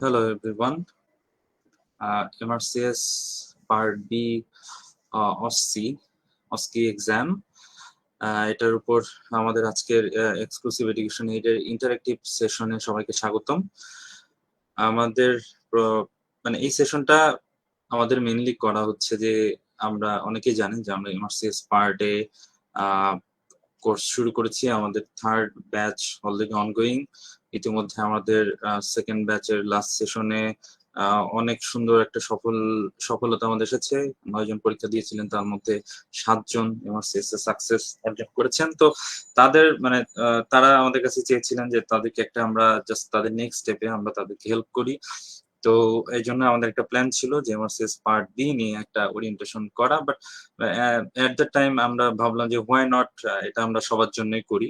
Hello everyone. MRCS Part B OSCE exam এটার উপর আমাদের আজকের এক্সক্লুসিভ এডুকেশন এইডের ইন্টারেক্টিভ সেশনে সবাইকে স্বাগতম। আমাদের মানে এই সেশনটা আমাদের মেইনলি করা হচ্ছে যে আমরা অনেকেই জানেন যে আমরা MRCS পার্ট এ কোর্স শুরু করেছি। আমাদের থার্ড ব্যাচ অলরেডি অনগোয়িং। ইতিমধ্যে আমাদের সেকেন্ড ব্যাচের লাস্ট সেশনে অনেক সুন্দর একটা সফলতা আমাদের এসেছে। 9 জন পরীক্ষা দিয়েছিলেন, তার মধ্যে 7 জন এমআরসিএস এ সাকসেস অর্জন করেছেন। তো তাদের মানে তারা আমাদের কাছে চেয়েছিলেন যে তাদেরকে একটা আমরা জাস্ট তাদের নেক্সট স্টেপে আমরা তাদেরকে হেল্প করি। তো এই জন্য আমাদের একটা প্ল্যান ছিল যে এমআরসিএস পার্ট বি নিয়ে একটা ওরিয়েন্টেশন করা, বাট এট দ্য টাইম আমরা ভাবলাম যে হোয়াই নট, এটা আমরা সবার জন্যই করি।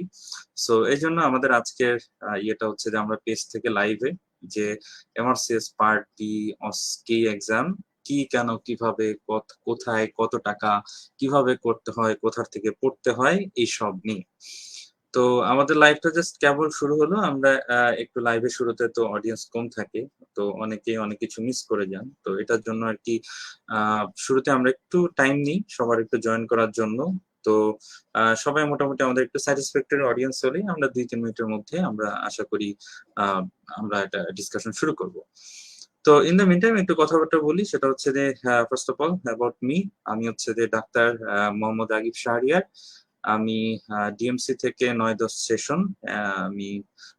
সো এই জন্য আমাদের আজকের ইয়েটা হচ্ছে যে আমরা পেজ থেকে লাইভে যে এমআরসিএস পার্ট বি অস্কি এক্সাম কি, কেন, কিভাবে, কোথায়, কত টাকা, কিভাবে করতে হয়, কোথা থেকে পড়তে হয়, এইসব নিয়ে। তো আমাদের লাইভটা জাস্ট কেবল শুরু হলো। আমরা একটু লাইভের শুরুতে তো অডিয়েন্স কম থাকে, তো অনেকে অনেক কিছু মিস করে যান। তো এটার জন্য আর কি শুরুতে আমরা একটু টাইম নিই সবার একটু জয়েন করার জন্য। তো সবাই মোটামুটি আমাদের একটু স্যাটিসফ্যাক্টরি অডিয়েন্স হলেই আমরা 2-3 মিনিটের মধ্যে আমরা আশা করি আমরা একটা ডিসকাশন শুরু করব। তো ইন দ্য মিন টাইম একটু কথাবার্তা বলি। সেটা হচ্ছে যে first of all about me, আমি হচ্ছে যে ডাক্তার মোহাম্মদ আগিব শাহরিয়ার। আমি ডিএমসি থেকে 9-10 সেশন, আমি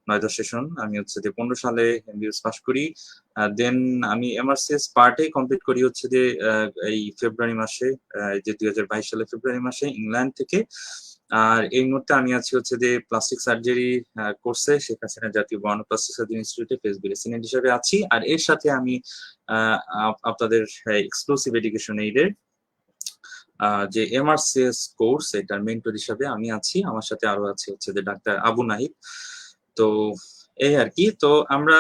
9-10 সেশন আমি হচ্ছে যে 15 সালে এমবিবিএস পাস করি। দেন আমি এমআরসিএস পার্টে কমপ্লিট করি হচ্ছে যে এই ফেব্রুয়ারি মাসে, যে 2022 সালে ফেব্রুয়ারি মাসে ইংল্যান্ড থেকে। আর এই মুহূর্তে আমি আছি হচ্ছে যে প্লাস্টিক সার্জারি কোর্সে শেখ হাসিনা জাতীয় বর্ণ প্লাস্টিক সার্জারি ইনস্টিটিউটে ফেসবুক রেসিডেন্ট হিসেবে আছি। আর এর সাথে আমি আপনাদের এক্সক্লুসিভ এডুকেশন এইডের যে এমআরসিএস কোর্স, এটার মেন্টর হিসাবে আমি আছি। আমার সাথে আরো আছে হচ্ছে যে ডাক্তার আবু নাহিদ। তো এই আর কি। তো আমরা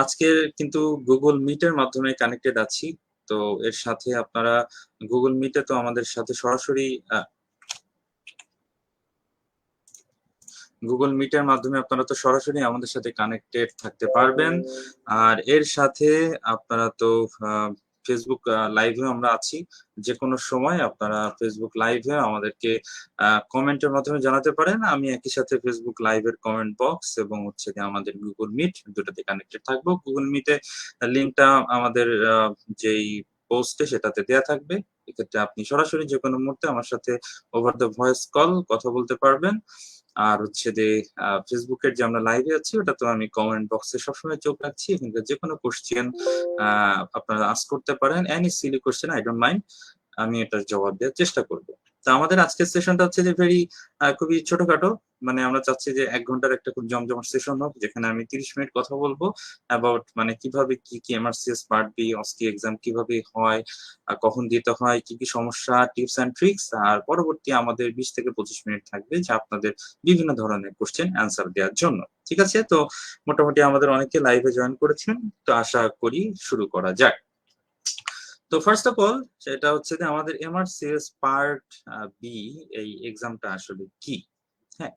আজকে কিন্তু গুগল মিটের মাধ্যমে কানেক্টেড আছি। তো এর সাথে আপনারা গুগল মিটে তো আমাদের সাথে সরাসরি গুগল মিটের মাধ্যমে আপনারা তো সরাসরি আমাদের সাথে কানেক্টেড থাকতে পারবেন। আর এর সাথে আপনারা তো ফেসবুক লাইভে আমরা আছি। যে কোনো সময় আপনারা ফেসবুক লাইভে আমাদেরকে কমেন্টের মাধ্যমে জানাতে পারেন। আমি একই সাথে ফেসবুক লাইভের কমেন্ট বক্স এবং হচ্ছে যে আমাদের গুগল মিট দুটাতে কানেক্টেড থাকবো। গুগল মিটে লিঙ্কটা আমাদের যেই পোস্টে সেটাতে দেয়া থাকবে। এক্ষেত্রে আপনি সরাসরি যে কোনো মুহূর্তে আমার সাথে ওভার দ্য ভয়েস কল কথা বলতে পারবেন। আর হচ্ছে যে ফেসবুকের যে আমরা লাইভে আছি ওটা তো আমি কমেন্ট বক্সে সবসময় চোখ রাখছি। এখানকার যে কোনো কোশ্চেন আপনারা আস্ক করতে পারেন, any silly question, I don't mind, আমি এটার জবাব দেওয়ার চেষ্টা করব। তো আমাদের আজকের সেশনটা হচ্ছে যে খুবই ছোটখাটো। মানে আমরা চাচ্ছি যে 1 ঘন্টার একটা খুব জমজমাট সেশন হোক, যেখানে আমি 30 মিনিট কথা বলবো অ্যাবাউট মানে কিভাবে কি কি এমআরসিএস পার্ট বি অস্কি এক্সাম কিভাবে হয়, কখন দিতে হয়, কি কি সমস্যা, টিপস এন্ড ট্রিক্স। আর পরবর্তী আমাদের 20 থেকে 25 মিনিট থাকবে যা আপনাদের বিভিন্ন ধরনের কোশ্চেন অ্যান্সার দেওয়ার জন্য। ঠিক আছে? তো মোটামুটি আমাদের অনেকে লাইভে জয়েন করেছেন, তো আশা করি শুরু করা যাক। তো ফার্স্ট অফ অল সেটা হচ্ছে যে আমাদের এমআরসিএস পার্ট বি এই এক্সামটা আসলে কি। হ্যাঁ,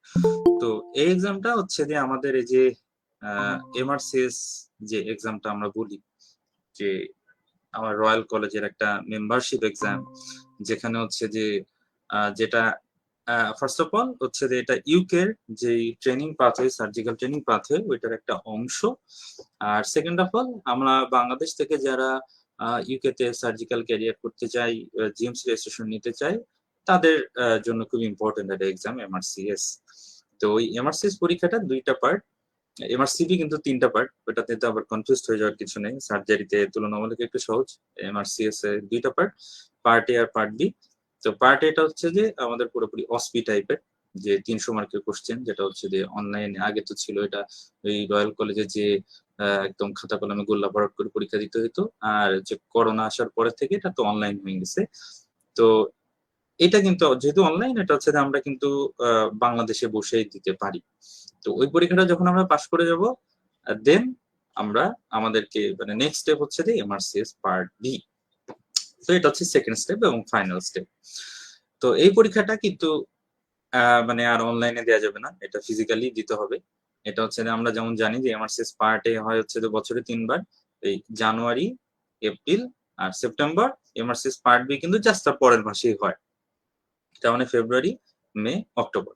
তো এই এক্সামটা হচ্ছে যে আমাদের এই যে এমআরসিএস যে এক্সামটা আমরা বলি যে আমার রয়্যাল কলেজের একটা মেম্বারশিপ এক্সাম, যেখানে হচ্ছে যে যেটা ফার্স্ট অফ অল হচ্ছে যে এটা ইউকের যে training pathway, surgical training pathway, ওইটার একটা অংশ। আর সেকেন্ড অফ অল আমরা বাংলাদেশ থেকে যারা ইউকে তে সার্জিক্যাল ক্যারিয়ার করতে চাই, জিএমসি রেজিস্ট্রেশন নিতে চাই, তাদের জন্য খুব ইম্পর্টেন্ট একটা এক্সাম এমআরসিএস। তো ওই এমআরসিএস পরীক্ষাটা 2টা পার্ট, এমআরসিবি কিন্তু 3টা পার্ট, ওটাতে তো আবার কনফিউজ হয়ে যাওয়ার কিছু নেই। সার্জারিতে তুলনামূলক একটু সহজ। এমআরসিএস এ 2টা পার্ট, পার্ট এ আর পার্ট বি। তো পার্ট এটা হচ্ছে যে আমাদের পুরোপুরি অসপি টাইপের, যে 300 মার্কের কোশ্চেন, যেটা হচ্ছে যে অনলাইনে আগে তো ছিল এটা ওই রয়্যাল কলেজে যে একদম খাতা কলমে গোল্লা ভরাট করে পরীক্ষা দিতে হতো। আর যে করোনা আসার পরে থেকে এটা তো অনলাইন হয়ে গেছে। তো এটা কিন্তু যেহেতু অনলাইন, এটা হচ্ছে যে আমরা কিন্তু বাংলাদেশে বসেই দিতে পারি। তো ওই পরীক্ষাটা যখন আমরা পাশ করে যাব, দেন আমরা আমাদেরকে মানে নেক্সট স্টেপ হচ্ছে যে এমআরসিএস পার্ট বি। তো এটা হচ্ছে সেকেন্ড স্টেপ এবং ফাইনাল স্টেপ। তো এই পরীক্ষাটা কিন্তু মানে আর অনলাইনে দেওয়া যাবে না, এটা ফিজিক্যালি দিতে হবে। এটা হচ্ছে যে আমরা যেমন জানি যে এমআরসিএস পার্ট এ হয় হচ্ছে যে বছরে 3 বার, এই জানুয়ারি, এপ্রিল আর সেপ্টেম্বর। এমআরসিএস পার্ট বি কিন্তু জাস্ট তার পরের মাসেই হয়, তার মানে ফেব্রুয়ারি, মে, অক্টোবর।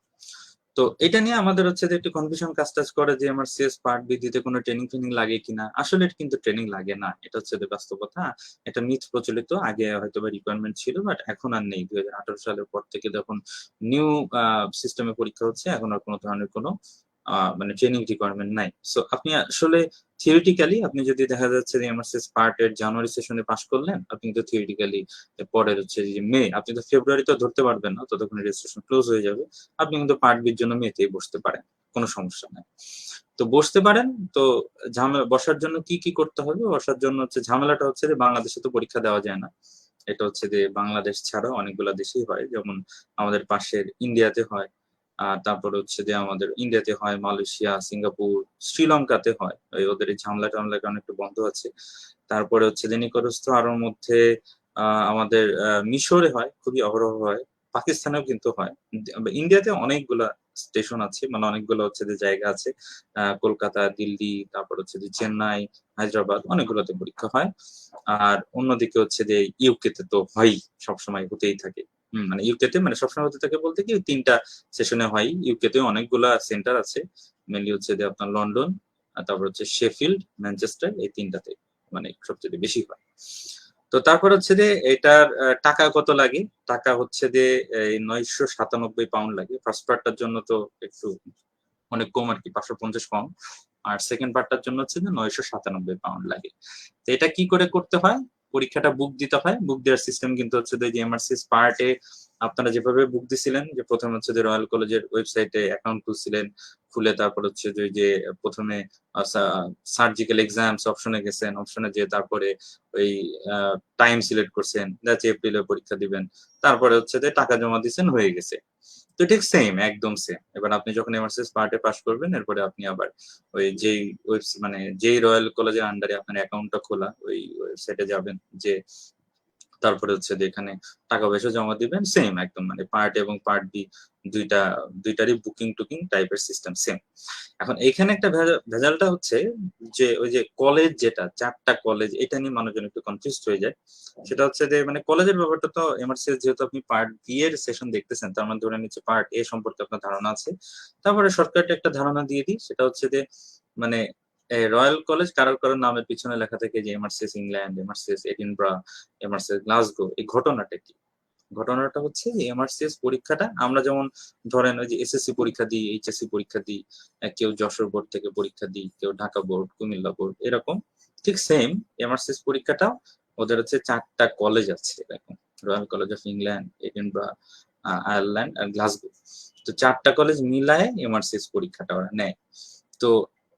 তো এটা নিয়ে আমাদের হচ্ছে যে একটু কনফিউশন কাজ টাজ করে যে আমার সিএস পার্ট বি দিতে কোনো ট্রেনিং ফেনিং লাগে কিনা। আসলে এটা কিন্তু ট্রেনিং লাগে না, এটা হচ্ছে যে বাস্তবতা। এটা মিথ প্রচলিত, আগে হয়তো বা রিকোয়ারমেন্ট ছিল, বাট এখন আর নেই। 2018 সালের পর থেকে যখন নিউ সিস্টেমে পরীক্ষা হচ্ছে, এখন আর কোনো ধরনের কোনো মানে ট্রেনিং রিকোয়ারমেন্ট নাই। সো আপনি আসলে থিওরিটিক্যালি আপনি যদি দেখা যাচ্ছে যে এমআরসিএস পার্ট এর জানুয়ারি সেশনে পাস করলেন, আপনি কিন্তু থিওরিটিক্যালি পরের হচ্ছে যে মে, আপনি তো ফেব্রুয়ারি তো ধরতে পারবেন না, ততক্ষণ রেজিস্ট্রেশন ক্লোজ হয়ে যাবে। আপনি কিন্তু পার্ট বির জন্য মেতেই বসতে পারেন, কোনো সমস্যা নাই। তো বসতে পারেন। তো ঝামেলা বসার জন্য কি কি করতে হবে? বসার জন্য হচ্ছে ঝামেলাটা হচ্ছে যে বাংলাদেশে তো পরীক্ষা দেওয়া যায় না। এটা হচ্ছে যে বাংলাদেশ ছাড়া অনেকগুলো দেশেই হয়, যেমন আমাদের পাশের ইন্ডিয়াতে হয়, তারপরে হচ্ছে যে আমাদের ইন্ডিয়াতে হয়, মালয়েশিয়া, সিঙ্গাপুর, শ্রীলঙ্কাতে হয়। ওদের এই ঝামেলা টামলা কারণে একটু বন্ধ আছে। তারপরে হচ্ছে যে নিকটস্থ আরোর মধ্যে আমাদের মিশরে হয়, খুবই অহরহ হয়। পাকিস্তানেও কিন্তু হয়। ইন্ডিয়াতে অনেকগুলা স্টেশন আছে, মানে অনেকগুলো হচ্ছে যে জায়গা আছে। কলকাতা, দিল্লি, তারপর হচ্ছে যে চেন্নাই, হায়দ্রাবাদ, অনেকগুলোতে পরীক্ষা হয়। আর অন্যদিকে হচ্ছে যে ইউকে তে তো হয়ই, সবসময় হতেই থাকে। মানে ইউকে তে মানে সবসময় হতে থাকে বলতে কি 3টা সেশনে হয়। ইউকে তে অনেকগুলা সেন্টার আছে, মেনলি হচ্ছে যে আপনার লন্ডন, তারপর হচ্ছে শেফিল্ড, ম্যানচেস্টার, এই 3টাতে মানে সবচেয়ে বেশি হয়। তো তারপর হচ্ছে যে এটার টাকা কত লাগে? টাকা হচ্ছে যে এই 997 পাউন্ড লাগে। ফার্স্ট পার্টটার জন্য তো একটু অনেক কম আর কি, 550 পাউন্ড। আর সেকেন্ড পার্টটার জন্য হচ্ছে যে 997 পাউন্ড লাগে। তো এটা কি করে করতে হয়? পরীক্ষাটা বুক দিতে হয়। বুক দেওয়ার সিস্টেম কিন্তু হচ্ছে যে এমআরসিএস পার্টে আপনারা যেভাবে বুক দিছিলেন, যে প্রথমে হচ্ছে যে রয়্যাল কলেজের ওয়েবসাইটে অ্যাকাউন্ট খুলছিলেন, খুলে তারপর হচ্ছে যে প্রথমে সার্জিক্যাল এক্সামস অপশনে গেছেন, অপশনে যে তারপরে ওই টাইম সিলেক্ট করছেন, যাচ্ছে এপ্রিলে পরীক্ষা দিবেন, তারপরে হচ্ছে যে টাকা জমা দিচ্ছেন, হয়ে গেছে। তো ঠিক সেম, একদম সেম। এবার আপনি যখন এমআরসিএস পার্টে পাস করবেন, এরপরে আপনি আবার ওই যেই মানে যেই রয়্যাল কলেজের আন্ডারে আপনার অ্যাকাউন্টটা খোলা, ওই ওয়েবসাইটে যাবেন, যে তারপরে হচ্ছে যে এখানে টাকা পয়সা জমা দিবেন, সেম একদম, মানে পার্ট এবং পার্ট বি দুইটা দুইটারই বুকিং টুকিং টাইপের সিস্টেম সেম। এখন এইখানে একটা ভেজালটা হচ্ছে যে ওই যে কলেজ, যেটা 4টা কলেজ, এটা নিয়ে মানুষজন একটু কনফিউজ হয়ে যায়। সেটা হচ্ছে যে মানে কলেজের ব্যাপারটা তো এমআরসিএস, যেহেতু আপনি পার্ট বি এর সেশন দেখতেছেন, তার মানে ধরে নিচ্ছে পার্ট এ সম্পর্কে আপনার ধারণা আছে। তারপরে শর্টকাটে একটা ধারণা দিয়ে দিই, সেটা হচ্ছে যে মানে রয়্যাল কলেজ কারোর কারোর নামের পিছনে লেখা থাকে যে MRCS England, MRCS Edinburgh, MRCS Glasgow. এই ঘটনাটা কি? ঘটনাটা হচ্ছে যে এমআরসিএস পরীক্ষাটা আমরা যেমন ধরেন ওই যে এসএসসি পরীক্ষা দিই, এইচএসসি পরীক্ষা দিই, কেউ যশোর বোর্ড থেকে পরীক্ষা দিই, কেউ ঢাকা বোর্ড, কুমিল্লা বোর্ড, এরকম ঠিক সেম এমআরসিএস পরীক্ষাটা ওদের হচ্ছে 4টা কলেজ আছে এরকম, royal college of England, Edinburgh, Ireland আর গ্লাসগো। তো 4টা কলেজ মিলায় এমআরসিএস পরীক্ষাটা ওরা নেয়। তো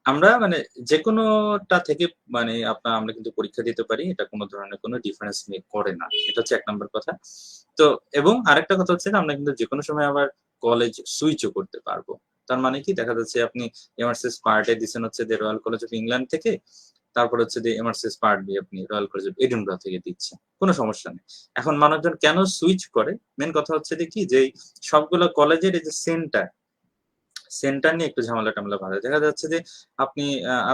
আমরা মানে যে কোনোটা থেকে মানে আমরা কিন্তু পরীক্ষা দিতে পারি, এটা কোনো ধরনের কোনো ডিফারেন্স মেক করে না। এটা হচ্ছে 1 নম্বর কথা। তো এবং আরেকটা কথা হচ্ছে যে আমরা কিন্তু যে কোনো সময় আবার কলেজ সুইচও করতে পারবো। তার মানে কি, দেখা যাচ্ছে আপনি এমআরসিএস পার্ট এ দিচ্ছেন হচ্ছে যে রয়্যাল কলেজ অফ ইংল্যান্ড থেকে, তারপর হচ্ছে যে এমআরসিএস পার্ট বি আপনি রয়্যাল কলেজ অফ এডিনবরা থেকে দিচ্ছেন, কোনো সমস্যা নেই। এখন মানুষজন কেন সুইচ করে, মেন কথা হচ্ছে যে কি, যে সবগুলো কলেজের এই যে সেন্টার, সেন্টার নিয়ে একটু ঝামেলা টামেলা বাঁধে। দেখা যাচ্ছে যে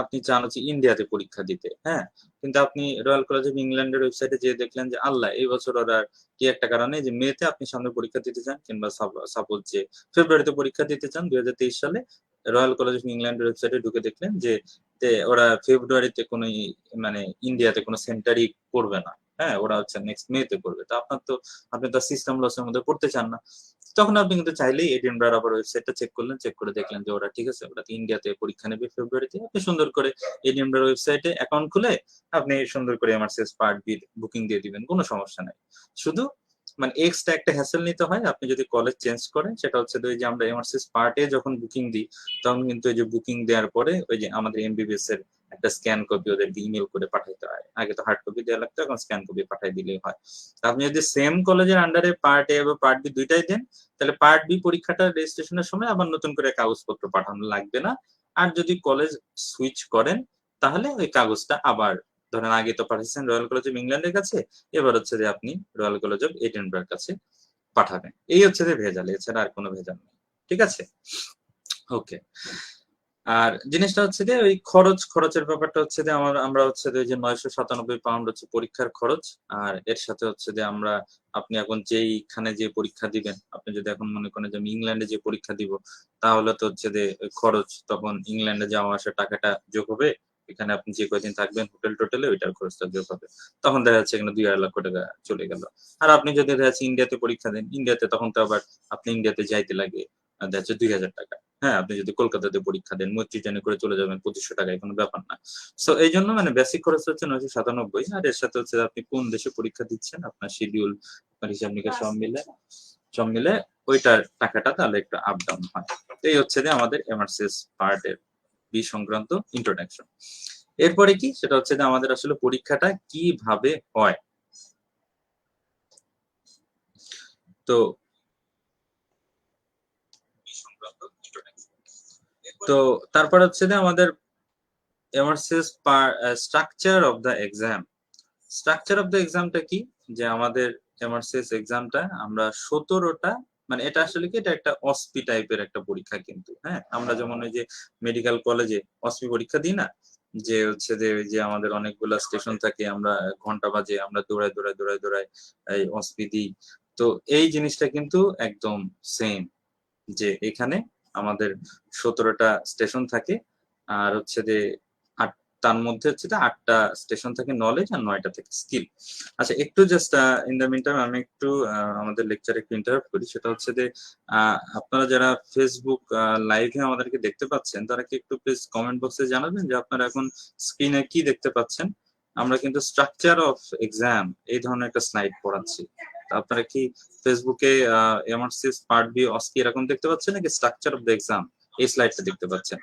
আপনি চান হচ্ছে ইন্ডিয়াতে পরীক্ষা দিতে, হ্যাঁ, কিন্তু আপনি রয়্যাল কলেজ অফ ইংল্যান্ডের ওয়েবসাইটে যেয়ে দেখলেন যে আল্লাহ, এই বছর ওরা কি একটা কারণে যে মেতে আপনি সামনে পরীক্ষা দিতে চান, কিংবা সাপোজ যে ফেব্রুয়ারিতে পরীক্ষা দিতে চান 2023 সালে, রয়্যাল কলেজ অফ ইংল্যান্ডের ওয়েবসাইটে ঢুকে দেখলেন যে ওরা ফেব্রুয়ারিতে কোনো মানে ইন্ডিয়াতে কোনো সেন্টারই করবে না, হ্যাঁ, ওরা হচ্ছে নেক্সট মেতে করবে। তো আপনি তো সিস্টেম লসের মধ্যে পড়তে চান না। তখন আপনি কিন্তু চাইলেই এডিনবরার আবার ওয়েবসাইটটা চেক করলেন, চেক করে দেখলেন যে ওরা ঠিক আছে, ওরা ইন্ডিয়াতে পরীক্ষা নেবে ফেব্রুয়ারিতে, আপনি সুন্দর করে এডিনবরার ওয়েবসাইটে অ্যাকাউন্ট খুলে আপনি সুন্দর করে এমআরসিএস পার্ট বির বুকিং দিয়ে দিবেন, কোনো সমস্যা নাই। শুধু মানে এক্সট্রা একটা হ্যাসেল নিতে হয় আপনি যদি কলেজ চেঞ্জ করেন, সেটা হচ্ছে ওই যে আমরা এমআরসিএস পার্টে যখন বুকিং দিই, তখন কিন্তু ওই যে বুকিং দেওয়ার পরে ওই যে আমাদের এমবিবিএস এর একটা স্ক্যান কপি ওদেরকে ইমেল করে পাঠাইতে হয়। আগে তো হার্ড কপি দেওয়া লাগতো, এখন স্ক্যান কপি পাঠাই দিলেই হয়। আপনি যদি সেম কলেজের আন্ডারে পার্ট এ বা পার্ট বি দুইটাই দেন, তাহলে পার্ট বি পরীক্ষাটা রেজিস্ট্রেশনের সময় আবার নতুন করে কাগজপত্র পাঠানো লাগবে না। আর যদি কলেজ সুইচ করেন, তাহলে ওই কাগজটা আবার ধরেন আগে তো পাঠিয়েছেন রয়্যাল কলেজ অফ ইংল্যান্ডের কাছে, এবার হচ্ছে যে আপনি রয়্যাল কলেজ অফ এডিনবরার কাছে পাঠাবেন। এই হচ্ছে যে ভেজাল, এছাড়া আর কোনো ভেজাল নেই। ঠিক আছে, ওকে। আর জিনিসটা হচ্ছে যে ওই খরচের ব্যাপারটা হচ্ছে যে আমরা হচ্ছে যে ওই যে ৯৯৭ পাউন্ড হচ্ছে পরীক্ষার খরচ। আর এর সাথে হচ্ছে যে আপনি এখন যেইখানে যে পরীক্ষা দিবেন, আপনি যদি এখন মনে করেন যে আমি ইংল্যান্ডে যে পরীক্ষা দিব, তাহলে তো হচ্ছে যে ওই খরচ তখন ইংল্যান্ডে যাওয়া আসার টাকাটা যোগ হবে। এখানে আপনি যে কয়দিন থাকবেন হোটেল-টোটেলে ওইটার খরচটা যোগ হবে। তখন দেখা যাচ্ছে এখানে ২-২.৫ লক্ষ টাকা চলে গেল। আর আপনি যদি দেখা যাচ্ছে ইন্ডিয়াতে পরীক্ষা দেন, ইন্ডিয়াতে তখন তো আবার আপনি ইন্ডিয়াতে যাইতে লাগে দেখা যাচ্ছে ৳২,০০০। হ্যাঁ, আপনি যদি কলকাতাতে পরীক্ষা দেন, মৈত্রী ট্রেনে করে চলে যাবেন ৳২৫০০ কোনো ব্যাপার না। সো এইজন্য মানে বেসিক খরচ হচ্ছে ৯৯৭ আর এর সাথে হচ্ছে আপনি কোন দেশে পরীক্ষা দিচ্ছেন, আপনার শিডিউল, আপনার হিসাব-নিকাশ সব মিলে ওইটার টাকাটা তাহলে একটু আপ ডাউন হয়। এই হচ্ছে যে আমাদের এমআরসিএস পার্ট এর বি সংক্রান্ত ইন্ট্রোডাকশন। এরপরে কি? সেটা হচ্ছে যে আমাদের আসলে পরীক্ষাটা কিভাবে হয়? তো তো তারপর হচ্ছে যে আমাদের MRCS structure of the exam. Structure of the এক্সামটা কি? যে আমাদের এমআরসিএস এক্সামটা আমরা ১৭টা মানে এটা আসলে কি এটা একটা অসপি টাইপের একটা পরীক্ষা কিন্তু, হ্যাঁ? আমরা যেমন ওই যে মেডিকেল কলেজে অসপি পরীক্ষা দিই না? যে হচ্ছে যে ওই যে আমাদের অনেকগুলা স্টেশন থাকে আমরা ঘন্টা বাজে আমরা দৌড়ায় এই অসপি দিই। তো এই জিনিসটা কিন্তু একদম সেম যে এখানে আমাদের ১৭টা স্টেশন থাকে আর হচ্ছে যে তার মধ্যে হচ্ছে যে ৮টা স্টেশন থাকে নলেজ আর ৯টা থাকে স্কিল। আচ্ছা একটু just in the mean time আমি একটু আমাদের লেকচারে একটু ইন্টারাপ্ট করি। সেটা হচ্ছে যে আপনারা যারা ফেসবুক লাইভে আমাদেরকে দেখতে পাচ্ছেন তারা কি একটু প্লিজ কমেন্ট বক্সে জানাবেন যে আপনারা এখন স্ক্রিনে কি দেখতে পাচ্ছেন? আমরা কিন্তু স্ট্রাকচার অফ এক্সাম এই ধরনের একটা স্লাইড পড়াচ্ছি। তো আপনারা কি ফেসবুকে এমআরসিএস পার্ট বি অস্কি এরকম দেখতে পাচ্ছেন নাকি স্ট্রাকচার অফ দ্য এক্সাম এই স্লাইডটা দেখতে পাচ্ছেন?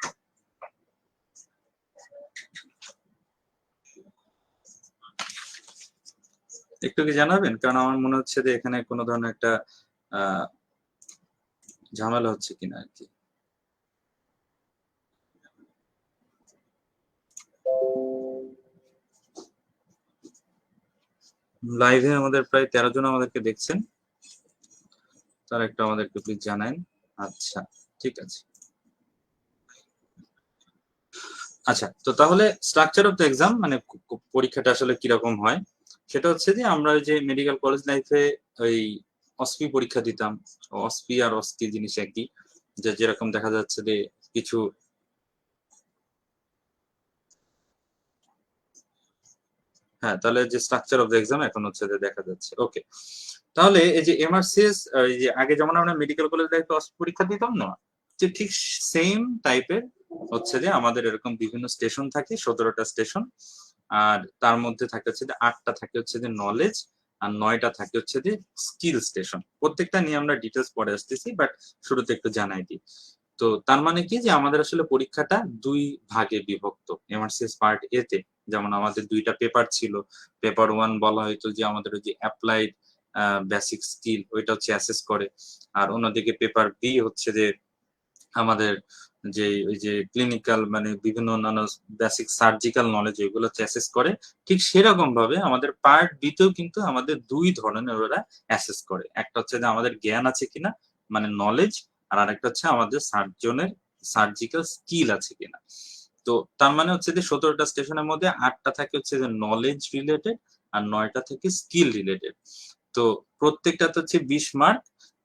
একটু কি জানাবেন? কারণ আমার মনে হচ্ছে যে এখানে কোনো ধরনের একটা আহ ঝামেলা হচ্ছে কিনা আরকি। লাইভে আমাদের প্রায় ১৩ জন আমাদেরকে দেখছেন। তারা একটু আমাদেরকে প্লিজ জানায়েন। আচ্ছা, ঠিক আছে। আচ্ছা, তো তাহলে স্ট্রাকচার অফ দ্য এক্সাম মানে পরীক্ষাটা আসলে কিরকম হয়? সেটা হচ্ছে যে আমরা ওই যে মেডিকেল কলেজ লাইফে ওই অসপি পরীক্ষা দিতাম। অসপি আর অস্কি জিনিস একই। যে যেরকম দেখা যাচ্ছে যে কিছু হ্যাঁ, তাহলে যে স্ট্রাকচার অফ দ্য এক্সাম এখন হচ্ছে যে দেখা যাচ্ছে। ওকে। তাহলে এই যে এমআরসিএস এই যে আগে যেমন আমরা মেডিকেল কলেজ লাইফে পরীক্ষা দিতাম না? যে ঠিক সেম টাইপের হচ্ছে যে আমাদের এরকম বিভিন্ন স্টেশন থাকে ১৭টা স্টেশন। আর তার মধ্যে থাকে হচ্ছে যে ৮টা থাকে হচ্ছে যে নলেজ আর ৯টা থাকে হচ্ছে যে স্কিল স্টেশন। প্রত্যেকটা নিয়ে আমরা ডিটেইলস পরে আসতেছি বাট শুরুতে একটু জানাই দিই। তো তার মানে কি যে আমাদের আসলে পরীক্ষাটা ২ ভাগে বিভক্ত। এমআরসিএস পার্ট এ তে যেমন আমাদের ২ টা পেপার ছিল। পেপার 1 বলা হয়তো যে আমাদের ওই যে এপ্লাইড বেসিক স্কিল ওইটা হচ্ছে অ্যাসেস করে। আর অন্যদিকে পেপার বি হচ্ছে যে আমাদের যে ওই যে ক্লিনিক্যাল মানে বিভিন্ন অন্যান্য বেসিক সার্জিক্যাল নলেজ এগুলো হচ্ছে অ্যাসেস করে। ঠিক সেরকম ভাবে আমাদের পার্ট বি তেও কিন্তু আমাদের ২ ধরনের ওরা অ্যাসেস করে। একটা হচ্ছে যে আমাদের জ্ঞান আছে কিনা মানে নলেজ আর আরেকটা হচ্ছে আমাদের সার্জনের সার্জিক্যাল স্কিল আছে কিনা। তো তার মানে হচ্ছে যে ১৭টা স্টেশনের মধ্যে ৮টা থাকে হচ্ছে যে নলেজ রিলেটেড আর ৯টা থেকে স্কিল রিলেটেড। তো প্রত্যেকটাতে হচ্ছে ২০ মার্ক।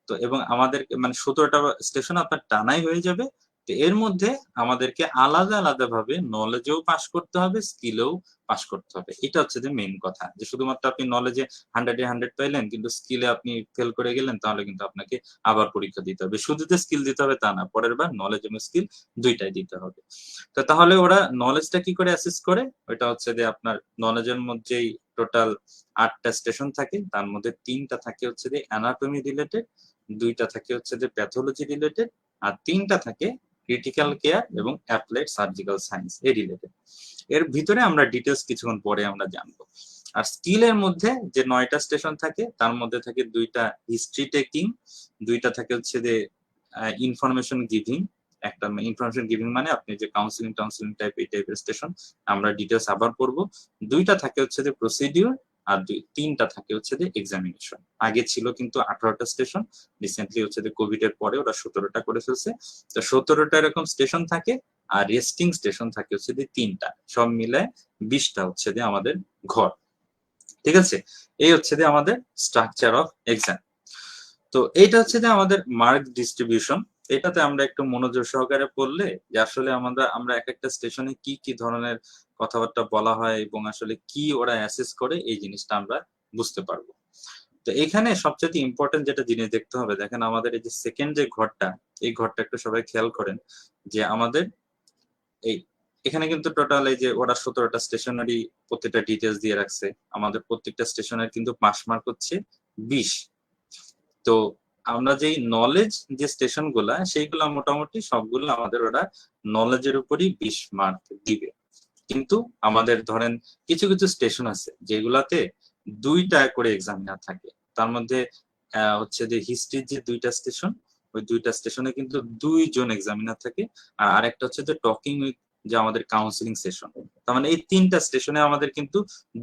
তো এবং আমাদের মানে ১৭টা স্টেশন আপনার টানাই হয়ে যাবে। তো এর মধ্যে আমাদেরকে আলাদা ভাবে নলেজেও পাস করতে হবে, স্কিলেও পাস করতে হবে। এটা হচ্ছে যে মেইন কথা। যে শুধুমাত্র আপনি নলেজে 100 এ 100 পাইলেন কিন্তু স্কিলে আপনি ফেল করে গেলেন তাহলে কিন্তু আপনাকে আবার পরীক্ষা দিতে হবে। শুধু যে স্কিল দিতে হবে তা না। পরের বার নলেজ এবং স্কিল ২ টাই দিতে হবে। তো তাহলে ওরা নলেজটা কি করে অ্যাসেস করে? ওইটা হচ্ছে যে আপনার নলেজের মধ্যেই টোটাল ৮টা স্টেশন থাকে। তার মধ্যে ৩টা থাকে হচ্ছে যে অ্যানাটমি রিলেটেড, ২টা থাকে হচ্ছে যে প্যাথোলজি রিলেটেড আর ৩টা থাকে ক্রিটিক্যাল কেয়ার এবং অ্যাপ্লাইড সার্জিক্যাল সায়েন্স এই রিলেটেড। এর ভিতরে আমরা ডিটেইলস কিছুক্ষণ পরে আমরা জানবো। আর স্কিলের মধ্যে যে ৯টা স্টেশন থাকে তার মধ্যে থাকে ২টা হিস্ট্রি টেকিং, ২টা থাকে হচ্ছে যে ইনফরমেশন গিভিং। একটা ইনফরমেশন গিভিং মানে আপনি যে কাউন্সিলিং টাউন্সিলিং টাইপ এই টাইপের স্টেশন আমরা ডিটেইলস আবার পড়বো। ২টা থাকে হচ্ছে যে প্রসিডিউর আর তিনটা থাকে হচ্ছে যে এক্সামিনেশন। আগে ছিল কিন্তু 18টা স্টেশন, রিসেন্টলি হচ্ছে যে কোভিড এর পরে ওরা 17টা করে ফেলছে। তো 17টা এরকম স্টেশন থাকে, আর রেস্টিং স্টেশন থাকে হচ্ছে যে তিনটা, সব মিলে 20টা হচ্ছে যে আমাদের ঘর। ঠিক আছে, এই হচ্ছে যে আমাদের স্ট্রাকচার অফ এক্সাম। তো এইটা হচ্ছে যে আমাদের মার্ক ডিস্ট্রিবিউশন। এটাতে আমরা একটু মনোযোগ সহকারে পড়লে যে আসলে আমরা এক একটা স্টেশনে কি কি ধরনের কথাবার্তা বলা হয় এবং আসলে কি ওরা অ্যাসেস করে, এই জিনিসটা আমরা বুঝতে পারবো। তো এখানে সবচেয়ে ইম্পর্টেন্ট যেটা জিনিস দেখতে হবে, দেখেন আমাদের এই যে সেকেন্ড যে ঘরটা, এই ঘরটা একটু সবাই খেয়াল করেন যে আমাদের এই এখানে কিন্তু টোটাল এই যে ওরা 17টা স্টেশনারি প্রত্যেকটা ডিটেলস দিয়ে রাখছে। আমাদের প্রত্যেকটা স্টেশনের কিন্তু পাস মার্ক হচ্ছে 20। তো আমরা যেই নলেজ যে স্টেশন গুলা, সেইগুলা মোটামুটি সবগুলো আমাদের ওরা নলেজের উপরই 20 মার্ক দিবে। কিন্তু আমাদের ধরেন কিছু কিছু স্টেশন আছে যেগুলাতে 2টা করে এক্সামিনার থাকে। তার মধ্যে হচ্ছে যে হিস্ট্রির যে 2টা স্টেশন, ওই 2টা স্টেশনে কিন্তু 2জন এক্সামিনার থাকে। আর আরেকটা হচ্ছে যে টকিং উইথ যে আমাদের কাউন্সিলিং সেশন। তার মানে এই 3টা স্টেশনে আমাদের কিন্তু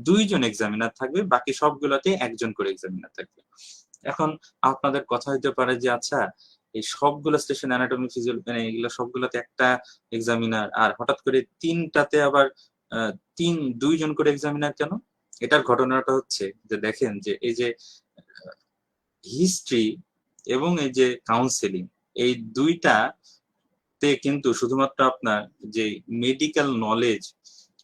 2জন এক্সামিনার থাকবে, বাকি সবগুলাতে 1জন করে এক্সামিনার থাকবে। এখন আপনাদের কথা হইতে পারে যে আচ্ছা, এই সবগুলো স্টেশন অ্যানাটমি ফিজিওলজি মানে এগুলো সবগুলোতে একটা এক্সামিনার, আর হঠাৎ করে 3টাতে আবার আহ, 2জন করে এক্সামিনার কেন? এটার ঘটনাটা হচ্ছে যে দেখেন যে এই যে হিস্ট্রি এবং এই যে কাউন্সেলিং, এই দুইটাতে কিন্তু শুধুমাত্র আপনার যে মেডিকেল নলেজ,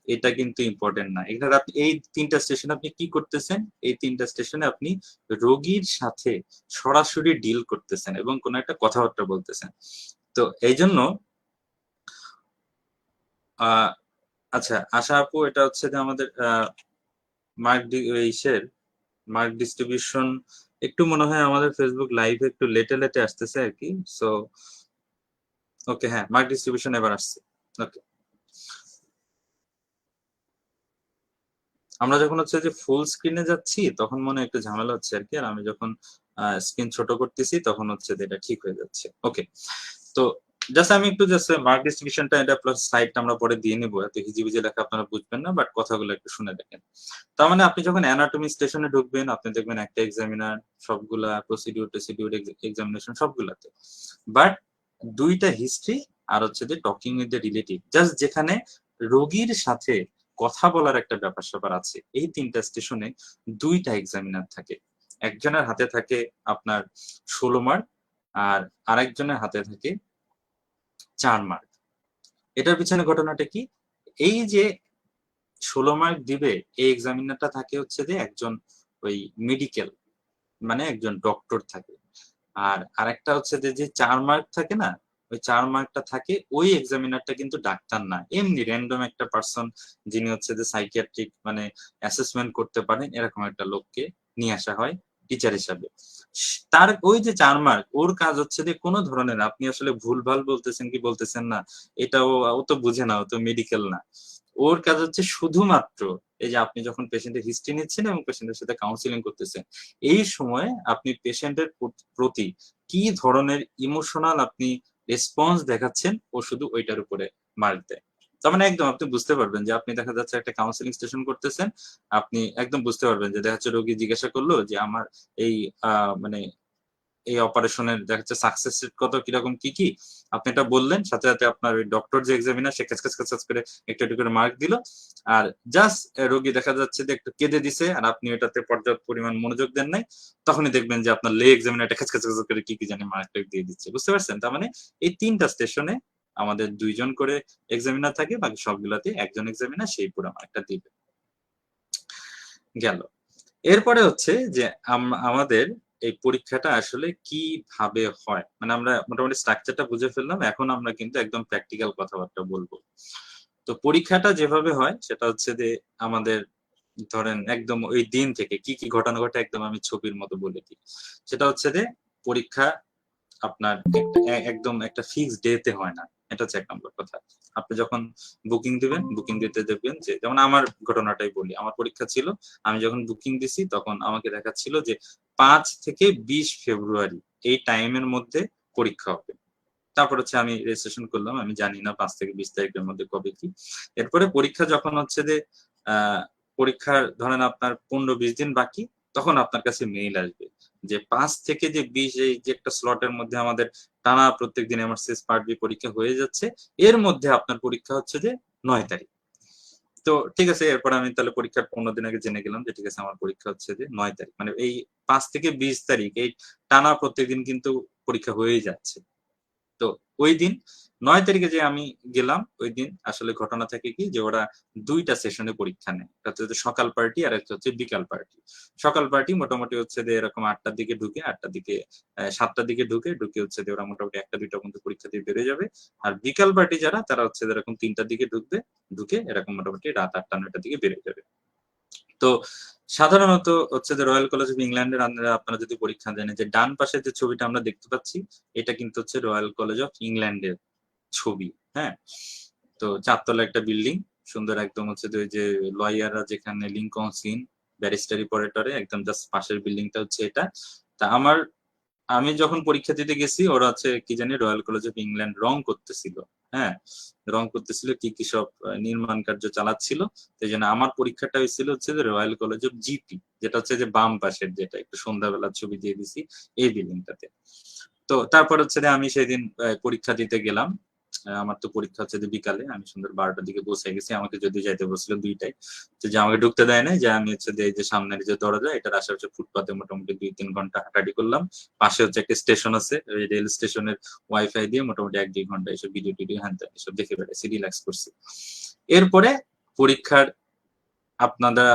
এটা কিন্তু ইম্পর্টেন্ট না। এখানে আপনি এই 3টা স্টেশনে আপনি কি করতেছেন, এই 3টা স্টেশনে আপনি রোগীর সাথে সরাসরি ডিল করতেছেন এবং কোনো একটা কথাবার্তা বলতেছেন। তো এই জন্য আহ আচ্ছা আশা আপু, এটা হচ্ছে যে আমাদের মার্ক ইসের মার্ক ডিস্ট্রিবিউশন একটু মনে হয় আমাদের ফেসবুক লাইভে একটু লেটে লেটে আসতেছে আর কি। সো ওকে, হ্যাঁ, মার্ক ডিস্ট্রিবিউশন এবার আসছে। ওকে, আমরা যখন হচ্ছে যে ফুল স্ক্রিনে যাচ্ছি তখন মনে হয় একটু ঝামেলা হচ্ছে আর কি, আর আমি যখন স্ক্রিন ছোট করতেছি তখন হচ্ছে যে এটা ঠিক হয়ে যাচ্ছে। ওকে, তো জাস্ট আমি একটু জাস্ট মার্ক ডিস্ট্রিবিউশনটা, এটা প্লাস সাইডটা আমরা পরে দিয়ে নিবো, এত হিজিবিজি লেখা আপনারা বুঝবেন না, বাট কথাগুলো একটু শুনে দেখেন। তার মানে আপনি যখন অ্যানাটমি স্টেশনে ঢুকবেন, আপনি দেখবেন একটা এক্সামিনার, সবগুলা প্রসিডিউর টেসিডিউর এক্সামিনেশন সবগুলাতে, বাট 2টা হিস্ট্রি আর হচ্ছে যে talking with the relative, just যেখানে রোগীর সাথে কথা বলার একটা ব্যাপার স্যাপার আছে, এই 3টা স্টেশনে 2টা এক্সামিনার থাকে। একজনের হাতে থাকে আপনার 16 মার্ক, আর আরেকজনের হাতে থাকে 4 মার্ক। এটার পিছনে ঘটনাটা কি? এই যে 16 মার্ক দিবে, এই এক্সামিনারটা থাকে হচ্ছে যে একজন ওই মেডিকেল, মানে একজন ডক্টর থাকে। আর আরেকটা হচ্ছে যে যে 4 মার্ক থাকে না, ওই 4 মার্কটা থাকে ওই এক্সামিনারটা কিন্তু ডাক্তার না, এমনি র্যান্ডম একটা পার্সন, যিনি হচ্ছে যে সাইকিয়াট্রিক মানে অ্যাসেসমেন্ট করতে পারেন এরকম একটা লোককে নিয়ে আসা হয় টিচার হিসাবে। তার ওই যে 4 মার্ক, ওর কাজ হচ্ছে যে কোনো ধরনের আপনি আসলে ভুলভাল বলতেছেন কি বলতেছেন না, এটা ও তো বুঝে না, ও তো মেডিকেল না। ওর কাজ হচ্ছে শুধুমাত্র এই যে আপনি যখন পেশেন্টের হিস্ট্রি নিচ্ছেন এবং পেশেন্টের সাথে কাউন্সিলিং করতেছেন, এই সময় আপনি পেশেন্টের প্রতি কি ধরনের ইমোশনাল আপনি রেসপন্স দেখাচ্ছেন, ও শুধু ওইটার উপরে মার্ক দেয়। তার মানে একদম আপনি বুঝতে পারবেন যে আপনি দেখা যাচ্ছে একটা কাউন্সিলিং স্টেশন করতেছেন, আপনি একদম বুঝতে পারবেন যে দেখা যাচ্ছে রোগী জিজ্ঞাসা করলো যে আমার এই মানে এই অপারেশনের দেখা যাচ্ছে সাকসেস রেট কত, কিরকম কি কি, আপনি এটা বললেন, সাথে সাথে আপনার ওই ডক্টর যে এক্সামিনার সে কাজ কাজ কাজ করে একটু একটু করে মার্ক দিল। আর জাস্ট রোগী দেখা যাচ্ছে যে একটু কেঁদে দিছে আর আপনি এটাতে পর্যাপ্ত পরিমাণ মনোযোগ দেন নাই, তখনই দেখবেন যে আপনার লে এক্সামিনারটা কাজ কাজ কাজ করে কি কি জানি মার্ক দিয়ে দিচ্ছে। বুঝতে পারছেন? তার মানে এই 3টা স্টেশনে আমাদের 2জন করে এক্সামিনার থাকে, বাকি সবগুলাতে একজন এক্সামিনার সেই পুরো মার্কটা দিবে। গেল। এরপরে হচ্ছে যে আমাদের এই পরীক্ষাটা আসলে কিভাবে হয়, মানে আমরা মোটামুটি স্ট্রাকচারটা বুঝে ফেললাম, এখন আমরা কিন্তু একদম প্র্যাকটিক্যাল কথাবার্তা বলবো। তো পরীক্ষাটা যেভাবে হয় সেটা হচ্ছে যে আমাদের ধরেন একদম ওই দিন থেকে কি কি ঘটনা ঘটে একদম আমি ছবির মতো বলে দিই। সেটা হচ্ছে যে পরীক্ষা আপনার একদম একটা ফিক্স ডেতে হয় না, এটা হচ্ছে 1 নম্বর কথা। আপনি যখন বুকিং দিবেন, বুকিং দিতে দেখবেন যে, যেমন আমার ঘটনাটাই বলি, আমার পরীক্ষা ছিল, আমি যখন বুকিং দিছি তখন আমাকে দেখাচ্ছিল যে 5 থেকে 20 ফেব্রুয়ারি এই টাইমের মধ্যে পরীক্ষা হবে। তারপর হচ্ছে আমি রেজিস্ট্রেশন করলাম, আমি জানি না 5 থেকে 20 তারিখের মধ্যে কবে কি। এরপরে পরীক্ষা যখন হচ্ছে যে পরীক্ষার ধরেন আপনার 15-20 দিন বাকি, তখন আপনার কাছে মেইল আসবে যে 5 থেকে যে 20 এই যে একটা স্লটের মধ্যে আমাদের টানা প্রত্যেকদিন এমআরসিএস পার্ট বি পরীক্ষা হয়ে যাচ্ছে, এর মধ্যে আপনার পরীক্ষা হচ্ছে যে 9 তারিখ। তো ঠিক আছে, এরপর আমি তাহলে পরীক্ষার 15 দিন আগে জেনে গেলাম যে ঠিক আছে আমার পরীক্ষা হচ্ছে যে 9 তারিখ, মানে এই 5 থেকে 20 তারিখ এই টানা প্রত্যেকদিন কিন্তু পরীক্ষা হয়েই যাচ্ছে। তো ওই দিন 9 তারিখে যে আমি গেলাম, ওই দিন আসলে ঘটনা থাকে কি যে ওরা 2টা সেশনে পরীক্ষা নেয়, একটা হচ্ছে সকাল পার্টি আর একটা হচ্ছে বিকাল পার্টি। সকাল পার্টি মোটামুটি হচ্ছে যে এরকম 8টার দিকে ঢুকে, 8টার দিকে 7টার দিকে ঢুকে হচ্ছে যে ওরা মোটামুটি 1টা-2টা পর্যন্ত পরীক্ষা দিয়ে বেরিয়ে যাবে। আর বিকাল পার্টি যারা, তারা হচ্ছে এরকম 3টার দিকে ঢুকে এরকম মোটামুটি রাত 8টা-9টার দিকে বেরিয়ে যাবে। তো সাধারণত হচ্ছে যে রয়্যাল কলেজ অফ ইংল্যান্ডের আন্ডারে আপনারা যদি পরীক্ষা দেন, যে ডান পাশে যে ছবিটা আমরা দেখতে পাচ্ছি, এটা কিন্তু হচ্ছে রয়্যাল কলেজ অফ ইংল্যান্ডের ছবি। হ্যাঁ, তো 4 তলা একটা বিল্ডিং, সুন্দর একদম হচ্ছে যে লয়াররা যেখানে লিঙ্কন সিন ব্যারিস্টারি পড়ে টরে, একদম জাস্ট পাশের বিল্ডিংটা হচ্ছে এটা। তা আমি যখন পরীক্ষা দিতে গেছি, ওরা হচ্ছে কি জানি রয়্যাল কলেজ অফ ইংল্যান্ড রং করতেছিল। হ্যাঁ, রং করতেছিল, কি সব নির্মাণ কার্য চালাচ্ছিল। সেই জন্য আমার পরীক্ষাটা হয়েছিল হচ্ছে যে রয়্যাল কলেজ অফ জিপি, যেটা হচ্ছে যে বাম পাশের, যেটা একটু সন্ধ্যাবেলার ছবি দিয়ে দিছি এই বিল্ডিংটাতে। তো তারপর হচ্ছে যে আমি সেদিন পরীক্ষা দিতে গেলাম। আমার তো পরীক্ষা হচ্ছে যে বিকালে, আমি সুন্দর 12টার দিকে পৌঁছে গেছি। আমাকে যদি যাইতে বলছিল 2টায়, তো যে আমাকে ঢুকতে দেয় নাই, যে আমি হচ্ছে এই যে সামনের যে দরজা, এটার আশেপাশে ফুটপাতে মোটামুটি 2-3 ঘন্টা হাঁটাহাঁটি করলাম। পাশে হচ্ছে একটা স্টেশন আছে, ওই রেল স্টেশনের ওয়াইফাই দিয়ে মোটামুটি 1-2 ঘন্টা এসব ভিডিও টিডিও হ্যান ত্যান এসব দেখে বেড়াইছি, রিল্যাক্স করছি। এরপরে পরীক্ষার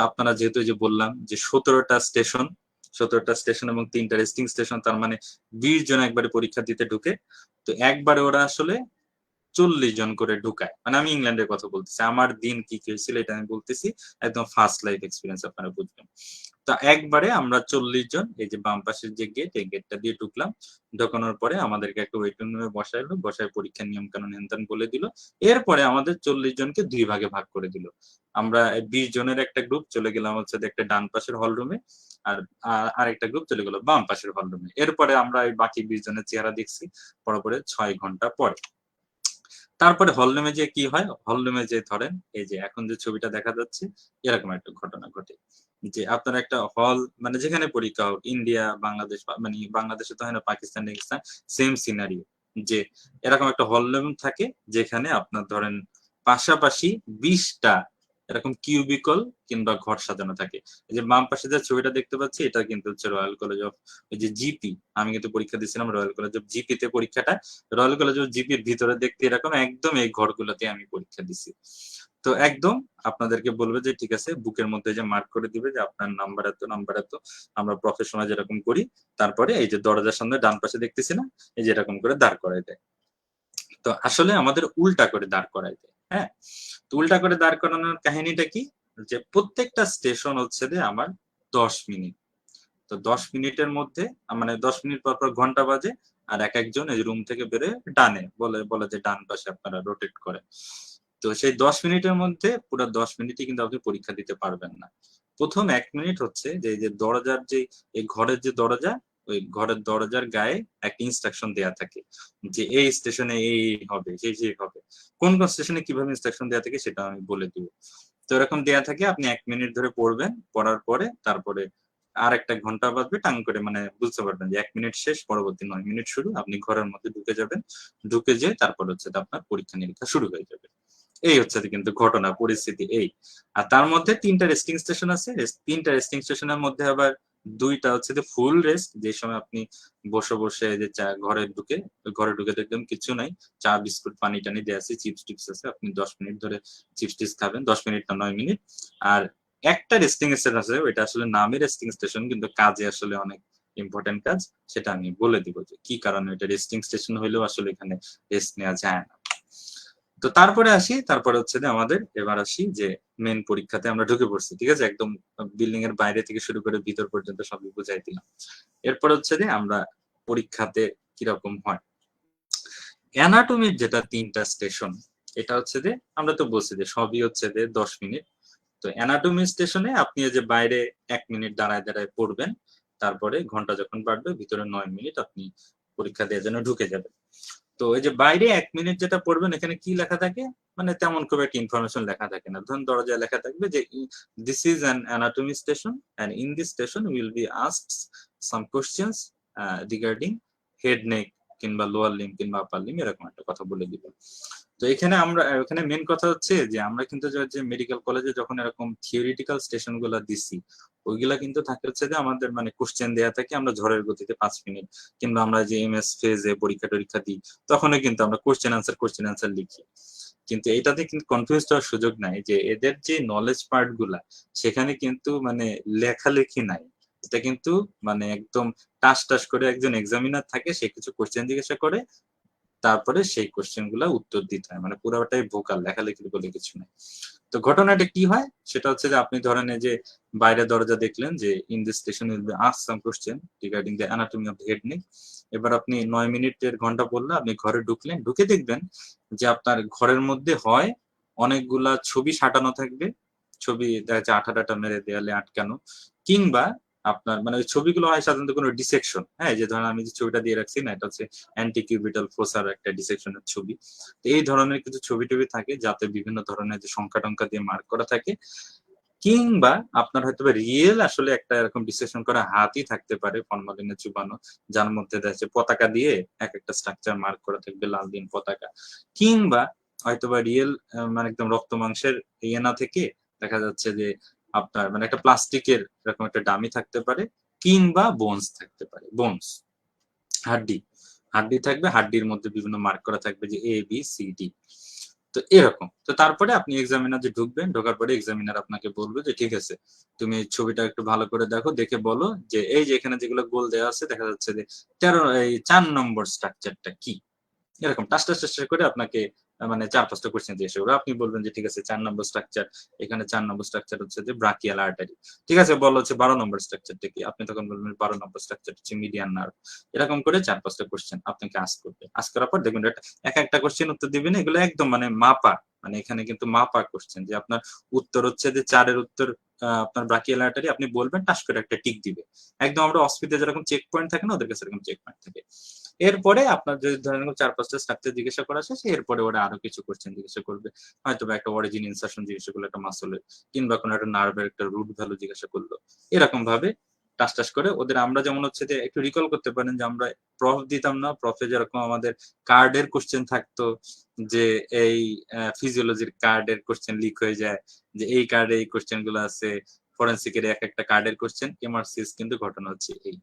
আপনারা যেহেতু যে বললাম যে 17টা স্টেশন এবং 3টা রেস্টিং স্টেশন, তার মানে 20 জন একবারে পরীক্ষা দিতে ঢুকে। তো একবারে ওরা আসলে 40 জন করে ঢুকায়। মানে আমি ইংল্যান্ডের কথা বলতেছি, আমার দিন কি হয়েছিল এটা আমি বলতেছি, একদম ফার্স্ট লাইফ এক্সপিরিয়েন্স আপনারা বুঝবেন। তা একবারে আমরা 40 জন, এই যে বাম পাশের যে গেট, এই গেটটা দিয়ে ঢুকলাম। ঢোকানোর পরে আমাদেরকে একটা ওয়েটিং রুমে বসাইলো, বসায় পরীক্ষার নিয়ম কানুন হেনতেন বলে দিল। এরপরে আমাদের 40 জনকে 2 ভাগে ভাগ করে দিল। আমরা 20 জনের একটা গ্রুপ চলে গেলাম হচ্ছে একটা ডান পাশের হল রুমে, আর আরেকটা গ্রুপ চলে গেল বাম পাশের হল রুমে। এরপরে আমরা এই বাকি 20 জনের চেহারা দেখছি পরে 6 ঘন্টা পরে। তারপরে হলরুমে যে কি হয়, হলরুমে যে ধরেন এই যে এখন যে ছবিটা দেখা যাচ্ছে, এরকম একটা ঘটনা ঘটে যে আপনার একটা হল, মানে যেখানে পরীক্ষা হোক, ইন্ডিয়া বাংলাদেশ, মানে বাংলাদেশে তো হয় না, পাকিস্তান সেম সিনারিও, যে এরকম একটা হলরুম থাকে যেখানে আপনার ধরেন পাশাপাশি 20টা এরকম কিউবিকল কিংবা ঘর সাজানো থাকে। এই যে বাম পাশে যে ছবিটা দেখতে পাচ্ছি, এটা কিন্তু হচ্ছে রয়্যাল কলেজ অফ এই যে জিপি। আমি কিন্তু পরীক্ষা দিয়েছিলাম রয়্যাল কলেজ অফ জিপি তে পরীক্ষাটা। রয়্যাল কলেজ অফ জিপির ভিতরে দেখতে এরকম একদম এই ঘরগুলোতে আমি পরীক্ষা দিছি। তো একদম আপনাদেরকে বলবে যে ঠিক আছে, বুকের মধ্যে যে মার্ক করে দিবে যে আপনার নাম্বার এত, নাম্বার এত, আমরা প্রফেশনাল যেরকম করি। তারপরে এই যে দরজার সামনে ডান পাশে দেখতেছি না, এই যে এরকম করে দাঁড় করাই দেয়। তো আসলে আমাদের উল্টা করে দাঁড় করাই দেয়। হ্যাঁ, তো উল্টা করে দাঁড় করানোর কাহিনীটা কি, যে প্রত্যেকটা স্টেশন হচ্ছে যে আমার 10 মিনিট। তো 10 মিনিটের মধ্যে, মানে 10 মিনিট পর ঘন্টা বাজে, আর একজন এই রুম থেকে বেরে ডানে বলে যে ডান পাশে আপনারা রোটেট করে। তো সেই 10 মিনিটের মধ্যে পুরো 10 মিনিটই কিন্তু আপনি পরীক্ষা দিতে পারবেন না। প্রথম 1 মিনিট হচ্ছে যে এই যে দরজার যে এই ঘরের যে দরজা, ওই ঘরের দরজার গায়ে একটা ইনস্ট্রাকশন দেয়া থাকে যে এই স্টেশনে এই হবে, সেই হবে। কোন স্টেশনে কিভাবে ইনস্ট্রাকশন দেয়া থাকে সেটা আমি বলে দিব। তো এরকম দেয়া থাকে, আপনি 1 মিনিট ধরে পড়বেন, পড়ার পরে তারপরে আর একটা ঘন্টা বাজবে, টাং করে মানে বুঝতে পারবেন যে 1 মিনিট শেষ, পরবর্তী 9 মিনিট শুরু। আপনি ঘরের মধ্যে ঢুকে যাবেন, ঢুকে যেয়ে তারপর হচ্ছে আপনার পরীক্ষা নিরীক্ষা শুরু হয়ে যাবে। এই হচ্ছে কিন্তু ঘটনা পরিস্থিতি এই। আর তার মধ্যে 3টা রেস্টিং স্টেশন আছে, 3টা রেস্টিং স্টেশনের মধ্যে আবার 2টা হচ্ছে যে ফুল রেস্ট, যে সময় আপনি বসে যে চা ঘরে ঢুকে দেখবেন কিছু নাই, চা বিস্কুট পানি টানি দেওয়া আছে, চিপস টিপস আছে, আপনি 10 মিনিট ধরে চিপস টিপস খাবেন, 10 মিনিট না 9 মিনিট। আর একটা রেস্টিং স্টেশন আছে, ওইটা আসলে নামে রেস্টিং স্টেশন কিন্তু কাজে আসলে অনেক ইম্পর্টেন্ট কাজ, সেটা আমি বলে দিব যে কি কারণে এটা রেস্টিং স্টেশন হইলেও আসলে এখানে রেস্ট নেওয়া যায় না। তো তারপরে হচ্ছে যে আমাদের এবার আসি যে মেন পরীক্ষাতে আমরা ঢুকে পড়ছি, ঠিক আছে, একদম বিল্ডিং এর বাইরে থেকে শুরু করে ভিতর পর্যন্ত সবই বুঝাই দিলাম। এরপর হচ্ছে যে আমরা পরীক্ষাতে কিরকম হয়, অ্যানাটমির যেটা 3টা স্টেশন, এটা হচ্ছে যে আমরা তো বলছি যে সবই হচ্ছে যে 10 মিনিট। তো অ্যানাটমি স্টেশনে আপনি যে বাইরে 1 মিনিট দাঁড়ায় দাঁড়ায় পড়বেন, তারপরে ঘন্টা যখন বাড়বে ভিতরে 9 মিনিট আপনি পরীক্ষা দেওয়ার জন্য ঢুকে যাবেন। তো এই যে বাইরে 1 মিনিট যেটা পড়বেন, এখানে কি লেখা থাকে, মানে তেমন খুব একটা ইনফরমেশন লেখা থাকে না। ধরুন দরজায় লেখা থাকবে যে this is an anatomy station and in this station will be asked some questions regarding head neck কিংবা লোয়ার লিম্ব কিংবা আপার লিম্ব, এরকম একটা কথা বলে দিবে। তো এখানে আমরা এখানে মেন কথা হচ্ছে যে আমরা কিন্তু যে মেডিকেল কলেজে যখন এরকম থিওরিটিক্যাল স্টেশন গুলা দিছি, ওইগুলা কিন্তু থাকে হচ্ছে যে আমাদের মানে কোশ্চেন দেয়া থাকে, আমরা ঝড়ের গতিতে 5 মিনিট কিংবা আমরা যে এমএস ফেজে পরীক্ষা টরীক্ষা দিই তখনও কিন্তু আমরা কোশ্চেন আনসার লিখি। কিন্তু এটাতে কিন্তু কনফিউজ হওয়ার সুযোগ নাই যে এদের যে নলেজ পার্ট গুলা সেখানে কিন্তু মানে লেখালেখি নাই। এটা কিন্তু মানে একদম টাস টাস করে একজন এক্সামিনার থাকে, সে কিছু কোশ্চেন জিজ্ঞাসা করে, তারপরে সেই কোশ্চেন গুলা উত্তর দিতে হয়, মানে পুরোটাই ভোকাল, লেখালেখির বলে কিছু নেই। তো ঘটনাটা কি হয় সেটা হচ্ছে যে আপনি ধরেন এই যে বাইরে দরজা দেখলেন যে in this station will be asked some question regarding the anatomy of the head neck. এবার আপনি 9 মিনিটের ঘন্টা পড়লে আপনি ঘরে ঢুকলেন, ঢুকে দেখবেন যে আপনার ঘরের মধ্যে হয় অনেকগুলা ছবি সাঁটানো থাকবে, ছবি দেখা যাচ্ছে আঠা টাটা মেরে দেয়ালে আটকানো, কিংবা আপনার মানে ওই ছবিগুলো হয় সাধারণত কোনো ডিসেকশন, হ্যাঁ, যে ধরেন আমি যে ছবিটা দিয়ে রাখছি না, এটা হচ্ছে অ্যান্টিকিউবিটাল ফোসার একটা ডিসেকশনের ছবি। তো এই ধরনের কিছু ছবি টবি থাকে যাতে বিভিন্ন ধরনের যে সংখ্যা টংখ্যা দিয়ে মার্ক করা থাকে, কিংবা আপনার হয়তো রিয়েল আসলে একটা এরকম ডিসেকশন করা হাতই থাকতে পারে ফরমালিনে চুবানো, যার মধ্যে দেখা যাচ্ছে পতাকা দিয়ে এক একটা স্ট্রাকচার মার্ক করা থাকবে, লাল দিন পতাকা, কিংবা হয়তোবা রিয়েল মানে একদম রক্ত মাংসের ইয়ে না থেকে দেখা যাচ্ছে যে আপনার মানে একটা প্লাস্টিকের এরকম একটা ডামি থাকতে পারে, কিংবা বোনস থাকতে পারে, বোনস হাড্ডি, হাড্ডি থাকবে, হাড্ডির মধ্যে বিভিন্ন মার্ক করা থাকবে যে এ বি সি ডি। তো এরকম, তো তারপরে আপনি এক্সামিনার যে ঢুকবেন, ঢোকার পরে এক্সামিনার আপনাকে বলবে যে ঠিক আছে তুমি এই ছবিটা একটু ভালো করে দেখো, দেখে বলো যে এই যে এখানে যেগুলো গোল দেওয়া আছে দেখা যাচ্ছে যে 4 নম্বর স্ট্রাকচারটা কি, এরকম টাস টাস টাস করে আপনাকে মানে 4-5টা কোশ্চেন জিজ্ঞেস করবে, আপনি বলবেন যে ঠিক আছে 4 নম্বর স্ট্রাকচার, এখানে 4 নম্বর স্ট্রাকচার হচ্ছে যে ব্রাকিয়াল আর্টারি, ঠিক আছে বলো হচ্ছে 12 নম্বর স্ট্রাকচারটা কি, আপনি তখন বলবেন 12 নম্বর স্ট্রাকচার হচ্ছে মিডিয়ান নার্ভ। এরকম করে 4-5টা কোশ্চেন আপনাকে আস্ক করবে, আস্ক করার পর দেখবেন এক একটা কোশ্চেন উত্তর দিবেন, এগুলো একদম মানে মাপা, মানে এখানে কিন্তু মাপা কোশ্চেন, যে আপনার উত্তর হচ্ছে যে 4-এর উত্তর আপনার ব্রাকিয়াল আর্টারি, আপনি বলবেন টাস করে একটা টিক দিবে, একদম আমরা অস্পিতে যেরকম চেক পয়েন্ট থাকে না ওদের কাছে এরকম চেক পয়েন্ট থাকে। এরপরে আপনার যদি ধরেন 4-5টা স্ট্রাকচার জিজ্ঞাসা করা শেষ, এরপরে ওরা আরো কিছু কোশ্চেন জিজ্ঞাসা করবে, হয়তো বা একটা অরিজিন ইনসার্শন জিজ্ঞাসা করলো একটা মাসলের, কিংবা কোনো একটা নার্ভের একটা রুট ভ্যালু জিজ্ঞাসা করলো, এরকম ভাবে টাস টাস করে ওদের। আমরা যেমন হচ্ছে যে একটু রিকল করতে পারেন যে আমরা প্রফ দিতাম না, প্রফে যেরকম আমাদের কার্ডের কোশ্চেন থাকতো, যে এই ফিজিওলজির কার্ডের কোশ্চেন লিক হয়ে যায়, যে এই কার্ডে এই কোশ্চেন গুলো আছে, ফরেন্সিকের এক একটা কার্ডের কোশ্চেন, এমআরসিএস কিন্তু ঘটনা হচ্ছে এই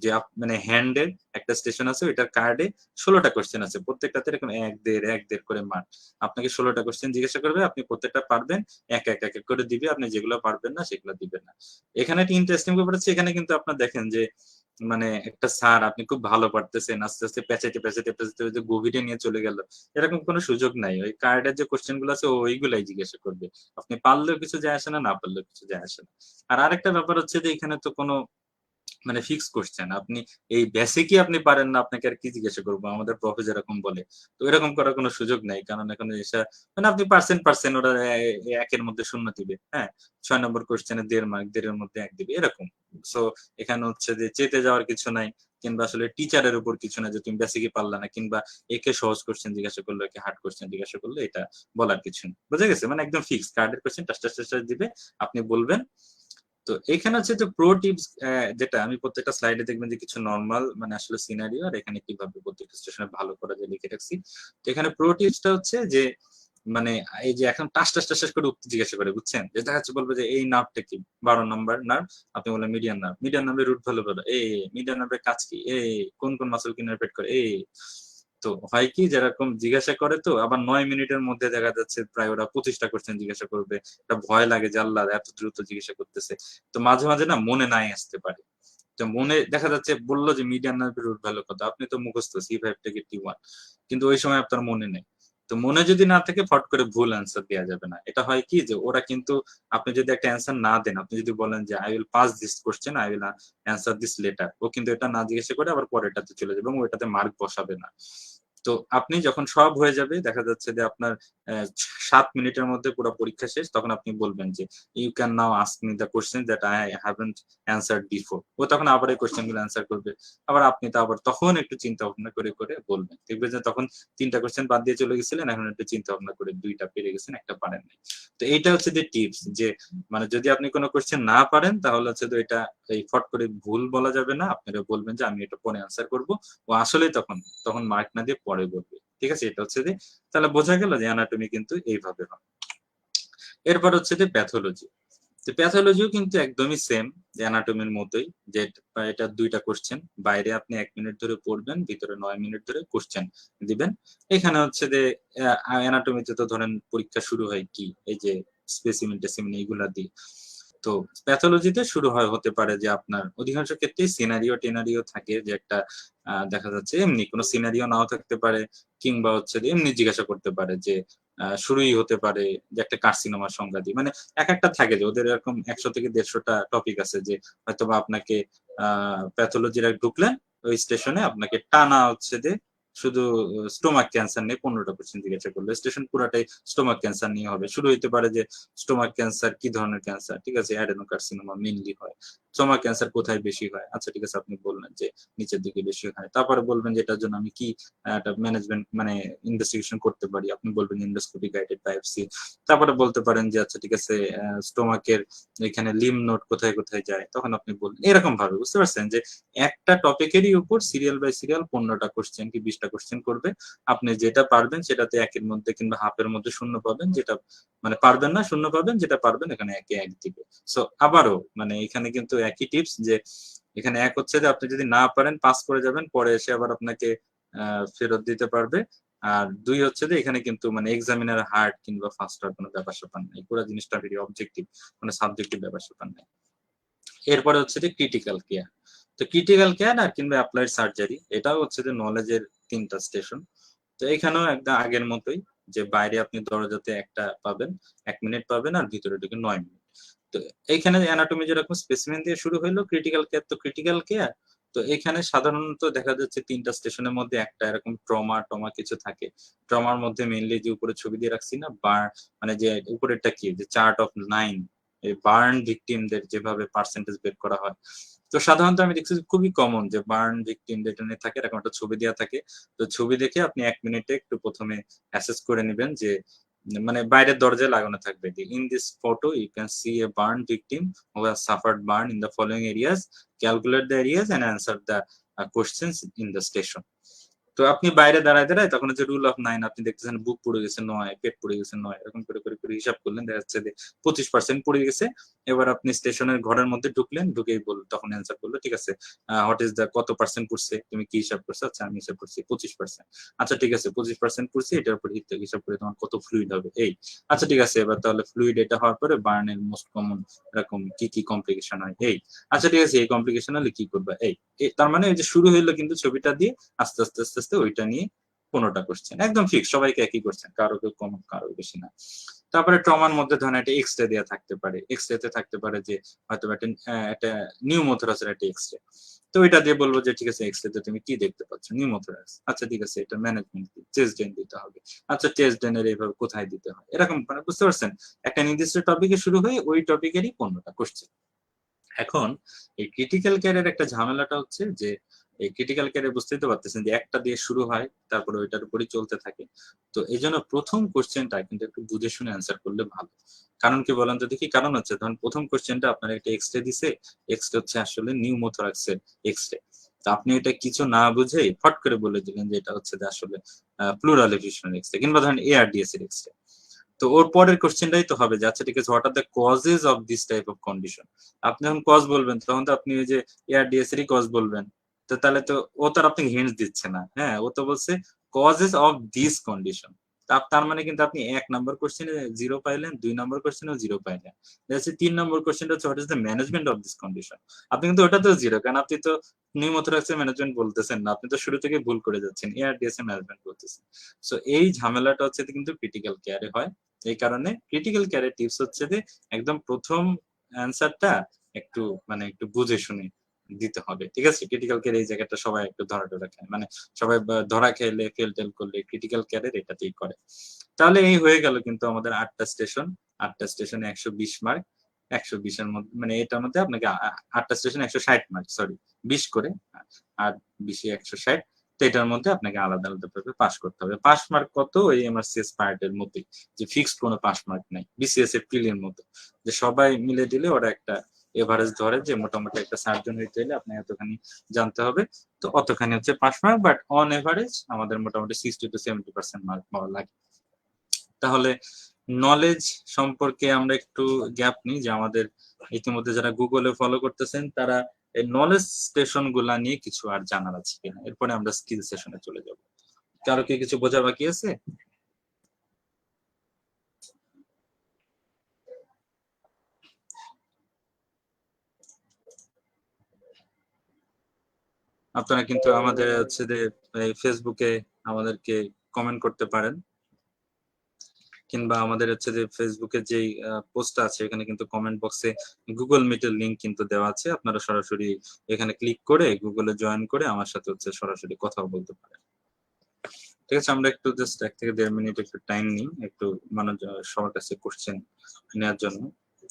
যে মানে হ্যান্ডের একটা স্টেশন আছে, ওইটার কার্ডে 16টা কোশ্চেন আছে, প্রত্যেকটাতে এরকম 1-1.5 করে মার্ক, আপনাকে 16টা কোশ্চেন জিজ্ঞাসা করবে, আপনি প্রত্যেকটা পারবেন, এক এক করে দিবে, আপনি যেগুলো পারবেন না সেগুলো দিবেন না। এখানে একটা ইন্টারেস্টিং ব্যাপার হচ্ছে, এখানে কিন্তু আপনার দেখেন যে মানে একটা স্যার আপনি খুব ভালো পারতেছেন, আস্তে আস্তে পেঁচাইতে পেঁচাইতে পেঁচাইতে ওই যে গভীরে নিয়ে চলে গেল, এরকম কোনো সুযোগ নাই, ওই কার্ডের যে কোশ্চেন গুলো আছে ওইগুলাই জিজ্ঞাসা করবে, আপনি পারলেও কিছু যায় আসে না, না পারলেও কিছু যায় আসে না। আর আরেকটা ব্যাপার হচ্ছে যে এখানে তো কোনো মানে ফিক্স কোশ্চেন, আপনি এই বেসিকই আপনি পারেন না, আপনাকে আর কি জিজ্ঞাসা করবো, আমাদের প্রফে যেরকম বলে, তো এরকম করার কোনো সুযোগ নাই, কারণ এখন এসে মানে আপনি পার্সেন্ট পার্সেন্ট ওরা একের মধ্যে শূন্য দিবে, হ্যাঁ, 6 নম্বর কোশ্চেনে 1.5 মার্ক, 1.5-এর মধ্যে 1 দিবে, এরকম। সো এখানে হচ্ছে যে চেতে যাওয়ার কিছু নাই, কিংবা আসলে টিচারের উপর কিছু না যে তুমি বেসিকই পারলা না, কিংবা একে সহজ কোশ্চেন জিজ্ঞাসা করলো একে হার্ড কোশ্চেন জিজ্ঞাসা করলো, এটা বলার কিছু নেই, বুঝা গেছে, মানে একদম ফিক্স কার্ডের কোশ্চেন টাস টাস টাস টাস দিবে, আপনি বলবেন। তো এখানে হচ্ছে যে প্রো টিপস, যেটা আমি প্রত্যেকটা স্লাইডে দেখবেন যে কিছু নর্মাল মানে আসলে সিনারিও, আর এখানে কিভাবে প্রত্যেকটা স্টেশনে ভালো করা যায় লিখে রাখছি। তো এখানে প্রো টিপসটা হচ্ছে যে মানে এই যে এখন টাস টাস টাস টাস করে উত্তর জিজ্ঞাসা করে, বুঝছেন, যে দেখা যাচ্ছে বলবে যে এই নার্ভটা কি, 12 নম্বর নার্ভ, আপনি বললেন মিডিয়ান নার্ভ, মিডিয়ান নার্ভের রুট ভ্যালু বলো, এই মিডিয়ান নার্ভের কাজ কি, এই কোন কোন মাসল কি ইনারভেট করে, এই। তো হয় কি যেরকম জিজ্ঞাসা করে, তো আবার 9 মিনিটের মধ্যে দেখা যাচ্ছে প্রায় ওরা 25টা কোশ্চেন জিজ্ঞাসা করবে, একটা ভয় লাগে যে আল্লাহ এত দ্রুত জিজ্ঞাসা করতেছে। তো মাঝে মাঝে না মনে নাই আসতে পারে, তো মনে দেখা যাচ্ছে বললো যে মিডিয়ান নার্ভের রুট ভ্যালু কত, আপনি তো মুখস্থ C5 থেকে T1, কিন্তু ওই সময় আপনার মনে নেই। তো মনে যদি না থাকে ফট করে ভুল অ্যান্সার দেওয়া যাবে না, এটা হয় কি যে ওরা কিন্তু আপনি যদি একটা অ্যান্সার না দেন, আপনি যদি বলেন যে I will pass this question, I will answer this letter, ও কিন্তু এটা না জিজ্ঞাসা করে আবার পরেরটাতে চলে যাবে এবং ওইটাতে মার্ক বসাবে না। তো আপনি যখন সব হয়ে যাবে দেখা যাচ্ছে যে আপনার 7 মিনিটের মধ্যে পুরো পরীক্ষা শেষ, তখন আপনি বলবেন যে you can now ask me the question that I haven't answered before. ও তখন আবার এই কোশ্চেন গুলো অ্যান্সার করবে। আবার আপনি তো আবার তখন একটু চিন্তা ভাবনা করে করে বলবেন, দেখবেন যে তখন 3টা কোশ্চেন বাদ দিয়ে চলে গেছিলেন, এখন একটু চিন্তা ভাবনা করে 2টা পেরে গেছেন, একটা পারেন নাই। তো এইটা হচ্ছে যে টিপস, যে মানে যদি আপনি কোনো কোশ্চেন না পারেন তাহলে হচ্ছে তো এটা এই ফট করে ভুল বলা যাবে না, আপনারা বলবেন যে আমি এটা পরে অ্যান্সার করব। ও আসলেই তখন তখন মার্ক না দিয়ে পরে বলবে। ঠিক আছে, এটা হচ্ছে যে তাহলে বোঝা গেল যে অ্যানাটমি কিন্তু এইভাবে হয়। এরপর হচ্ছে যে প্যাথোলজি। তো প্যাথোলজিও কিন্তু একদমই সেম, যে অ্যানাটমির মতোই, যে এটা 2টা কোশ্চেন, বাইরে আপনি 1 মিনিট ধরে পড়বেন, ভিতরে 9 মিনিট ধরে কোশ্চেন দিবেন। এখানে হচ্ছে যে অ্যানাটমিতে তো ধরেন পরীক্ষা শুরু হয় কি এই যে স্পেসিমেন টেসিমেন এইগুলা দিয়ে। তো প্যাথোলজিতে শুরু হয় হতে পারে যে আপনার অধিকাংশ ক্ষেত্রেই সিনারিও টেনারিও থাকে, যে একটা দেখা যাচ্ছে এমনি কোনো সিনারিও নাও থাকতে পারে, কিংবা হচ্ছে যে এমনি জিজ্ঞাসা করতে পারে যে শুরুই হতে পারে যে একটা কার্সিনোমার সংজ্ঞা দিয়ে, মানে এক একটা থাকে যে ওদের এরকম 100 থেকে 150টা টপিক আছে, যে হয়তোবা আপনাকে প্যাথোলজির ঢুকলেন ওই স্টেশনে, আপনাকে টানা হচ্ছে যে শুধু স্টোমাক ক্যান্সার নিয়ে 15টা কোশ্চেন জিজ্ঞাসা করলো, স্টেশন পুরাটাই স্টোমাক ক্যান্সার নিয়ে হবে। শুরু হইতে পারে যে স্টোমাক ক্যান্সার কি ধরনের ক্যান্সার, ঠিক আছে, অ্যাডেনোকার্সিনোমা মেইনলি হয়। স্টোমাক ক্যান্সার কোথায় বেশি হয়, আচ্ছা ঠিক আছে আপনি বললেন যে নিচের দিকে বেশি হয়। তারপরে বলবেন যে এটার জন্য আমি কি একটা ম্যানেজমেন্ট মানে ইনভেস্টিগেশন করতে পারি, আপনি বলবেন এন্ডোস্কোপি গাইডেড বায়োপসি। তারপরে বলতে পারেন যে আচ্ছা ঠিক আছে স্টোমাকের এখানে লিম নোড কোথায় কোথায় যায়, তখন আপনি বলবেন এরকম ভাবে, বুঝতে পারছেন যে একটা টপিকেরই উপর সিরিয়াল বাই সিরিয়াল 15টা কোশ্চেন কি 20টা কোশ্চেন করবে। আপনি যেটা পারবেন সেটাতে একের মধ্যে কিংবা হাফের মধ্যে শূন্য পাবেন, যেটা মানে পারবেন না শূন্য পাবেন, যেটা পারবেন এখানে একে 1 দিবে। সো আবারও মানে এখানে কিন্তু একই টিপস, যে এখানে এক হচ্ছে যে আপনি যদি না পারেন পাস করে যাবেন, পরে এসে আবার আপনাকে ফেরত দিতে পারবে। আর 2 হচ্ছে যে এখানে কিন্তু মানে এক্সামিনার হার্ড কিংবা ফাস্ট হওয়ার কোনো ব্যাপার স্যাপার নাই, পুরো জিনিসটা ভেরি অবজেক্টিভ, মানে সাবজেক্টিভ ব্যাপার স্যাপার নাই। এরপরে হচ্ছে যে ক্রিটিক্যাল কেয়ার। তো ক্রিটিক্যাল কেয়ার আর কিংবা অ্যাপ্লাইড সার্জারি, এটাও হচ্ছে যে নলেজের 3টা স্টেশন। তো এখানেও একদম আগের মতোই, যে বাইরে আপনি দরজাতে একটা পাবেন, 1 মিনিট পাবেন, আর ভিতরে ঢুকে 9 মিনিট। তো এইখানে অ্যানাটমি যেরকম স্পেসিমেন দিয়ে শুরু হইলো, ক্রিটিক্যাল কেয়ার তো ক্রিটিক্যাল কেয়ার। তো এখানে সাধারণত দেখা যাচ্ছে 3টা স্টেশনের মধ্যে একটা এরকম ট্রমা টমা কিছু থাকে। ট্রমার মধ্যে মেইনলি যে উপরে ছবি দিয়ে রাখছি না, মানে যে উপরেরটা কি, যে চার্ট অফ 9, এই বার্ন ভিকটিমদের যেভাবে পার্সেন্টেজ বের করা হয়। তো সাধারণত আমি দেখছি যে খুবই কমন যে বার্ন ভিকটিম যেটা নিয়ে থাকে, এরকম একটা ছবি দেওয়া থাকে। তো ছবি দেখে আপনি 1 মিনিটে একটু প্রথমে অ্যাসেস করে নিবেন যে মানে বাইরের দরজায় লাগানো থাকবে যে in this photo you can see a burn victim who has suffered burn in the following areas, calculate the areas and answer the questions in the station. তো আপনি বাইরে দাঁড়ায় দাঁড়ায় তখন হচ্ছে রুল অফ 9, আপনি দেখতেছেন বুক পড়ে গেছে 9, পেট পড়ে গেছে 9, এরকম করে করে করে হিসাব করলেন, দেখা যাচ্ছে যে 25% পড়ে গেছে। এবার আপনি স্টেশনের ঘরের মধ্যে ঢুকলেন, ঢুকেই তখন অ্যান্সার করলো, ঠিক আছে হোয়াট ইজ দ্য কত পার্সেন্ট পড়ছে, তুমি কি হিসাব করছো, আচ্ছা আমি হিসাব করছি 25%। আচ্ছা ঠিক আছে 25% পড়ছি, এটার উপর হিসাব করে তোমার কত ফ্লুইড হবে এই। আচ্ছা ঠিক আছে, এবার তাহলে ফ্লুইড এটা হওয়ার পরে বার্নের মোস্ট কমন এরকম কি কি কমপ্লিকেশন হয় এই। আচ্ছা ঠিক আছে এই কমপ্লিকেশন হলে কি করবা এই। তার মানে এই যে শুরু হইলো কিন্তু ছবিটা দিয়ে, আস্তে আস্তে আস্তে আস্তে ওইটা নিয়ে 15টা কোশ্চেন একদম ফিক্স, সবাইকে একই কোশ্চেন, কারো কেউ কম কারো বেশি না। তারপরে ট্রমার মধ্যে ধরেন একটা এক্সরে দেওয়া থাকতে পারে, এক্সরে তে থাকতে পারে যে হয়তো একটা নিউমোথোরাসের একটা এক্সরে। তো ওইটা দিয়ে বলবো যে ঠিক আছে এক্সরে তে তুমি কি দেখতে পাচ্ছ, নিউমোথোরাস, আচ্ছা ঠিক আছে এটা ম্যানেজমেন্ট কি, চেস্ট ড্রেন দিতে হবে, আচ্ছা চেস্ট ড্রেনের এইভাবে কোথায় দিতে হয়, এরকম মানে বুঝতে পারছেন, একটা নির্দিষ্ট টপিকে শুরু হয়ে ওই টপিকেরই 15টা কোশ্চেন। এখন এই ক্রিটিক্যাল কেয়ারের একটা ঝামেলাটা হচ্ছে যে এই ক্রিটিক্যাল কেয়ারে বুঝতেই তো পারতেছেন যে একটা দিয়ে শুরু হয়, তারপরে ওইটার উপরই চলতে থাকে। তো এই জন্য প্রথম কোশ্চেনটা কিন্তু একটু বুঝে শুনে অ্যান্সার করলে ভালো। কারণ কি বলেন তো দেখি, কারণ হচ্ছে ধরুন প্রথম কোশ্চেনটা আপনার একটা এক্সরে দিছে, এক্সরে হচ্ছে আসলে নিউমোথোরাক্সের এক্সরে। তো আপনি এটা কিছু না বুঝেই ফট করে বলে দিলেন যে এটা হচ্ছে যে আসলে প্লুরাল এফিউশন এক্সরে, কিংবা ধরেন এআরডিএস এর এক্সরে। তো ওর পরের কোশ্চেনটাই তো হবে যে আচ্ছা ঠিক আছে what are the causes of this type of condition. আপনি যখন কজ বলবেন তখন তো আপনি ওই যে এআরডিএস এরই কজ বলবেন। তো তাহলে তো ও তো আর আপনাকে হিন্টস দিচ্ছে না, হ্যাঁ ও তো বলছে কজেস অফ দিস কন্ডিশন। তার মানে কিন্তু আপনি 1 নম্বর কোশ্চেনে 0 পাইলেন, 2 নম্বর কোশ্চেনেও 0 পাইলেন। 3 নম্বর কোশ্চেনটা হচ্ছে what is the management of this condition. আপনি কিন্তু ওটাতেও 0, কারণ আপনি তো নিউমোথোরাক্সের ম্যানেজমেন্ট বলতেছেন না, আপনি তো শুরু থেকে ভুল করে যাচ্ছেন, এআরডিএস এর ম্যানেজমেন্ট বলতেছেন। সো এই ঝামেলাটা হচ্ছে কিন্তু ক্রিটিক্যাল কেয়ারে হয়। এই কারণে ক্রিটিক্যাল কেয়ারের টিপস হচ্ছে যে একদম প্রথম অ্যান্সারটা একটু মানে একটু বুঝে শুনে দিতে হবে, ঠিক আছে। ক্রিটিক্যাল কেয়ার এই জায়গাটা সবাই একটু ধরা টরা খায়, মানে সবাই ধরা খেলে ফেল টেল করলে ক্রিটিক্যাল কেয়ারের এটাতেই করে। তাহলে এই হয়ে গেল কিন্তু আমাদের 8টা স্টেশন, 8টা স্টেশনে 120 মার্ক। 120-এর মধ্যে মানে এটার মধ্যে আপনাকে 8টা স্টেশন 160 মার্ক, সরি 20 করে, আর 20-এ 160। তো এটার মধ্যে আপনাকে আলাদা আলাদা ভাবে পাস করতে হবে। পাস মার্ক কত? ওই এমআরসিএস পার্টের মতোই, যে ফিক্সড কোনো পাস মার্ক নাই, বিসিএস এর প্রিলির মতো, যে সবাই মিলে দিলে ওরা একটা এভারেজ ধরে যে মোটামুটি একটা সার্জন হইতে হলে আপনি এতখানি জানতে হবে। তো অতখানি হচ্ছে pass mark, but on average আমাদের মোটামুটি 60 to 70% মার্ক পাওয়া লাগে। তাহলে নলেজ সম্পর্কে আমরা একটু গ্যাপ নিই, যে আমাদের ইতিমধ্যে যারা গুগলে ফলো করতেছেন তারা এই নলেজ স্টেশন গুলা নিয়ে কিছু আর জানার আছে কিনা, এরপরে আমরা স্কিল সেশনে চলে যাব। কারো কি কিছু বোঝা বাকি আছে? আপনারা কিন্তু আমাদের হচ্ছে যে ফেসবুকে আমাদেরকে কমেন্ট করতে পারেন, কিংবা আমাদের হচ্ছে যে ফেসবুকে যেই পোস্ট আছে এখানে কিন্তু কমেন্ট বক্সে গুগল মিটের লিংক কিন্তু দেওয়া আছে, আপনারা সরাসরি এখানে ক্লিক করে গুগলে জয়েন করে আমার সাথে হচ্ছে সরাসরি কথা বলতে পারেন। ঠিক আছে, আমরা একটু জাস্ট 1 থেকে 1.5 মিনিট একটু টাইম নিই, একটু মানুষ সবার কাছে কোশ্চেন নেওয়ার জন্য।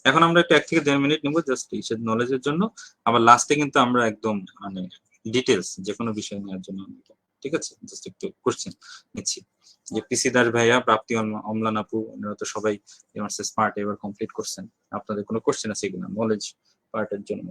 এখন আমরা একটু 1 থেকে 1.5 মিনিট নিবো জাস্ট এইসব নলেজের জন্য। আবার লাস্টে কিন্তু আমরা একদম মানে ডিটেলস যে কোনো বিষয় নেওয়ার জন্য নিবো। ঠিক আছে, জাস্ট একটু কোশ্চেন নিচ্ছি। যে পিসি দাস ভাইয়া, প্রাপ্তি, অম্লান আপু, ওনারা তো সবাই এমআরসি স্মার্ট এবার কমপ্লিট করছেন। আপনাদের কোনো কোশ্চেন আছে কিনা নলেজ পার্টের জন্য?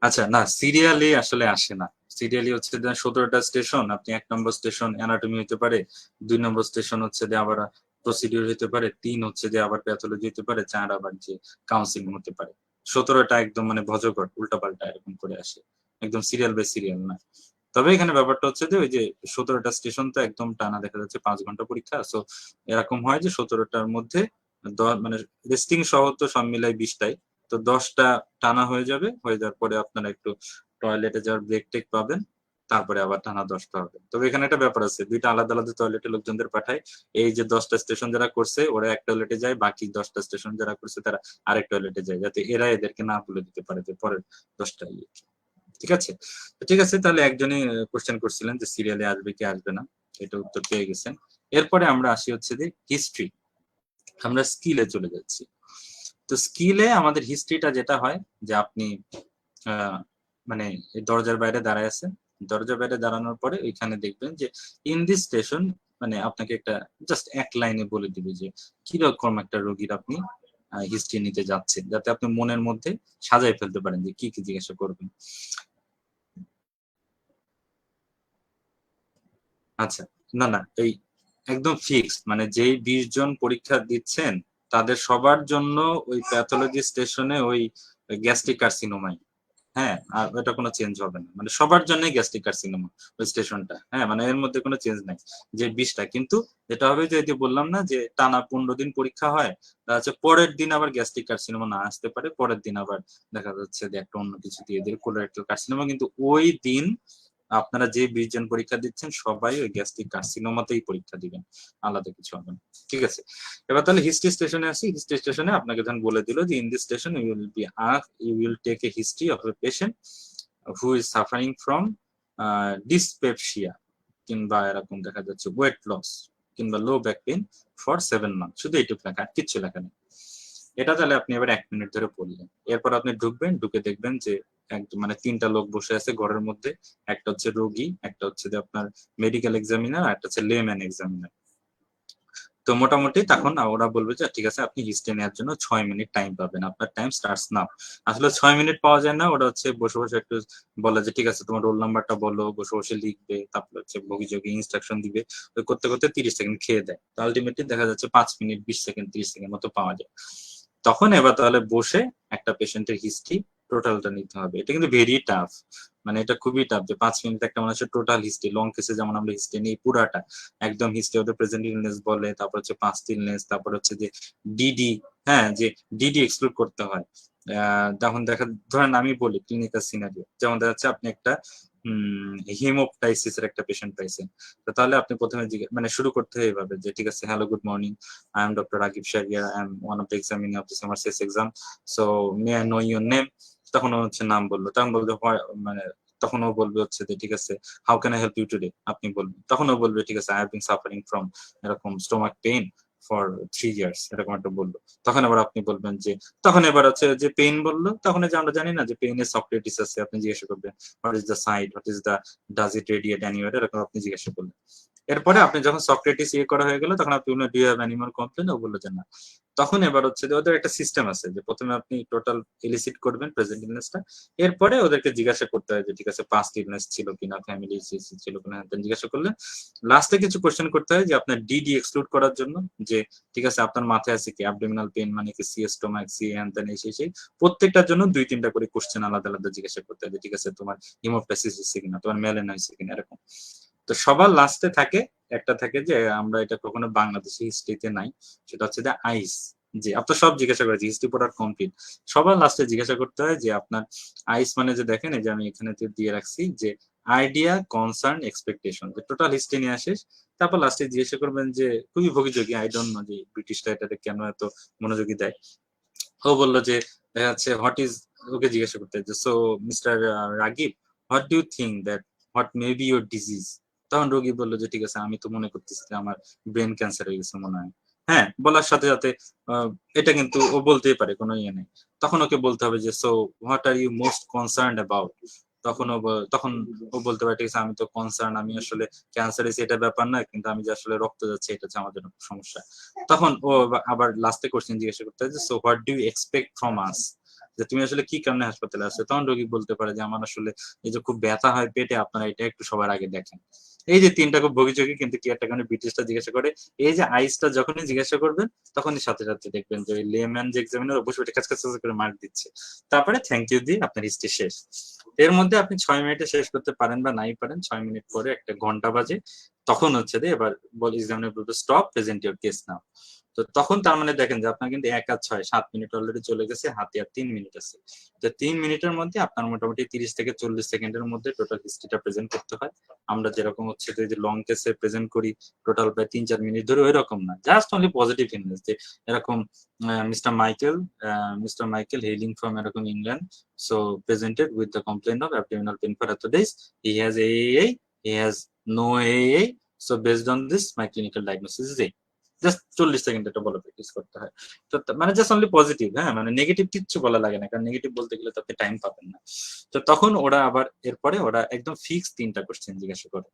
আচ্ছা, না সিরিয়ালি আসলে আসে না। সিরিয়ালি হচ্ছে যে 17টা স্টেশন, আপনি 1 নম্বর স্টেশন অ্যানাটমি হতে পারে, 2 নম্বর স্টেশন হচ্ছে যে আবার প্রসিডিউর হতে পারে, 3 হচ্ছে যে আবার প্যাথোলজি হতে পারে, 4 আবার যে কাউন্সিলিং হতে পারে। 17টা একদম মানে ভজঘট উল্টাপাল্টা এরকম করে আসে, একদম সিরিয়াল বাই সিরিয়াল না। তবে এখানে ব্যাপারটা হচ্ছে যে ওই যে 17টা স্টেশন তো একদম টানা দেখা যাচ্ছে 5 ঘন্টা পরীক্ষা, সো এরকম হয় যে 17টার মধ্যে মানে রেস্টিং সহ তো সব মিলাই 20টাই, তো 10টা টানা হয়ে যাবে, হয়ে যাওয়ার পরে আপনারা একটু টয়লেটে যাওয়ার ব্রেক টেক পাবেন, তারপরে আবার টানা 10টা হবে। তবে এখানে একটা ব্যাপার আছে, দুইটা আলাদা আলাদা টয়লেটে লোকজনদের পাঠায়। এই যে 10টা স্টেশন যারা করছে ওরা এক টয়লেটে যায়, বাকি 10টা স্টেশন যারা করছে তারা আরেক টয়লেটে যায়, যাতে এরা এদেরকে না বলে দিতে পারে যে পরের 10টা ইয়ে। ঠিক আছে, তো ঠিক আছে, তাহলে একজনই কোশ্চেন করছিলেন যে সিরিয়ালে আসবে কি আসবে না, এটা উত্তর পেয়ে গেছেন। এরপরে আমরা আসি হচ্ছে যে হিস্ট্রি, আমরা স্কিলে চলে যাচ্ছি। তো স্কিলে আমাদের হিস্ট্রিটা যেটা হয় যে আপনি মানে এই দরজার বাইরে দাঁড়ায় আছেন, দরজার বাইরে দাঁড়ানোর পরে ওইখানে দেখবেন যে ইন দিস স্টেশন, মানে আপনাকে একটা জাস্ট এক লাইনে বলে দিবে যে কিরকম একটা রোগীর আপনি হিস্ট্রি নিতে যাচ্ছেন, যাতে আপনি মনের মধ্যে সাজাই ফেলতে পারেন যে কি কি জিজ্ঞাসা করবেন। আচ্ছা, না না, এই একদম ফিক্সড, মানে যেই 20 জন পরীক্ষা দিচ্ছেন তাদের সবার জন্য ওই প্যাথোলজি স্টেশনে ওই গ্যাস্ট্রিক কার্সিনোমাই। হ্যাঁ, আর এটা কোনো চেঞ্জ হবে না, মানে সবার জন্যই গ্যাস্ট্রিক কার্সিনোমা ওই স্টেশনটা। হ্যাঁ, মানে এর মধ্যে কোনো চেঞ্জ নাই যে 20টা, কিন্তু যেটা হবে যে এই যে বললাম না যে টানা 15 দিন পরীক্ষা হয়, তা হচ্ছে পরের দিন আবার গ্যাস্ট্রিক কার্সিনোমা না আসতে পারে, পরের দিন আবার দেখা যাচ্ছে যে একটা অন্য কিছু দিয়ে দিয়ে কোলোরেক্টাল কার্সিনোমা, কিন্তু ওই দিন আপনারা যে 20 জন পরীক্ষা দিচ্ছেন সবাই ওই গ্যাস্ট্রিক কার্সিনোমাতেই পরীক্ষা দিবেন, আলাদা কিছু হবে না। ঠিক আছে, এবার তাহলে হিস্ট্রি স্টেশনে আসি। হিস্ট্রি স্টেশনে আপনাকে ধরেন বলে দিল যে in this station you will take a history of a patient who is suffering from dyspepsia, কিংবা এরকম দেখা যাচ্ছে ওয়েট লস, কিংবা low back pain for 7 month, শুধু এইটুকু লেখা, আর কিচ্ছু লেখা নেই। এটা তাহলে আপনি এবার 1 মিনিট ধরে পড়লেন, এরপর আপনি ঢুকবেন, ঢুকে দেখবেন যে একদম মানে 3টা লোক বসে আছে ঘরের মধ্যে, একটা হচ্ছে রোগী, একটা হচ্ছে যে আপনার মেডিকেল এক্সামিনার, আর একটা হচ্ছে লেম্যান এক্সামিনার। তো মোটামুটি তখন ওরা বলবে যে ঠিক আছে আপনি হিস্ট্রি নেওয়ার জন্য 6 মিনিট টাইম পাবেন, আপনার টাইম স্টার্টস নাও। আসলে 6 মিনিট পাওয়া যায় না, ওরা হচ্ছে বসে বসে একটু বলে যে ঠিক আছে তোমার রোল নাম্বারটা বলো, বসে বসে লিখবে, তারপর হচ্ছে বগি যোগী ইনস্ট্রাকশন দিবে, ওই করতে করতে 30 সেকেন্ড খেয়ে দেয়। তো আলটিমেটলি দেখা যাচ্ছে 5 মিনিট 20 সেকেন্ড 30 সেকেন্ড মতো পাওয়া যায়। তখন এবার তাহলে বসে একটা পেশেন্টের হিস্ট্রি টোটালটা নিতে হবে। এটা কিন্তু ভেরি টাফ, মানে এটা খুবই টাফ যে 5 মিনিট একটা মানুষের টোটাল হিস্ট্রি, লং কেসে যেমন আমরা হিস্ট্রি নিই পুরাটা, একদম হিস্ট্রি ওদের প্রেজেন্ট ইলনেস বলে, তারপর হচ্ছে পাস্ট ইলনেস, তারপর হচ্ছে যে ডিডি, হ্যাঁ যে ডিডি এক্সক্লুড করতে হয়। তখন দেখা, ধরেন আমি বলি ক্লিনিক্যাল সিনারিও, যেমন দেখা যাচ্ছে আপনি একটা হিমোপটাইসিস এর একটা পেশেন্ট পাইছেন, তো তাহলে আপনি প্রথমে মানে শুরু করতে হয় এইভাবে যে ঠিক আছে, hello good morning, I am Dr. Ragib Sharia. I am one of the examining of this MRCS exam. So may I know your name? তখন ও হচ্ছে নাম বললো, তখন বললো মানে তখন ও বলবে হচ্ছে যে ঠিক আছে how can I help you today, আপনি বলবেন, তখন ও বলবে ঠিক আছে I have been suffering from এরকম স্টোমাক পেইন ফর 3 ইয়ার্স, এরকম একটা বললো। তখন আবার আপনি বলবেন যে, তখন এবার হচ্ছে যে পেইন বললো, তখন যে আমরা জানি না যে পেইনের সক্রেটিস আছে, আপনি জিজ্ঞাসা করবেন what is the side, what is the, does it radiate anywhere, এরকম আপনি জিজ্ঞাসা করলেন। এরপরে আপনি যখন সক্রেটিস ইয়ে করা হয়ে গেল, তখন আপনি do you have any more complain, ও বললো যে না। তখন এবার হচ্ছে যে ওদের একটা সিস্টেম আছে যে প্রথমে আপনি টোটাল ইলিসিট করবেন প্রেজেন্ট ইলনেসটা, এরপরে ওদেরকে জিজ্ঞাসা করতে হয় যে ঠিক আছে পাস্ট ইলনেস ছিল কিনা, ফ্যামিলি ছিল কিনা, জিজ্ঞাসা করলে লাস্টে কিছু কোশ্চেন করতে হয় যে আপনার ডিডি এক্সক্লুড করার জন্য, যে ঠিক আছে আপনার মাথায় আছে কি অ্যাবডোমিনাল পেইন মানে কি, সি স্টোমাক, সি হ্যান এই সেই সেই, প্রত্যেকটার জন্য 2-3টা করে কোশ্চেন আলাদা আলাদা জিজ্ঞাসা করতে হয় যে ঠিক আছে তোমার হিমোপ্টাসিস হচ্ছে কিনা, তোমার মেলেন হয়েছে কিনা, এরকম। তো সবার লাস্টে থাকে একটা থাকে যে আমরা এটা কখনো বাংলাদেশি হিস্ট্রিতে নাই, সেটা হচ্ছে যে আইস, যে আপনার সব জিজ্ঞাসা করেছি হিস্ট্রি পড়ার কমপ্লিট, সবার লাস্টে জিজ্ঞাসা করতে হয় যে আপনার আইস মানে যে দেখেন এই যে আমি এখানে দিয়ে রাখছি যে আইডিয়া, কনসার্ন, এক্সপেকটেশন, যে টোটাল হিস্ট্রি নিয়ে আসিস। তারপর লাস্টে জিজ্ঞাসা করবেন যে খুবই ভোগীযোগী, আই ডোন্ট নো যে ব্রিটিশরা এটাতে কেন এত মনোযোগী দেয়। ও বললো যে দেখা যাচ্ছে হোয়াট ইজ, ওকে জিজ্ঞাসা করতে যে so mister Ragib, what do you think that what may be your disease. তখন রোগী বললো যে ঠিক আছে আমি তো মনে করতেছি যে আমার ব্রেন ক্যান্সার হয়ে গেছে মনে হয়। হ্যাঁ, বলার সাথে সাথে এটা কিন্তু ও বলতেই পারে, কোনো ইয়ে নেই। তখন ওকে বলতে হবে যে so what are you most concerned about. তখন ও বলতে পারে ঠিক আছে আমি তো কনসার্ন, আমি আসলে ক্যান্সার হয়েছে এটা ব্যাপার না, কিন্তু আমি যে আসলে রক্ত যাচ্ছে এটা হচ্ছে আমার জন্য সমস্যা। তখন ও আবার লাস্টে কোশ্চেন জিজ্ঞাসা করতে হয় যে so what do you expect from us, যে তুমি আসলে কি কারণে হাসপাতালে আসছো। তখন রোগী বলতে পারে যে আমার আসলে এই যে খুব ব্যথা হয় পেটে, আপনারা এটা একটু সবার আগে দেখেন। এই যে তিনটা খুব ভোগীযোগী, কিন্তু কি একটা কারণে ব্রিটিশটা জিজ্ঞাসা করে। এই যে আইসটা যখনই জিজ্ঞাসা করবেন তখনই সাথে সাথে দেখবেন যে ওই লেম্যান যে এক্সামিনার বসে বসে কাজ কাজ করে মার্ক দিচ্ছে, তারপরে থ্যাংক ইউ দিয়ে আপনার হিস্ট্রি শেষ। এর মধ্যে আপনি 6 মিনিটে শেষ করতে পারেন বা নাই পারেন, 6 মিনিট পরে একটা ঘন্টা বাজে, তখন হচ্ছে যে এবার বল এক্সামিনার বলবে স্টপ, প্রেজেন্ট ইউর কেস নাও। তো তখন তার মানে দেখেন যে আপনার কিন্তু 1 আর 6 7 মিনিট অলরেডি চলে গেছে, হাতে আর 3 মিনিট আছে। তো 3 মিনিটের মধ্যে আপনার মোটামুটি 30 থেকে 40 সেকেন্ডের মধ্যে টোটাল হিস্ট্রিটা প্রেজেন্ট করতে হয়। আমরা যেরকম হচ্ছে যে লং কেসে প্রেজেন্ট করি টোটাল প্রায় 3-4 মিনিট ধরে, ওই রকম না, জাস্ট অনলি পজিটিভ ইনভেস যে এরকম মিস্টার মাইকেল, হেইলিং ফ্রম এরকম England, so presented with the complain of abdominal pain for এত days, he has uh, he has no uh, so based on this my clinical diagnosis is a. Just 40 second এটা বলে practice করতে হয়। তো মানে just only positive, হ্যাঁ, মানে negative কিচ্ছু বলা লাগে না, কারণ নেগেটিভ বলতে গেলে তো আপনি টাইম পাবেন না। তো তখন ওরা আবার এরপরে ওরা একদম ফিক্স 3টা কোশ্চেন জিজ্ঞাসা করে।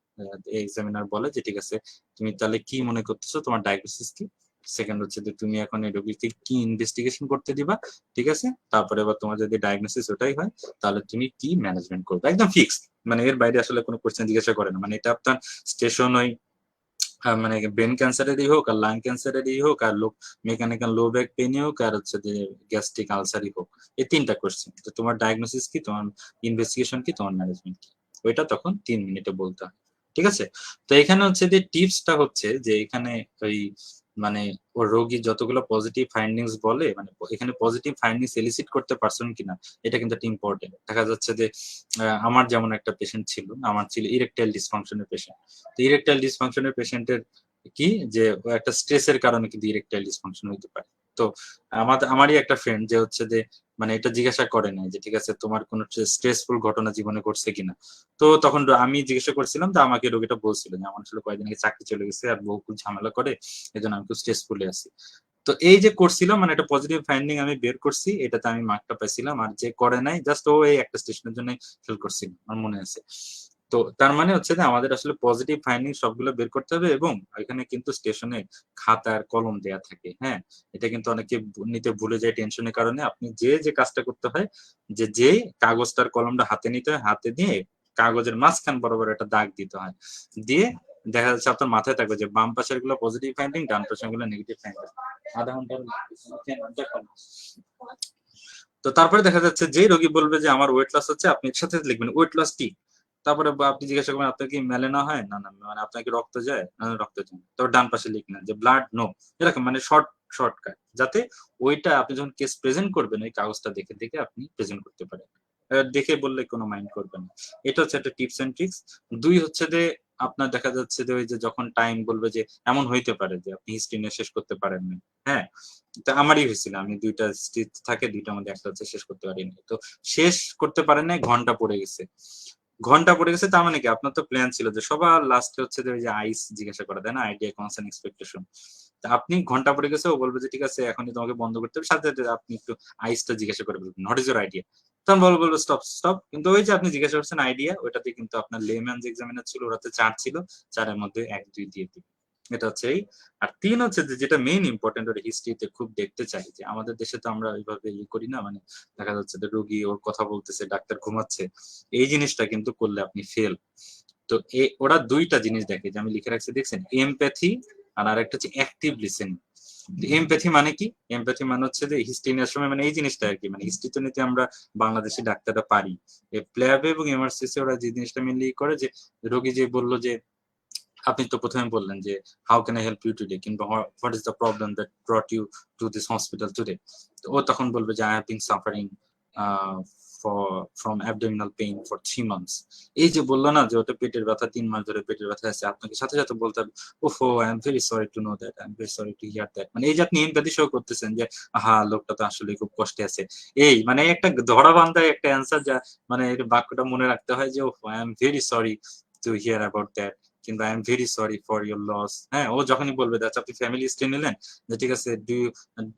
এক্সামিনার বলে যে ঠিক আছে তুমি তাহলে কি মনে করতেছো, তোমার ডায়াগনোসিস কি। সেকেন্ড হচ্ছে যে তুমি এখন এই রোগীকে কি ইনভেস্টিগেশন করতে দিবা, ঠিক আছে। তারপরে আবার তোমার যদি ডায়াগনোসিস ওটাই হয় তাহলে তুমি কি ম্যানেজমেন্ট করবে, একদম ফিক্স। মানে এর বাইরে আসলে কোনো কোশ্চেন জিজ্ঞাসা করে না। মানে এটা আপনার স্টেশন ওই মানে ব্রেন ক্যান্সারেরই হোক আর লাং ক্যান্সারেরই হোক আর মেকানিক্যাল লো ব্যাক পেনই হোক আর হচ্ছে যে গ্যাস্ট্রিক আলসারই হোক, এই 3টা কোশ্চেন, তো তোমার ডায়াগনোসিস কি, তোমার ইনভেস্টিগেশন কি, তোমার ম্যানেজমেন্ট কি, ওইটা তখন 3 মিনিটে বলতে হয়। ঠিক আছে। তো এখানে হচ্ছে যে টিপসটা হচ্ছে যে এখানে ওই মানে ওর রোগী যতগুলো পজিটিভ ফাইন্ডিংস বলে, মানে এখানে পজিটিভ ফাইন্ডিংস এলিসিট করতে পারছেন কিনা, এটা কিন্তু একটা ইম্পর্টেন্ট। দেখা যাচ্ছে যে আমার যেমন একটা পেশেন্ট ছিল, আমার ছিল ইরেকটাইল ডিসফাংশনের পেশেন্ট। তো ইরেকটাইল ডিসফাংশনের পেশেন্টের কি যে ও একটা স্ট্রেসের কারণে কিন্তু ইরেকটাইল ডিসফাংশন হতে পারে। তো আমারই একটা ফ্রেন্ড যে হচ্ছে যে মানে এটা জিজ্ঞাসা করে নাই যে ঠিক আছে তোমার কোনো স্ট্রেসফুল ঘটনা জীবনে ঘটছে কিনা। তো তখন আমি জিজ্ঞাসা করছিলাম, তো আমাকে রোগীটা বলছিল যে আমার আসলে কয়েকদিন আগে চাকরি চলে গেছে আর বহু ঝামেলা করে, এই জন্য আমি খুব স্ট্রেসফুলি আছি। তো এই যে করছিলাম মানে একটা পজিটিভ ফাইন্ডিং আমি বের করছি, এটাতে আমি মার্কটা পাইছিলাম। আর যে করে নাই জাস্ট ও এই একটা স্টেশনের জন্য ফেল করছিল, আমার মনে আছে। তো তার মানে হচ্ছে যে আমাদের আসলে পজিটিভ ফাইন্ডিং সবগুলো বের করতে হবে, এবং এখানে কিন্তু স্টেশনে খাতার কলম দেয়া থাকে। হ্যাঁ, এটা কিন্তু অনেকে নিতে ভুলে যায় টেনশনের কারণে। আপনি যে কাজটা করতে হয় যে কাগজটার কলমটা হাতে নিতে হয়, হাতে নিয়ে কাগজের মাঝখান বরাবর একটা দাগ দিতে হয়, দিয়ে দেখা যাচ্ছে আপনার মাথায় থাকবে যে বাম পাশের গুলো পজিটিভ ফাইন্ডিং, ডান পাশের গুলো নেগেটিভ ফাইন্ডিং। আধা ঘন্টার তো তারপরে দেখা যাচ্ছে যে রোগী বলবে যে আমার ওয়েট লস হচ্ছে, আপনি সাথে লিখবেন ওয়েট লস টি। তারপরে আপনি জিজ্ঞাসা করবেন আপনার কি মেলেনা হয়, না না মানে আপনার কি রক্ত যায়, না রক্ত যায় না। তারপর ডান পাশে লিখলেন যে ব্লাড নো, এরকম মানে শর্টকাট, যাতে ওইটা আপনি যখন কেস প্রেজেন্ট করবেন ওই কাগজটা দেখে দেখে আপনি প্রেজেন্ট করতে পারেন। দেখে বললে কোনো মাইন্ড করবেন না। এটা হচ্ছে একটা টিপস এন্ড ট্রিক্স। 2 হচ্ছে যে আপনার দেখা যাচ্ছে যে ওই যে যখন টাইম বলবে যে এমন হইতে পারে যে আপনি হিস্ট্রি নিয়ে শেষ করতে পারেন না। হ্যাঁ, তা আমারই হয়েছিল, আমি 2টা স্টিচ থাকে, 2টার মধ্যে একটা হচ্ছে শেষ করতে পারিনি। তো শেষ করতে পারেন নাই, ঘন্টা পড়ে গেছে। ঘন্টা পড়ে গেছে, তার মানে কি আপনার তো প্ল্যান ছিল যে সবার লাস্টে হচ্ছে যে ওই যে আইস জিজ্ঞাসা করা, তাই না, আইডিয়া, কনসার্ন, এক্সপেকটেশন। তা আপনি ঘন্টা পড়ে গেছে, ও বলবে যে ঠিক আছে এখনই তোমাকে বন্ধ করতে হবে, সাথে সাথে আপনি একটু আইসটা জিজ্ঞাসা করে বলবেন হোয়াট ইজ ইউর আইডিয়া। তখন বলবো স্টপ স্টপ, কিন্তু ওই যে আপনি জিজ্ঞাসা করছেন আইডিয়া, ওইটাতে কিন্তু আপনার লেম্যানস এক্সামিনার ছিল, ওটাতে 4 ছিল, 4-এর মধ্যে 1-2 দিয়ে দিই। এটা হচ্ছে এই। আর 3 হচ্ছে যে যেটা মেইন ইম্পর্টেন্ট, ওটা হিস্ট্রিতে খুব দেখতে চাই, যে আমাদের দেশে তো আমরা ওইভাবে ইয়ে করি না, মানে দেখা যাচ্ছে যে রোগী ওর কথা বলতেছে, ডাক্তার ঘুমাচ্ছে, এই জিনিসটা কিন্তু করলে আপনি ফেল। তো ওরা 2টা জিনিস দেখে, যে আমি লিখে রাখছি দেখছেন, এমপ্যাথি আর আরেকটা হচ্ছে অ্যাক্টিভ লিসেনিং। এমপ্যাথি মানে কি? এমপ্যাথি মানে হচ্ছে যে হিস্ট্রি নেওয়ার সময়, মানে এই জিনিসটা আর কি, মানে হিস্ট্রি তো নিতে আমরা বাংলাদেশি ডাক্তাররা পারি। প্ল্যাবে এবং এমআরসিসি ওরা যে জিনিসটা মেনলি করে, যে রোগী যে বললো যে, আপনি তো প্রথমে বললেন যে how can I help you today, কিংবা what is the problem that brought you to this hospital today. ও তখন বলবে যে I have been suffering from abdominal pain for 3 months। এই যে বললো না যে ওটা পেটের ব্যথা, 3 মাস ধরে পেটের ব্যথা আছে, আপনাকে সাথে সাথে বলতে হবে ওফো I am very sorry to know that, I am very sorry to hear that. মানে এই যে আপনি এমপ্যাথি শো করতেছেন যে হ্যাঁ লোকটা তো আসলে খুব কষ্টে আছে, এই মানে একটা ধরা বান্ধা একটা অ্যান্সার, যা মানে এই বাক্যটা মনে রাখতে হয় যে ওফো I am very sorry to hear about that, কিন্তু I am very sorry for your loss. হ্যাঁ, ও যখনই বলবে দ্যাটস, আপনি ফ্যামিলি হিস্ট্রি নিলেন যে ঠিক আছে,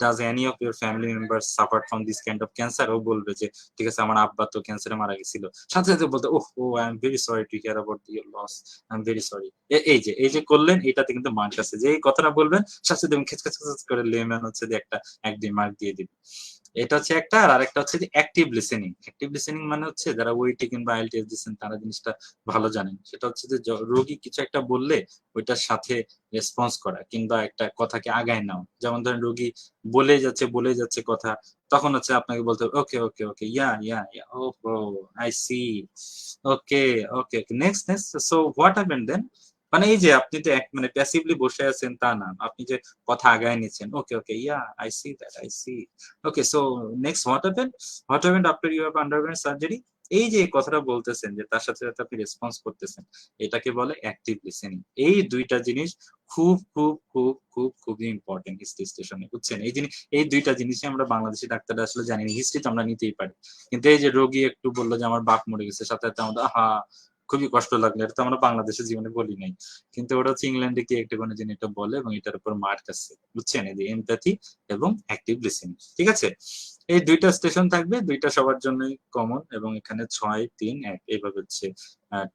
does any of your family member suffer from this kind of cancer, ও বলবে যে ঠিক আছে আমার আব্বা তো ক্যান্সারে মারা গেছিল, সাথে সাথে বলতে oh oh I am very sorry to hear about your loss, I am very sorry. এই যে করলেন, এটাতে কিন্তু মার্ক আছে, যে এই কথাটা বলবেন সাথে সাথে খেচ খেচ খেচ করে লেম্যান হচ্ছে যে একটা 1-2 মার্ক দিয়ে দিবে। এটা হচ্ছে একটা। আর আরেকটা হচ্ছে যে অ্যাক্টিভ লিসেনিং। অ্যাক্টিভ লিসেনিং মানে হচ্ছে যারা ওইটি কিংবা আইএলটিএস দিচ্ছেন তারা জিনিসটা ভালো জানেন, সেটা হচ্ছে যে রোগী কিছু একটা বললে ওইটার সাথে রেসপন্স করা, কিংবা একটা কথাকে আগায় নাও। যেমন ধরেন রোগী বলে যাচ্ছে কথা, তখন হচ্ছে আপনাকে বলতে হবে okay okay okay, yeah yeah yeah, oh I see, okay okay okay, next next, so what happened then. মানে এই যে আপনি তো এক মানে প্যাসিভলি বসে আছেন তা না, আপনি যে কথা আগায় নিচ্ছেন, okay okay, yeah I see that, I see, okay, so next what happened after you have undergone surgery. এই যে কথাটা বলতেছেন, যে তার সাথে সাথে আপনি রেসপন্স করতেছেন, এটাকে বলে অ্যাক্টিভ লিসেনিং। এই 2টা জিনিস খুব খুব খুব খুব খুবই ইম্পর্টেন্ট হিস্ট্রি স্টেশনে, বুঝছেন? এই 2টা জিনিসই আমরা বাংলাদেশি ডাক্তাররা আসলে জানি না, হিস্ট্রি তো আমরা নিতেই পারি, কিন্তু এই যে রোগী একটু বললো যে আমার বাপ মরে গেছে, সাথে সাথে আমাদের আহা খুবই কষ্ট লাগলো, এটা তো আমরা বাংলাদেশের জীবনে বলি নাই, কিন্তু ওরা হচ্ছে ইংল্যান্ডে কি একটা কোনো জিনিস এটা বলে, এবং এটার উপর মার্ক আছে, বুঝছেন? এই যে এমপ্যাথি এবং অ্যাক্টিভ লিসেনিং, ঠিক আছে? এই 2টা স্টেশন থাকবে, 2টা সবার জন্যই কমন, এবং এখানে 6-3-1 এইভাবে হচ্ছে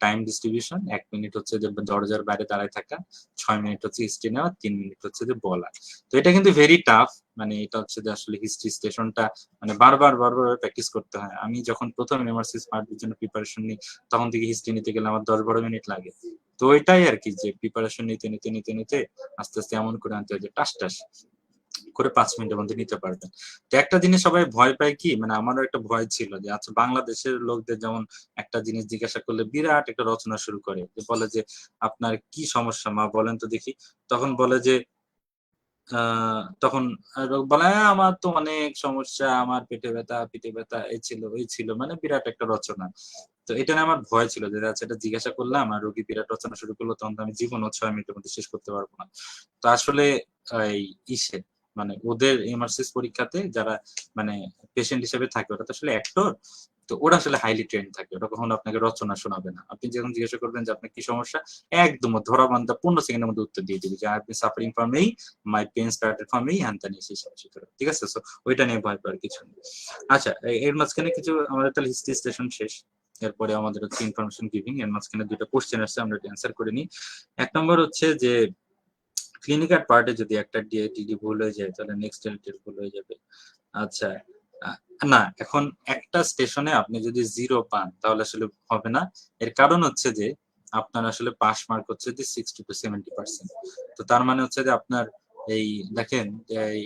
টাইম ডিস্ট্রিবিউশন। 1 মিনিট হচ্ছে যে দরজার বাইরে দাঁড়ায় থাকা, 6 মিনিট হচ্ছে হিস্ট্রি নেওয়া, 3 মিনিট হচ্ছে যে বলা। তো এটা কিন্তু ভেরি টাফ, মানে এটা হচ্ছে যে আসলে হিস্ট্রি স্টেশনটা মানে বারবার বারবার প্র্যাকটিস করতে হয়। আমি যখন প্রথম এমআরসি স্মার্টের জন্য প্রিপারেশন নিই, তখন থেকে হিস্ট্রি নিতে গেলে আমার 10-12 মিনিট লাগে। তো ওইটাই আর কি, যে প্রিপারেশন নিতে নিতে নিতে নিতে আস্তে আস্তে এমন করে আনতে হয় যে টাস টাস করে 5 মিনিটের মধ্যে নিতে পারবেন। তো একটা জিনিস সবাই ভয় পায় কি, মানে আমারও একটা ভয় ছিল যে আচ্ছা বাংলাদেশের লোকদের যেমন একটা জিনিস জিজ্ঞাসা করলে বিরাট একটা রচনা শুরু করে, যে বলে যে আপনার কি সমস্যা মা বলেন তো দেখি। তখন বলে যে তখন বলে আমার তো অনেক সমস্যা, আমার পেটে ব্যথা, পিঠে ব্যথা, এই ছিল ওই ছিল, মানে বিরাট একটা রচনা। তো এটা নিয়ে আমার ভয় ছিল যে আচ্ছা এটা জিজ্ঞাসা করলাম আর রোগী বিরাট রচনা শুরু করলো, তখন তো আমি জীবনও 6 মিনিটের মধ্যে শেষ করতে পারবো না। তো আসলে এই ইসে মানে ওদের এমআরসিস পরীক্ষাতে যারা মানে পেশেন্ট হিসেবে থাকে, ওরা তো আসলে অ্যাক্টর, তো ওরা আসলে হাইলি ট্রেন থাকে, ওরা কখনো আপনাকে রচনা শোনাবে না। আপনি যখন জিজ্ঞাসা করবেন যে আপনার কি সমস্যা, একদম ধরা বান্ধা 15 সেকেন্ডের মধ্যে উত্তর দিয়ে দিবে যে I have been suffering from এই, মাই পেন স্টার্টেড ফ্রম এই, হ্যান ত্যান এই সমস্যা, ঠিক আছে? সো ওইটা নিয়ে ভয় পাওয়ার কিছু নেই। আচ্ছা, এর মাঝখানে কিছু আমাদের তাহলে হিস্ট্রি স্টেশন শেষ, এরপরে আমাদের হচ্ছে ইনফরমেশন গিভিং। এর মাঝখানে 2টা কোশ্চেন আসছে, আমরা অ্যান্সার করে নিই। 1 নম্বর হচ্ছে যে ক্লিনিক্যাল পার্টে যদি একটা ডিডি ভুল হয়ে যায়, তাহলে নেক্সট ডিটেল ভুল হয়ে যাবে। আচ্ছা, না এখন একটা স্টেশনে আপনি যদি 0 পান তাহলে আসলে হবে না। এর কারণ হচ্ছে যে আপনার আসলে পাস মার্ক হচ্ছে যে 60-70%। তো তার মানে হচ্ছে যে আপনার এই দেখেন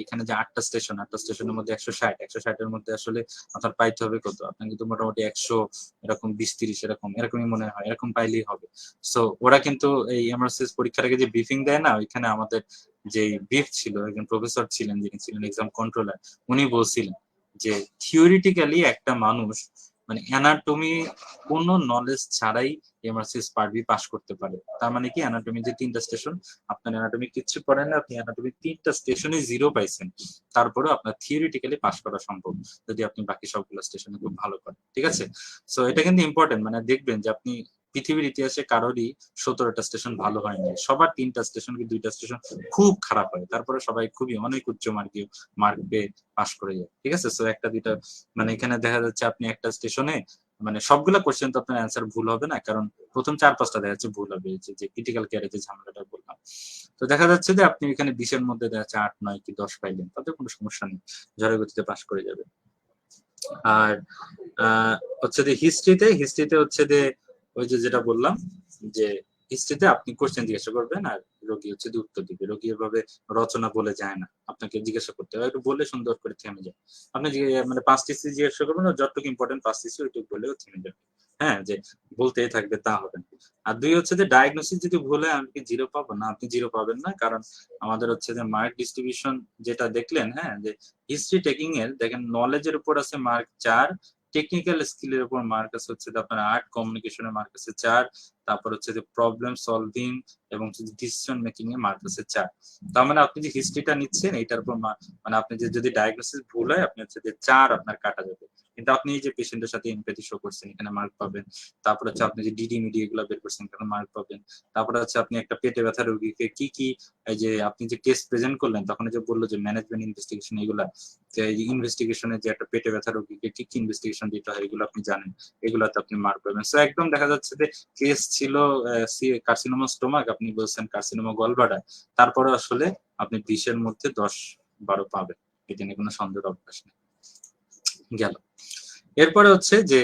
এখানে যে 8টা স্টেশন, 8টা স্টেশনের মধ্যে 160 এর মধ্যে আসলে আপনার পাইতে হবে কত, আপনার কিন্তু মোটামুটি 100 এরকম 20-30 এরকমই মনে হয়, এরকম পাইলেই হবে। সো ওরা কিন্তু এই এমআরসিএস পরীক্ষার আগে যে ব্রিফিং দেয় না, ওইখানে আমাদের যে ব্রিফ ছিল, একজন প্রফেসর ছিলেন যিনি ছিলেন এক্সাম কন্ট্রোলার, উনি বলছিলেন যে থিওরিটিক্যালি একটা মানুষ মানে অ্যানাটমি কোনো নলেজ ছাড়াই এমআরসিএস পার্ট বি পাস করতে পারে। তার মানে কি অ্যানাটমি যে 3টা স্টেশন, আপনার অ্যানাটমি কিচ্ছু পড়েন না, আপনি অ্যানাটমি 3টা স্টেশনে 0 পাইছেন, তারপরেও আপনার থিওরিটিক্যালি পাস করা সম্ভব যদি আপনি বাকি সবগুলো স্টেশনে খুব ভালো করেন। ঠিক আছে, সো এটা কিন্তু ইম্পর্টেন্ট। মানে দেখবেন যে আপনি পৃথিবীর ইতিহাসে কারোরই 17টা স্টেশন ভালো হয়নি, সবার 3টা স্টেশন কি 2টা স্টেশন খুব খারাপ হয়, তারপরে সবাই খুবই অনেক উচ্চ মার্ক পেয়ে পাস করে যায়। ঠিক আছে, সো একটা দুইটা মানে এখানে দেখা যাচ্ছে আপনি একটা স্টেশনে মানে সবগুলা কোশ্চেন তো আপনার অ্যান্সার ভুল হবে না, কারণ প্রথম 4-5টা দেখা যাচ্ছে ভুল হবে, যে ক্রিটিক্যাল কেয়ারে যে ঝামেলাটা বললাম। তো দেখা যাচ্ছে যে আপনি এখানে 20-এর মধ্যে দেখা যাচ্ছে 8, 9 কি 10 পাইলেন, তাতে কোনো সমস্যা নেই, ঝড়ের গতিতে পাস করে যাবে। আর হচ্ছে যে হিস্ট্রিতে হচ্ছে যে ওই যে যেটা বললাম যে হিস্ট্রিতে আপনি কোশ্চেন জিজ্ঞাসা করবেন আর রোগী হচ্ছে যে উত্তর দিবে। রোগী এভাবে রচনা বলে যায় না, আপনাকে জিজ্ঞাসা করতে হবে, একটু বলে সুন্দর করে থেমে যায়। আপনি মানে 5টি জিজ্ঞাসা করবেন, যতটুকু ইম্পর্টেন্ট 5টি ওইটুকু বলেও থেমে যাবে। হ্যাঁ, যে বলতেই থাকবে তা হবে না। আর 2 হচ্ছে যে ডায়াগনোসিস যদি ভুল হয় আমি কি 0 পাবো না? আপনি 0 পাবেন না, কারণ আমাদের হচ্ছে যে মার্ক ডিস্ট্রিবিউশন যেটা দেখলেন, হ্যাঁ, যে হিস্ট্রি টেকিং এর দেখেন নলেজের উপর আছে মার্ক 4, টেকনিক্যাল স্কিলের উপর মার্ক আছে হচ্ছে আপনার 8, কমিউনিকেশনের মার্ক আছে 4, তারপর হচ্ছে যে প্রবলেম সলভিং এবং ডিসিশন মেকিং এ মার্ক আছে 4। তার মানে আপনি যে হিস্ট্রিটা নিচ্ছেন এটার উপর মানে আপনি যে যদি ডায়াগনোসিস ভুল হয় আপনি হচ্ছে যে 4 আপনার কাটা যাবে, কিন্তু আপনি এই যে পেশেন্টের সাথে এমপ্যাথি শো করছেন এখানে মার্ক পাবেন। তারপর হচ্ছে আপনি যে ডিডি মিডি এগুলো বের করছেন এখানে মার্ক পাবেন। তারপরে হচ্ছে আপনি একটা পেটে ব্যথা রোগীকে কি কি এই যে আপনি যে কেস প্রেজেন্ট করলেন তখন যে বললো যে ম্যানেজমেন্ট ইনভেস্টিগেশন এগুলা, যে ইনভেস্টিগেশনে যে একটা পেটে ব্যথা রোগীকে কি কি ইনভেস্টিগেশন দিতে হয় এগুলো আপনি জানেন, এগুলাতে আপনি মার্ক পাবেন। সো একদম দেখা যাচ্ছে যে কেস ছিল কার্সিনোমা স্টোমাক, আপনি বলছেন কার্সিনোমা গলব্লাডার, তারপরে আসলে আপনি 20-এর মধ্যে 10-12 পাবেন, এটা নিয়ে কোনো সন্দেহের অবকাশ নেই। গেল। এরপরে হচ্ছে যে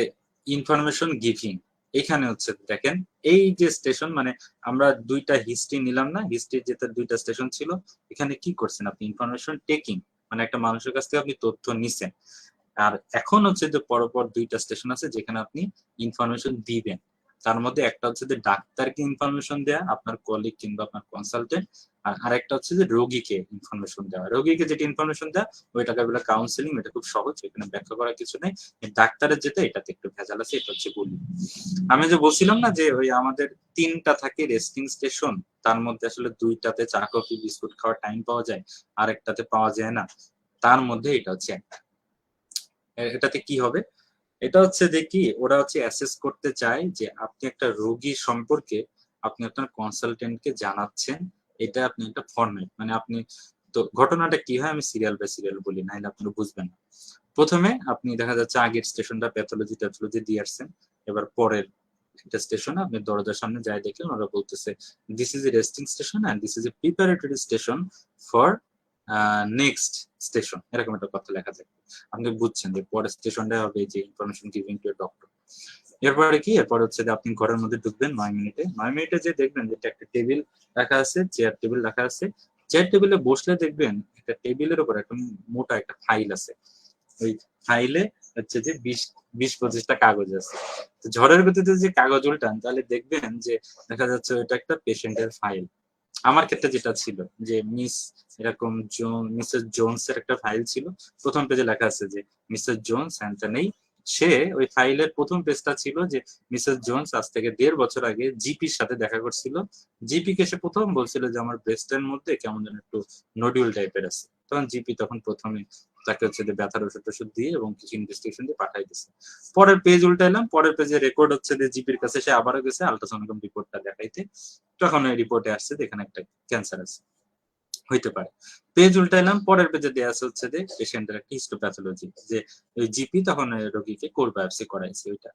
ইনফরমেশন গিভিং। এখানে হচ্ছে দেখেন এই যে স্টেশন, মানে আমরা 2টা হিস্ট্রি নিলাম না, হিস্ট্রির যেটা 2টা স্টেশন ছিল, এখানে কি করছেন আপনি ইনফরমেশন টেকিং, মানে একটা মানুষের কাছ থেকে আপনি তথ্য নিছেন। আর এখন হচ্ছে যে পরপর 2টা স্টেশন আছে যেখানে আপনি ইনফরমেশন দিবেন। তার মধ্যে একটা হচ্ছে যে ডাক্তারকে ইনফরমেশন দেয়া, আপনার কলিগ কিংবা আপনার কনসালটেন্ট, আর আরেকটা হচ্ছে যে রোগীকে ইনফরমেশন দেওয়া। রোগীকে যেটা ইনফরমেশন দেওয়া ওইটাকে বলে কাউন্সিলিং, এটা খুব সহজ, এখানে ব্যাখ্যা করার কিছু নেই। ডাক্তারের যেটা এটাতে একটু ভেজাল আছে, এটা হচ্ছে বলি। আমি যে বলছিলাম না যে ওই আমাদের 3টা থাকে রেস্টিং স্টেশন, তার মধ্যে আসলে 2টাতে চা কফি বিস্কুট খাওয়ার টাইম পাওয়া যায়, আরেকটাতে পাওয়া যায় না, তার মধ্যে এটা হচ্ছে একটা। এটাতে কি হবে, এটা হচ্ছে যে কি ওরা হচ্ছে অ্যাসেস করতে চায় যে আপনি একটা রোগী সম্পর্কে আপনি আপনার কনসালটেন্টকে জানাচ্ছেন, এটা আপনি একটা ফরম্যাট, মানে আপনি তো ঘটনাটা কি হয় আমি সিরিয়াল বাই সিরিয়াল বলি নাহলে আপনি বুঝবেন না। প্রথমে আপনি দেখা যাচ্ছে আগের স্টেশনটা প্যাথোলজি দিয়ে আসছেন, এবার পরের একটা স্টেশনে আপনি দরজার সামনে যাই দেখলেন ওরা বলতেছে this is a resting station and this is a preparatory station for next station, এরকম একটা কথা লেখা থাকে। আপনি বুঝছেন যে পরের স্টেশনটা হবে যে ইনফরমেশন গিভিং টু ডক্টর। এরপরে কি, এরপর হচ্ছে যে আপনি ঘরের মধ্যে ঢুকবেন 9 মিনিটে, 9 মিনিটে যে দেখবেন যে একটা টেবিল রাখা আছে, চেয়ার টেবিল রাখা আছে, চেয়ার টেবিলে বসলে দেখবেন একটা টেবিলের উপর একটা মোটা একটা ফাইল আছে, ওই ফাইলে হচ্ছে যে 20-25টা কাগজ আছে। তো ঝড়ের গতিতে যে কাগজ উল্টান তাহলে দেখবেন যে দেখা যাচ্ছে ওইটা একটা পেশেন্টের ফাইল। আমার ক্ষেত্রে যেটা ছিল যে এরকম মিসেস জোনস এর একটা ফাইল ছিল, প্রথম পেজে লেখা আছে যে মিসেস জোনস নেই, সে ওই ফাইলের প্রথম পেজটা ছিল যে মিসেস জোনস আজ থেকে 1.5 বছর আগে জিপির সাথে দেখা করছিল, জিপি কে সে প্রথম বলছিল যে আমার ব্রেস্টের মধ্যে কেমন যেন একটু নডিউল টাইপের আছে, তখন জিপি তখন প্রথমে তাকে হচ্ছে যে ব্যথার ওষুধ দিয়ে এবং কিছু ইনভেস্টিগেশন দিয়ে পাঠাই দিচ্ছে। পরের পেজ উল্টাইলাম, পরের পেজে রেকর্ড হচ্ছে যে জিপির কাছে সে আবারও গেছে আলট্রাসোনোগ্রাম রিপোর্টটা দেখাইতে, তখন ওই রিপোর্টে আসছে যে এখানে একটা ক্যান্সার আছে, হইতে পারে। পেজ উল্টাইলাম, পরের পেজে দেয়া আছে হচ্ছে যে পেশেন্টের একটা হিস্টোপ্যাথোলজি, যে ওই জিপি তখন রোগীকে কোর বায়োপসি করাইছে ওইটা।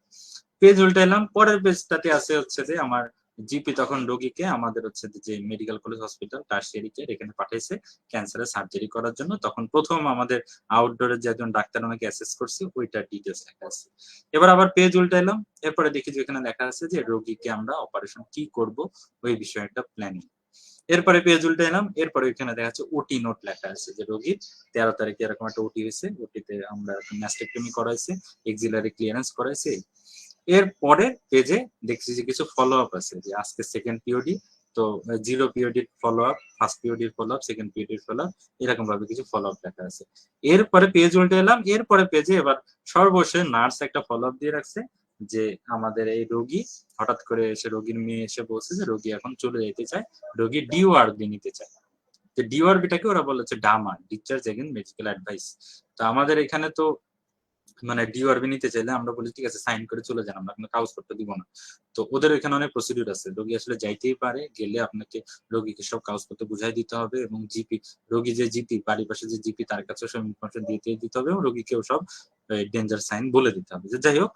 পেজ উল্টাইলাম, পরের পেজটাতে আছে হচ্ছে যে আমার জিপি তখন রোগীকে আমাদের হচ্ছে যে medical college hospital tertiary care এখানে পাঠাইছে ক্যান্সারের সার্জারি করার জন্য, তখন প্রথম আমাদের আউটডোরের যে একজন ডাক্তার আমাকে অ্যাসেস করছে ওইটার ডিটেলস লেখা আছে। এবার আবার পেজ উল্টাইলাম, এরপরে দেখি যে এখানে লেখা আছে যে রোগীকে আমরা অপারেশন কি করব ওই বিষয়ে একটা প্ল্যানিং। এরপরে পেজ উল্টাইলাম, এরপরে এখানে দেখা যাচ্ছে ওটি নোট লেখা আছে যে রোগীর 13 তারিখে এরকম একটা ওটি হয়েছে, ওটিতে আমরা ম্যাস্টেক্টমি করাইছে, এক্সিলারি ক্লিয়ারেন্স করাইছে। এর পরে পেজে দেখছি যে কিছু ফলো আপ আছে যে আজকে সেকেন্ড পিওডি, তো 0 periodic follow up, first periodic follow up, second periodic follow up, এরকম ভাবে কিছু ফলো আপ লেখা আছে। এরপরে পেজ উল্টে এলাম, এরপরে পেজে এবার সর্বশেষ নার্স একটা ফলো আপ দিয়ে রাখছে যে আমাদের এই রোগী হঠাৎ করে এসে, রোগীর মেয়ে এসে বলছে যে রোগী এখন চলে যেতে চায়, রোগী ডিওআরবি নিতে চায়। তো ডিওআরবিটাকে ওরা বলেছে ডামা, ডিসচার্জ এগেইন মেডিকেল অ্যাডভাইস। তো আমাদের এখানে তো মানে ডিওআরবি নিতে চাইলে আমরা বলি ঠিক আছে সাইন করে চলে যান, আমরা কোনো কাগজপত্র দিব না। তো ওদের এখানে অনেক প্রসিডিউর আছে, রোগী আসলে যাইতেই পারে, গেলে আপনাকে রোগীকে সব কাগজপত্র বুঝাই দিতে হবে, এবং জিপি, রোগী যে জিপি, বাড়ির পাশে যে জিপি, তার কাছে সব ইনফরমেশন দিতে হবে, এবং রোগীকেও সব ডেঞ্জার সাইন বলে দিতে হবে। যে যাই হোক,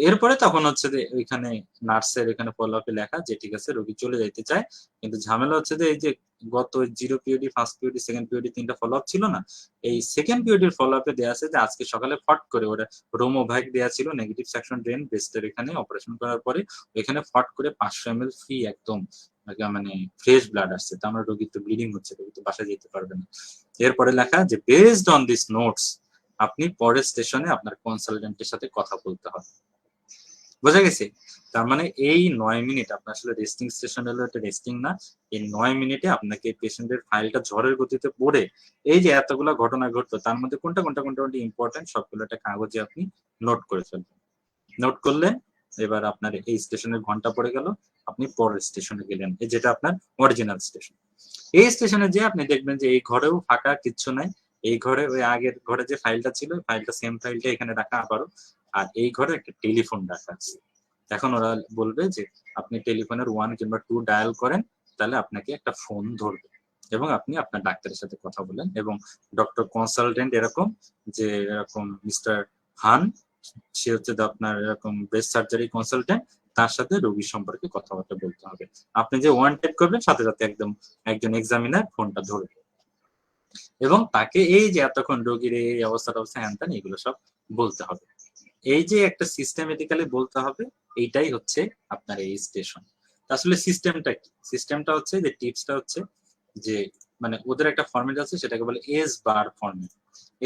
এরপরে তখন হচ্ছে যে ওইখানে নার্সের এখানে ফলো আপে লেখা যে ঠিক আছে রোগী চলে যাইতে চায়, কিন্তু ঝামেলা হচ্ছে যে এই যে গত 0 পিরিয়ডি, ফার্স্ট পিরিয়ডি, সেকেন্ড পিরিয়ডি 3টা ফলো আপ ছিল না, এই সেকেন্ড পিরিয়ডের ফলো আপে দেওয়া আছে যে আজকে সকালে ফট করে ওরা রোমোভাইক দেওয়া ছিল, নেগেটিভ সেকশন ড্রেন ব্রেস্টের এখানে অপারেশন করার পরে এখানে ফট করে 500 ml ফ্রি একদম মানে ফ্রেশ ব্লাড আসছে। তো আমার রোগীর তো ব্লিডিং হচ্ছে, রোগী তো বাসায় যেতে পারবে না। এরপরে লেখা যে বেসড অন দিস নোটস আপনি পরের স্টেশনে আপনার কনসালটেন্টের সাথে কথা বলতে হবে। বোঝা গেছে? তার মানে এই 9 মিনিট আপনার আসলে রেস্টিং স্টেশন হলো, এটা রেস্টিং না। এই 9 মিনিটে আপনাকে পেশেন্টের ফাইলটা ঝড়ের গতিতে পড়ে এই যে এতগুলা ঘটনা ঘটলো তার মধ্যে কোনটা কোনটা কোনটা ইম্পর্টেন্ট সবগুলো একটা কাগজে আপনি নোট করে ফেলবেন। নোট করলেন, এবার আপনার এই স্টেশনের ঘন্টা পড়ে গেল, আপনি পরের স্টেশনে গেলেন, এই যেটা আপনার অরিজিনাল স্টেশন। এই স্টেশনে যে আপনি দেখবেন যে এই ঘরেও ফাঁকা কিচ্ছু নাই, এই ঘরে ওই আগের ঘরে যে ফাইলটা ছিল, ফাইলটা সেম ফাইলটা এখানে রাখা আবারও, আর এই ঘরে একটা টেলিফোন রাখা আছে। এখন ওরা বলবে যে আপনি টেলিফোনের 1 কিংবা 2 ডায়াল করেন, তাহলে আপনাকে একটা ফোন ধরবে এবং আপনি আপনার ডাক্তারের সাথে কথা বলেন। এবং ডক্টর কনসালটেন্ট এরকম যে এরকম মিস্টার হান, সে হচ্ছে আপনার এরকম ব্রেস্ট সার্জারি কনসালটেন্ট, তার সাথে রোগী সম্পর্কে কথাবার্তা বলতে হবে। আপনি যে ওয়ান টেপ করবেন সাথে সাথে একদম একজন এক্সামিনার ফোনটা ধরবে এবং তাকে এই যে এতক্ষণ রোগীর এই অবস্থা হ্যান ত্যান এগুলো সব বলতে হবে। এই যে একটা সিস্টেমেটিক্যালি বলতে হবে, এইটাই হচ্ছে আপনার এই স্টেশন। আসলে সিস্টেমটা কি? সিস্টেমটা হচ্ছে যে টিপসটা হচ্ছে যে মানে ওদের একটা ফরম্যাট আছে, সেটাকে বলে এস বার ফরম্যাট।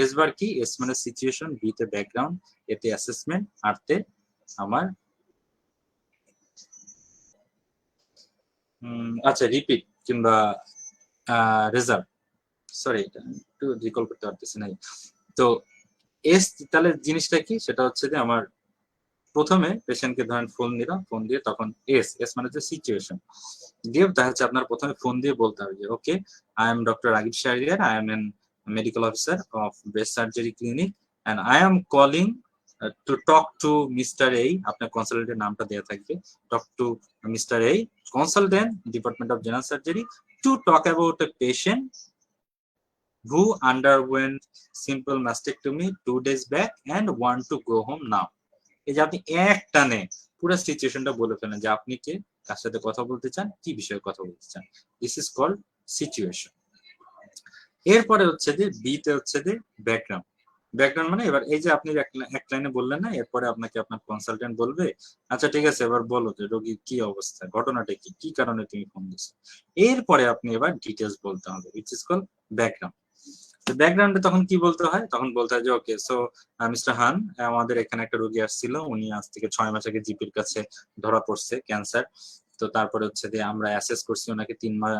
এস বার কি? এস মানে সিচুয়েশন, বি তে ব্যাকগ্রাউন্ড, এ তে অ্যাসেসমেন্ট, আর তে আমার আচ্ছা রিপিট কিংবা রেজাল্ট। সরি, এটা একটু রিকল করতে পারতেছি না। তো এস তাহলে জিনিসটা কি? সেটা হচ্ছে যে আমার প্রথমে পেশেন্টকে ধরেন ফোন দিলাম, ফোন দিয়ে তখন এস এস মানে হচ্ছে সিচুয়েশন দিয়ে দেখা যাচ্ছে আপনার প্রথমে ফোন দিয়ে বলতে হবে যে okay, I am doctor Ragib Shahriar, I am an medical officer of breast surgery clinic and I am calling to talk to mister এই, আপনার কনসালটেন্টের নামটা দেওয়া থাকবে, টক টু মিস্টার এই, consultant department of general surgery, to talk about a patient who underwent simple mastectomy 2 days back and want to go home now. এই যে আপনি এক টানে পুরো সিচুয়েশনটা বলে ফেলেন যে আপনি কে, কার সাথে কথা বলতে চান, কি বিষয়ে কথা বলতে চান। This is called situation. এরপরে হচ্ছে যে বি তে হচ্ছে যে ব্যাকগ্রাউন্ড। ব্যাকগ্রাউন্ড মানে এবার এই যে আপনি এক লাইনে বললেন না, এরপরে আপনাকে আপনার কনসালটেন্ট বলবে আচ্ছা ঠিক আছে এবার বলো যে রোগীর কি অবস্থা, ঘটনাটা কি, কি কারণে তুমি ফোন দিছো। এরপরে আপনি এবার ডিটেলস বলতে হবে, উইচ ইজ কল্ড ব্যাকগ্রাউন্ড। ব্যাকগ্রাউন্ডে তখন কি বলতে হয়? তখন বলতে হয় যে ওকে সো মিস্টার হান, আমাদের এখানে একটা রোগী আসছিল, উনি আজ থেকে 6 মাস আগে জিপির কাছে ধরা পড়ছে ক্যান্সার। তো তারপরে হচ্ছে যে আমরা অ্যাসেস করছি ওনাকে 3 মাস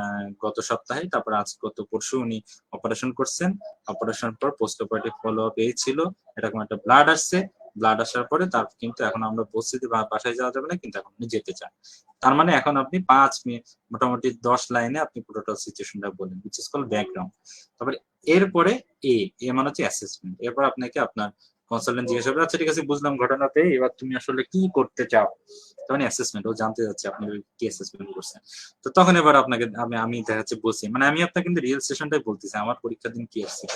গত সপ্তাহে, তারপর আজ গত পরশু উনি অপারেশন করছেন। অপারেশন পর পোস্ট অপারেটিভ ফলো আপ এই ছিল, এরকম একটা ব্লাড আসছে, ব্লাড আসার পরে তার কিন্তু এখন আমরা বলছি যে বাসায় যাওয়া যাবে না, কিন্তু এখন উনি যেতে চান। তার মানে এখন আপনি 5 মিনিট মোটামুটি 10 লাইনে আপনি পুরোটা সিচুয়েশনটা বলেন, which is called ব্যাকগ্রাউন্ড। তারপরে এরপরে এ এ মানে হচ্ছে অ্যাসেসমেন্ট। এরপর আপনাকে আপনার কনসালটেন্ট জিজ্ঞাসা করবে আচ্ছা ঠিক আছে বুঝলাম ঘটনাতে, এবার তুমি আসলে কি করতে চাও। তখন অ্যাসেসমেন্ট, ও জানতে যাচ্ছে আপনি কি অ্যাসেসমেন্ট করছেন। তো তখন এবার আপনাকে আমি দেখা যাচ্ছে বলছি, মানে আমি আপনাকে কিন্তু রিয়েল সেশনটাই বলতেছি, আমার পরীক্ষার দিন কি আসছে।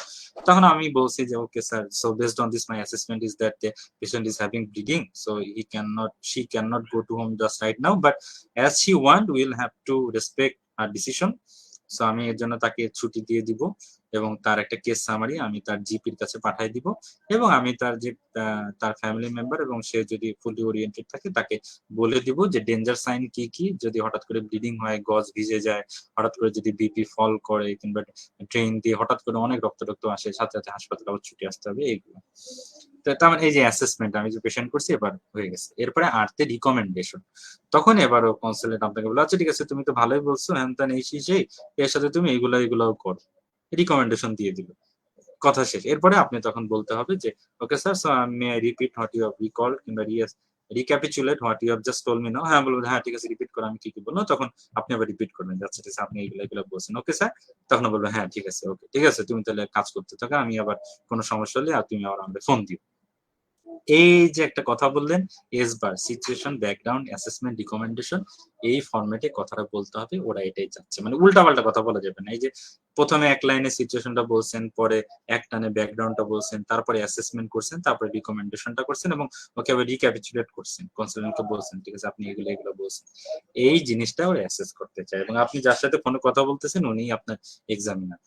তখন আমি বলছি যে okay sir, so based on this my assessment is that the patient is having bleeding, so she cannot go to home just right now, but as she want we'll have to respect her decision. So আমি এর জন্য তাকে ছুটি দিয়ে দিব এবং তার একটা কেস সামারি আমি তার জিপির কাছে পাঠিয়ে দিব, এবং আমি তার যে তার ফ্যামিলি মেম্বার এবং সে যদি ফুলি ওরিয়েন্টেড থাকে তাকে বলে দিব যে ডেঞ্জার সাইন কি কি, যদি হঠাৎ করে ব্লিডিং হয়, গজ ভিজে যায়, হঠাৎ করে যদি বিপি ফল করে, কিংবা ট্রেন দিয়ে হঠাৎ করে অনেক রক্ত আসে, সাথে সাথে হাসপাতালে আবার ছুটে আসতে হবে, এইগুলো। তো তার মানে এই যে অ্যাসেসমেন্ট আমি যে পেশেন্ট করছি এবার হয়ে গেছে। এরপরে আর্তে রিকমেন্ডেশন। তখন এবারও কনসালটেন্ট আপনাকে বলে আচ্ছা ঠিক আছে তুমি তো ভালোই বলছো হ্যান ত্যান এই সেই, এর সাথে তুমি এগুলাও করো, রিকমেন্ডেশন দিয়ে দিল, কথা শেষ। এরপরে আপনি তখন বলতে হবে যে okay sir, so may I repeat what you have recall কিংবা recapitulate what you have just told me now. হ্যাঁ বলবো হ্যাঁ ঠিক আছে রিপিট করো আমি কি কি বলবো, তখন আপনি আবার রিপিট করবেন আচ্ছা ঠিক আছে আপনি এগুলো বলছেন ওকে স্যার, তখন বলবো হ্যাঁ ঠিক আছে ওকে ঠিক আছে তুমি তাহলে কাজ করতে থাকো, আমি আবার কোনো সমস্যা হলে আর তুমি আবার আমাকে ফোন দিও। এই যে একটা কথা বললেন এসবার সিচুয়েশন ব্যাকগ্রাউন্ড অ্যাসেসমেন্ট রিকমেন্ডেশন, এই ফরম্যাটে কথাটা বলতে হবে, ওরা এটাই চাচ্ছে, মানে উল্টাপাল্টা কথা বলা যাবে না। এই যে প্রথমে এক লাইনে সিচুয়েশনটা বলছেন, পরে এক টানে ব্যাকগ্রাউন্ডটা বলছেন, তারপরে অ্যাসেসমেন্ট করছেন, তারপরে রিকমেন্ডেশনটা করছেন এবং ওকে আবার রিক্যাপিচুলেট করছেন, কনসালটেন্টকে বলছেন ঠিক আছে আপনি এগুলো বলছেন। এই জিনিসটা ওরা অ্যাসেস করতে চায় এবং আপনি যার সাথে ফোনে কথা বলতেছেন উনি আপনার এক্সামিনার।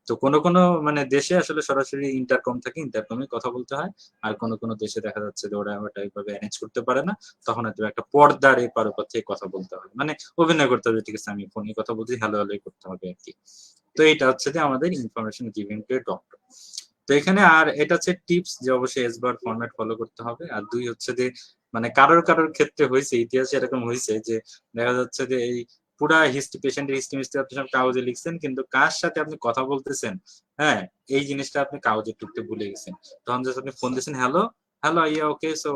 তো কোনো কোনো মানে দেশে আসলে সরাসরি ইন্টারকম থাকে, ইন্টারকমে কথা বলতে হয়, আর কোনো কোনো দেশে দেখা যাচ্ছে যে ওরা ওটা এইভাবে অ্যারেঞ্জ করতে পারে না, তখন হয়তো একটা পর্দার এপার ওপার থেকে কথা বলতে হয়, মানে অভিনয় করতে হবে ঠিক আছে আমি ফোনে কথা বলছি হ্যালো হ্যালো করতে হবে আর কি। তো এটা হচ্ছে যে আমাদের information giving to a doctor. তো এখানে আর এটা হচ্ছে টিপস যে অবশ্যই এসবার ফরম্যাট ফলো করতে হবে। আর দুই হচ্ছে যে মানে কারোর ক্ষেত্রে হয়েছে ইতিহাসে এরকম হয়েছে যে দেখা যাচ্ছে যে এই পুরা হিস্ট্রি পেশেন্টের হিস্ট্রি আপনি সব কাগজে লিখছেন কিন্তু কার সাথে আপনি কথা বলতেছেন, হ্যাঁ এই জিনিসটা আপনি কাগজে টুকতে ভুলে গেছেন। তখন যখন আপনি ফোন দিয়েছেন hello hello yeah okay so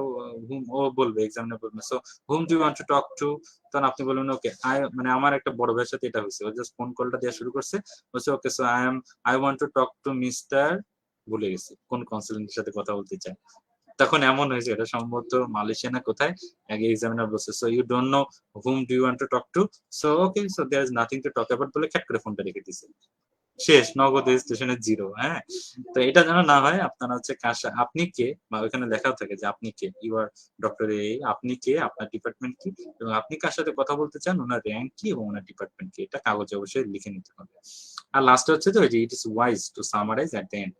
hmm, ও বলবে এক্সামিনার বলবে so hmm do you want to talk to, তখন আপনি বলবেন ওকে আই, মানে আমার একটা বড় ভাইয়ের সাথে এটা হয়েছে, ও জাস্ট ফোন কলটা দেওয়া শুরু করছে, বলছে okay so I want to talk to mister, ভুলে গেছি কোন কনসালটেন্টের সাথে কথা বলতে চাই। তখন এমন হয়েছে এটা সম্ভবত মালয়েশিয়া না কোথায়, আগে এক্সামিনার বলছে so you don't know hmm do you want to talk to, so okay so there is nothing to talk about বলে খ্যাট করে ফোনটা রেখে দিছে, শেষ, নগদ রেজিস্ট্রেশনে জিরো। হ্যাঁ, তো এটা যেন না হয় আপনার হচ্ছে আপনি কে, বা ওইখানে লেখাও থাকে যে আপনি কে, ইউ আর ডক্টর এ, আপনি কে, আপনার ডিপার্টমেন্ট কি এবং আপনি কার সাথে কথা বলতে চান, ওনার র্যাঙ্ক কি এবং ওনার ডিপার্টমেন্ট কি, এটা কাগজে অবশ্যই লিখে নিতে হবে। আর লাস্টে হচ্ছে যে it is wise to summarize at the end,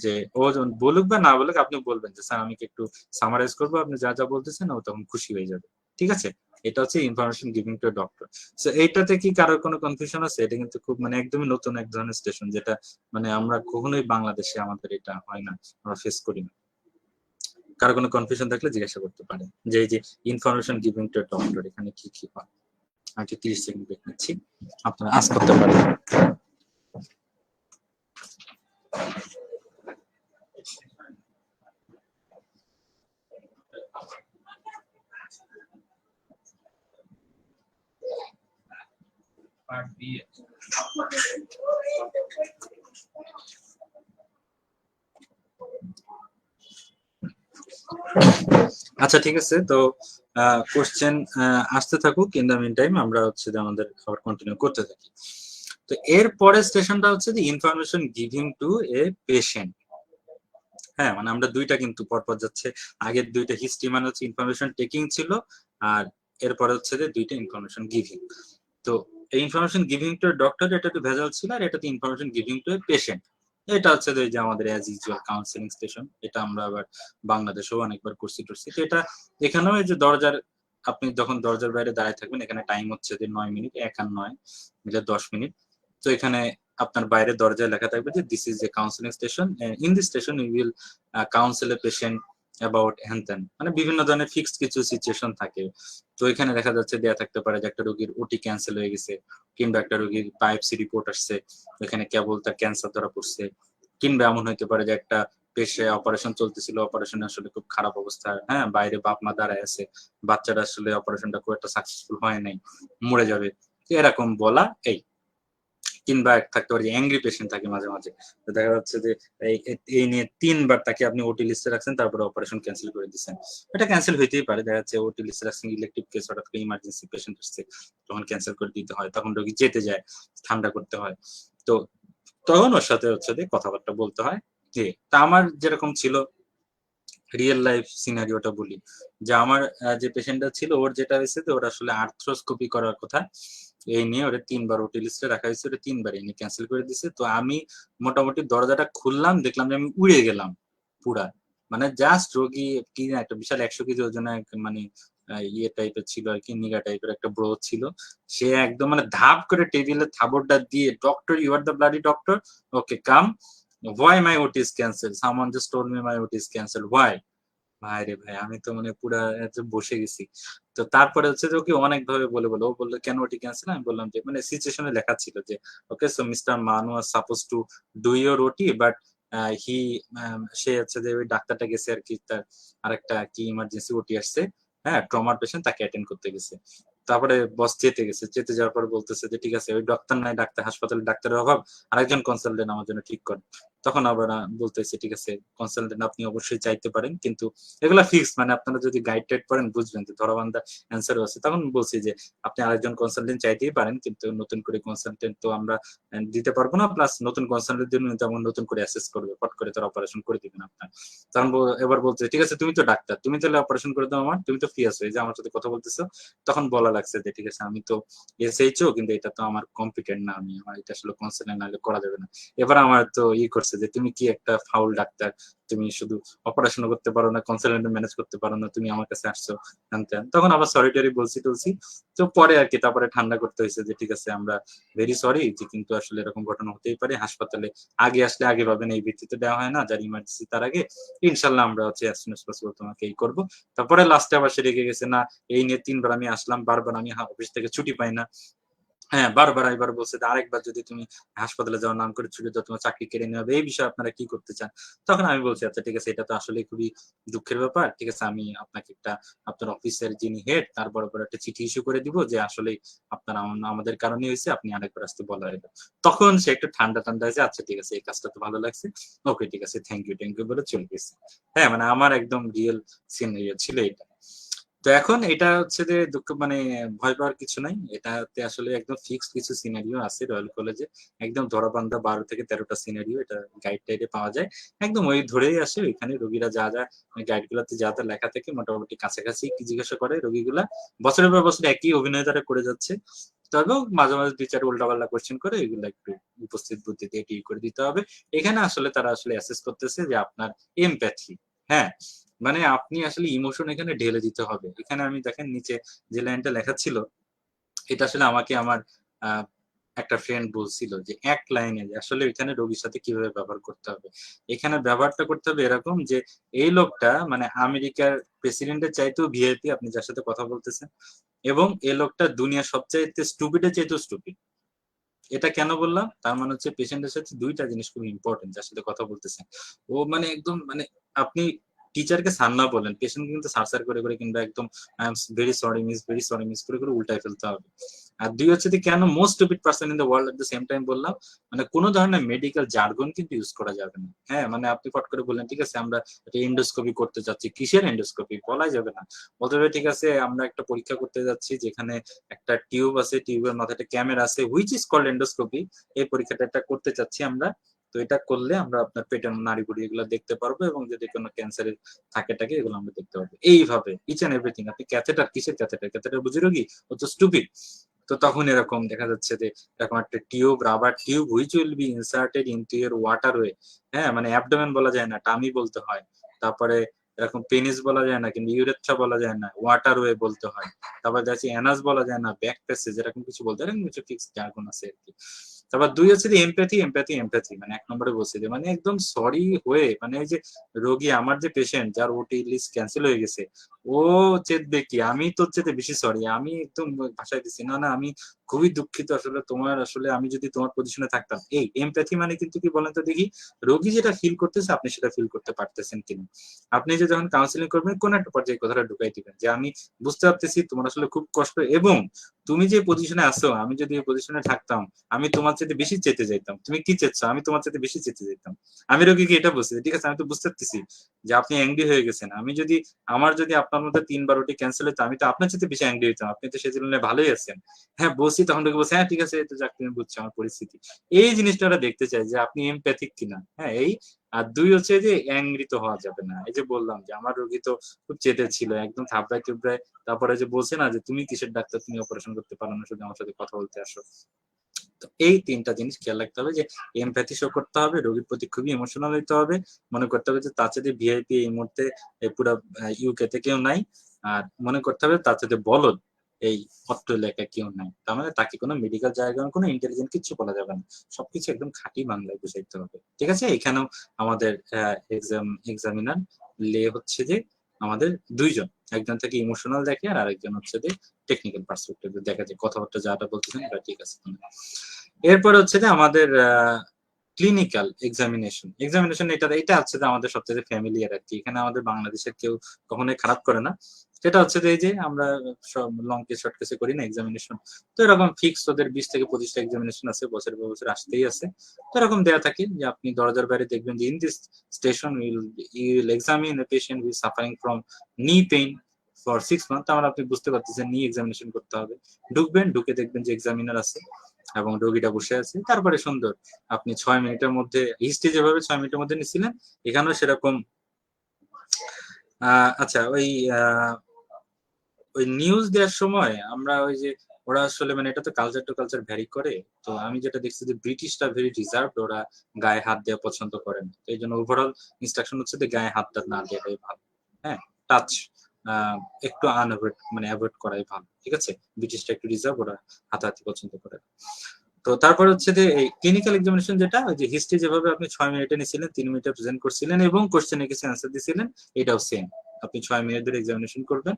যে ও যখন বলুক বা না বলুক আপনি বলবেন যে স্যার আমি কি একটু সামারাইজ করবো, আপনি যা যা বলতেছেন ও তখন খুশি হয়ে যাবে। ঠিক আছে, এটা হচ্ছে information giving to doctor. So এইটাতে কি কারোর কোনো কনফিউশন আছে? এটা কিন্তু খুব মানে একদমই নতুন এক ধরনের স্টেশন, যেটা মানে আমরা কখনোই বাংলাদেশে আমাদের এটা হয় না, আমরা ফেস করি না। কারো কোনো কনফিউশন থাকলে জিজ্ঞাসা করতে পারে যে এই যে ইনফরমেশন গিভিং টু ডক্টর এখানে কি কি হয়। আমি 30 সেকেন্ড ব্রেক নিচ্ছি, আপনারা আজ করতে পারেন। আচ্ছা ঠিক আছে, তো কোশ্চেন আসতে থাকুক, ইন দ্য মিন টাইম আমরা হচ্ছে যে আমাদের খাবার কন্টিনিউ করতে থাকি। তো এর পরের স্টেশনটা হচ্ছে যে information giving to a patient. হ্যাঁ মানে আমরা দুইটা কিন্তু পরপর যাচ্ছে, আগের দুইটা হিস্ট্রি মানে হচ্ছে ইনফরমেশন টেকিং ছিল, আর এরপরে হচ্ছে যে দুইটা ইনফরমেশন গিভিং। তো এই ইনফরমেশন গিভিং টু ডক্টর এটা একটু ভেজাল ছিল, আর এটা তো ইনফরমেশন গিভিং টু পেশেন্ট। এটা হচ্ছে যে আমাদের অ্যাজ ইউজুয়াল কাউন্সিলিং স্টেশন, এটা আমরা আবার বাংলাদেশেও অনেকবার করছি টরছি। তো এটা এখানেও এই যে দরজার, আপনি যখন দরজার বাইরে দাঁড়ায় থাকবেন এখানে টাইম হচ্ছে যে 9 মিনিট, 1 আর 9 মিলে 10 মিনিট। তো এখানে আপনার বাইরে দরজায় লেখা থাকবে যে this is a counselling station, in this station you will counsel a patient about হ্যান, মানে বিভিন্ন ধরনের ফিক্সড কিছু সিচুয়েশন থাকে। তো এখানে দেখা যাচ্ছে দেয়া থাকতে পারে যে একটা রোগীর ওটি ক্যান্সেল হয়ে গেছে, কিংবা একটা রোগীর বায়োপসি রিপোর্ট আসছে, এখানে কেবল তার ক্যান্সার ধরা পড়ছে, কিংবা এমন হইতে পারে যে একটা পেশে অপারেশন চলতেছিল, অপারেশন আসলে খুব খারাপ অবস্থা, হ্যাঁ বাইরে বাপ মা দাঁড়ায় আছে, বাচ্চাটা আসলে অপারেশনটা খুব একটা সাকসেসফুল হয় নাই, মরে যাবে, এরকম বলা। এই কিংবা থাকতে পারে যে অ্যাংরি পেশেন্ট থাকে মাঝে মাঝে, দেখা যাচ্ছে যে এই নিয়ে 3বার তাকে আপনি ওটি লিস্টে রাখছেন তারপরে অপারেশন ক্যান্সেল করে দিচ্ছেন। এটা ক্যান্সেল হইতেই পারে, দেখা যাচ্ছে ওটি লিস্টে রাখছেন, ইলেকটিভ কেস হঠাৎ করে ইমার্জেন্সি পেশেন্ট আসছে, তখন ক্যান্সেল করে দিতে হয়, তখন রোগী যেতে যায়, ঠান্ডা করতে হয়। তো তখন ওর সাথে হচ্ছে যে কথাবার্তা বলতে হয়। যে তা আমার যেরকম ছিল রিয়েল লাইফ সিনারিওটা বলি, যে আমার যে পেশেন্টটা ছিল ওর যেটা হয়েছে যে ওর আসলে আর্থ্রোস্কোপি করার কথা, এই নিয়ে ওরা 3বার ওটি লিস্টে রাখা হয়েছে, ওটা 3বার এনে ক্যান্সেল করে দিছে। তো আমি মোটামুটি দরজাটা খুললাম, দেখলাম যে আমি উড়ে গেলাম পুরা, মানে জাস্ট রোগী কি না একটা বিশাল 100 কেজি ওজনের মানে ইয়ে টাইপের ছিল আর কি, নিগা টাইপের একটা ব্রো ছিল, সে একদম মানে ধাপ করে টেবিলে থাবড়টা দিয়ে doctor you are the bloody doctor, okay come, why my OT is cancelled, someone just told me my OT is cancelled, why, ভাই রে ভাই, আমি তো মানে পুরা বসে গেছি। তো তারপরে হচ্ছে যে ওকে অনেকভাবে বলে, ও বলল, "কেন ওটি ক্যানসেল?" আমি বললাম যে মানে সিচুয়েশন এ লেখা ছিল যে, "ওকে সো মিস্টার মানু ওয়াজ সাপোজ টু ডু ইউর ওটি বাট হি সে হচ্ছে যে ওই ডাক্তারটা গেছে আরকি তার আরেকটা কি ইমার্জেন্সি ওটি আসছে। হ্যাঁ, ট্রমার পেশেন্ট তাকে অ্যাটেন্ড করতে গেছে।" তারপরে বস চেতে গেছে। চেতে যাওয়ার পরে বলতেছে যে, "ঠিক আছে ওই ডাক্তার নাই, হাসপাতালে ডাক্তারের অভাব। আরেকজন কনসালটেন্ট আমার জন্য ঠিক করেন।" তখন আবার বলতেছে, "ঠিক আছে কনসালটেন্ট আপনি অবশ্যই চাইতে পারেন। কিন্তু এগুলা ফিক্স মানে আপনারা যদি গাইড টাইড পড়েন বুঝবেন যে ধরাবান্ধা অ্যান্সারও আছে।" তখন বলছি যে, "আপনি আরেকজন কনসালটেন্ট চাইতেই পারেন। কিন্তু নতুন করে কনসালটেন্ট তো আমরা দিতে পারব না। প্লাস নতুন কনসালটেন্ট জন্য যেমন নতুন করে অ্যাসেস করবে। ফট করে তারা অপারেশন করে দিবে না আপনার।" তখন এবার বলছে, "ঠিক আছে তুমি তো ডাক্তার। তুমি তাহলে অপারেশন করে দাও আমার। তুমি তো ফ্রি আছো। এই যে আমার সাথে কথা বলতেছো।" তখন বলা লাগছে যে, "ঠিক আছে আমি তো এসএইচও কিন্তু এটা তো আমার কম্পিটেন্ট না। আমার এটা আসলে কনসালটেন্ট নাহলে করা যাবে না।" এবার আমার তো করছে যে, "তুমি কি একটা ফাউল ডাক্তার? তুমি শুধু অপারেশনও করতে পারো না, কনসালটেন্ট ম্যানেজ করতে পারো না। তুমি আমার কাছে আসছো হ্যান-ত্যান।" তখন আবার সরি টরি বলছি-টলছি। তো পরে আরকি তারপরে ঠান্ডা করতে হইছে যে, "ঠিক আছে আমরা ভেরি সরি যে কিন্তু আসলে এরকম ঘটনা হতেই পারে। হাসপাতালে আগে আসলে আগে পাবেন এই ভিত্তিতে দেওয়া হয় না। যার ইমার্জেন্সি তার আগে। ইনশাআল্লাহ আমরা হচ্ছে as soon as possible তোমাকে এই করব।" তারপরে লাস্টে আবার সে রেগে গেছে, "না এই নিয়ে ৩ বার আমি আসলাম। বারবার আমি অফিস থেকে ছুটি পাই না। হ্যাঁ, বারবার এবার বলছে যে, "আরেকবার যদি তুমি হাসপাতালে যাওয়ার নাম করে ছুটি দাও, তোমার চাকরি কেড়ে নেওয়া হবে। এই বিষয়ে আপনারা কি করতে চান?" তখন আমি বলছি, "আচ্ছা ঠিক আছে, এটা তো আসলেই খুবই দুঃখের ব্যাপার। ঠিক আছে, আমি আপনাকে একটা আপনার অফিসের যিনি হেড তার বরাবর একটা চিঠি ইস্যু করে দিব যে আসলেই আপনার আমাদের কারণেই হইছে। আপনি আরেকবার আসতে বলা হইলো।" তখন সে একটু ঠান্ডা হয়েছে, "আচ্ছা ঠিক আছে, এই কাজটা তো ভালো লাগছে। ওকে ঠিক আছে, থ্যাংক ইউ বলে চলে গেছে।" হ্যাঁ, মানে আমার একদম রিয়াল সিনারিও ছিল এটা। তো এখন এটা হচ্ছে যে দুঃখ মানে ভয় পাওয়ার কিছু নাই। এটাতে আসলে একদম ফিক্সড কিছু সিনারিও আছে রয়্যাল কলেজে। একদম ধরাবাঁধা ১২ থেকে ১৩ টা সিনারিও এটা গাইড-টাইডে পাওয়া যায়। একদম ওই ধরেই আসে ওইখানে রোগীরা যা গাইড গুলাতে যা লেখা থাকে মোটামুটি কাছাকাছি কি জিজ্ঞাসা করে রোগীগুলা। বছরের পর বছর একই অভিনয় তারা করে যাচ্ছে। তবেও মাঝে ২-৪ উল্টাপাল্টা কোয়েশ্চেন করে এগুলা একটু উপস্থিত বুদ্ধিতে এটি করে দিতে হবে। এখানে আসলে তারা আসলে অ্যাসেস করতেছে যে আপনার এমপ্যাথি। হ্যাঁ? মানে আপনি আসলে ইমোশন এখানে ঢেলে দিতে হবে। এখানে আমি দেখেন নিচে যে লাইনটা লেখা ছিল, এটা আসলে আমাকে আমার আ একটা ফ্রেন্ড বলছিল যে এক লাইনে যে আসলে এখানে রোগীর সাথে কিভাবে ব্যবহার করতে হবে। এখানে ব্যবহারটা করতে হবে এরকম যে এই লোকটা মানে আমেরিকার প্রেসিডেন্টের চাইতেও ভিআইপি আপনি যার সাথে কথা বলতেছেন এবং এই লোকটা দুনিয়ার সবচাইতে স্টুপিড এর চাইতেও স্টুপিড। এটা কেন বললাম? তার মানে হচ্ছে পেশেন্টের সাথে ২ টা জিনিস খুব ইম্পোর্টেন্ট যার সাথে কথা বলতেছেন। ও মানে একদম মানে আপনি টিচারকে স্যার না বলেন, পেশেন্ট কিন্তু স্যার করে কিংবা একদম I am very sorry miss করে উল্টায় ফেলতে হবে। আর ২ হচ্ছে যে কেন most stupid person in the world at the same time বললাম, মানে কোন ধরনের মেডিকেল জার্গন কিন্তু ইউস করা যাবে না। হ্যাঁ? মানে আপনি ফট করে বললেন, ঠিক আছে আমরা একটা এন্ডোস্কোপি করতে যাচ্ছি। কিসের এন্ডোস্কোপি? বলাই যাবে না। বলতে হবে ঠিক আছে আমরা একটা পরীক্ষা করতে যাচ্ছি যেখানে একটা টিউব আছে, টিউবের মাথায় একটা ক্যামেরা আছে which is called endoscopy। এই পরীক্ষাটা একটা করতে চাচ্ছি আমরা। তো এটা করলে আমরা আপনার পেটের নাড়ি-ভুড়ি এগুলো দেখতে পারবো এবং যদি কোনো ক্যান্সারের থাকে এগুলো আমরা দেখতে পারবো। এইভাবে each and everything আপনি ক্যাথেটার কিসের ক্যাথেটার? ক্যাথেটার বুঝি রোগী? ও তো stupid। তো তখন এরকম দেখা যাচ্ছে যে এরকম একটা tube, rubber tube which will be inserted into your waterway। হ্যাঁ? মানে অ্যাবডোমেন বলা যায় না, টামি বলতে হয়। তারপরে এরকম পেনিস বলা যায় না কিন্তু ইউরেথ্রা বলা যায় না, ওয়াটারওয়ে বলতে হয়। তারপর দেখা যাচ্ছে অ্যানাস বলা যায় না, ব্যাক প্যাসেজ এরকম কিছু বলতে হয়। এরকম কিছু ফিক্সড জার্গন আছে আরকি। তারপর ২ হচ্ছে যে এমপ্যাথি মানে ১ নম্বরে বলছি যে মানে একদম সরি হয়ে মানে এই যে রোগী আমার যে পেশেন্ট যার ওটি লিস্ট ক্যানসেল হয়ে গেছে, ও চেতবে কি? আমি তোর চাইতে বেশি সরি। আমি একদম ভাষায় দিছি, "না আমি খুবই দুঃখিত আসলে তোমার আসলে আমি যদি তোমার পজিশনে থাকতাম।" এই এমপ্যাথি মানে কিন্তু কি বলেন তো দেখি? রোগী যেটা ফিল করতেছে আপনি সেটা ফিল করতে পারতেছেন কিনা? আপনি যে যখন কাউন্সেলিং করবেন কোন একটা পর্যায়ে কথাটা ঢুকাই দিবেন যে, "আমি বুঝতে পারতেছি তোমার আসলে খুব কষ্ট এবং তুমি যে পজিশনে আছো আমি যদি এই পজিশনে থাকতাম, আমি তোমার চাইতে বেশি চেতে যাইতাম। তুমি কি চেচ্ছ? আমি তোমার চাইতে বেশি চেতে যাইতাম।" আমি রোগীকে এটা বলছি, "ঠিক আছে আমি তো বুঝতে পারতেছি যে আপনি অ্যাংরি হয়ে গেছেন। আমার যদি আপনার মধ্যে ৩ বার ওটি ক্যানসেল হইতো আমি তো আপনার চাইতে বেশি অ্যাংরি হইতাম। আপনি তো সেজন্য ভালোই আছেন।" হ্যাঁ, বলছি তখন রোগী বলছে, "হ্যাঁ ঠিক আছে এই তো যাক তুমি বুঝছো আমার পরিস্থিতি।" এই জিনিসটা ওরা দেখতে চায় যে আপনি এমপ্যাথিক কিনা। হ্যাঁ, এই আর ২ হচ্ছে যে অ্যাংরি তো হওয়া যাবে না। এই যে বললাম যে আমার রোগী তো খুব চেতে ছিল। একদম থাবড়ায়-থুবড়ায় তারপরে যে বলছে না যে, "তুমি কিসের ডাক্তার? তুমি অপারেশন করতে পারো না। শুধু আমার সাথে কথা বলতে আসো।" তো এই ৩ টা জিনিস খেয়াল রাখতে হবে যে এমপ্যাথি শো করতে হবে, রোগীর প্রতি খুবই ইমোশনাল হইতে হবে। মনে করতে হবে যে তার চাইতে ভিআইপি এই মুহূর্তে পুরা ইউকে তে কেউ নাই। আর মনে করতে হবে তার চাইতে বলদ এই অত্র এলাকায় কেউ নাই। তার মানে তাকে কোনো মেডিকেল জার্গন, কোনো ইন্টেলিজেন্ট কিচ্ছু বলা যাবে না। সবকিছু একদম খাঁটি বাংলায় বুঝাইতে হবে। ঠিক আছে? এখানেও আমাদের এক্সামিনার হচ্ছে যে আমাদের দুইজন, একজন থেকে ইমোশনাল দেখে আর আরেকজন হচ্ছে যে টেকনিক্যাল পার্সপেক্টিভ দেখা যায় কথাবার্তা যাটা বলতেছেন এটা ঠিক আছে। এরপর হচ্ছে যে আমাদের ক্লিনিক্যাল এক্সামিনেশন এটা হচ্ছে যে আমাদের সবচেয়ে ফ্যামিলিয়ার আর কি, এখানে আমাদের বাংলাদেশের কেউ কখনোই খারাপ করে না। সেটা হচ্ছে যে এই যে আমরা সব লং কেস শর্ট কেসে করি না এক্সামিনেশন, তো এরকম ফিক্স ওদের 20 থেকে 25টা এক্সামিনেশন আছে, বছরের পর বছর আসতেই আছে। তো এরকম দেয়া থাকে যে আপনি দরজার বাইরে দেখবেন যে in this station will examine a patient will suffering from নি পেইন ফর 6 মান্থ। তাহলে আপনি বুঝতে পারতেছেন নি এক্সামিনেশন করতে হবে। ঢুকবেন, ঢুকে দেখবেন যে এক্সামিনার আছে এবং রোগীটা বসে আছে, তারপরে সুন্দর আপনি 6 মিনিটের মধ্যে হিস্ট্রি যেভাবে 6 মিনিটের মধ্যে নিছিলেন এখানেও সেরকম। আচ্ছা, ওই নিউজ দেওয়ার সময় আমরা ওই যে ওরা আসলে মানে এটা তো কালচার টু কালচার ভ্যারি করে। তো আমি যেটা দেখছি যে ব্রিটিশরা ভেরি রিজার্ভ, ওরা গায়ে হাত দেওয়া পছন্দ করে না। এই জন্য ওভারঅল ইনস্ট্রাকশন হচ্ছে যে গায়ে হাতটা না দেওয়াই ভালো। হ্যাঁ, টাচ একটু আনঅ্যাভয়েড মানে অ্যাভয়েড করাই ভালো, ঠিক আছে। ব্রিটিশরা একটু রিজার্ভ, ওরা হাতাহাতি পছন্দ করে। তো তারপর হচ্ছে যে এই ক্লিনিক্যাল এক্সামিনেশন যেটা ওই যে হিস্ট্রি যেভাবে আপনি 6 মিনিটে নিছিলেন, 3 মিনিটে প্রেজেন্ট করছিলেন এবং কোশ্চেনে কিছু অ্যান্সার দিছিলেন, এটাও সেম। আপনি 6 মিনিট ধরে এক্সামিনেশন করবেন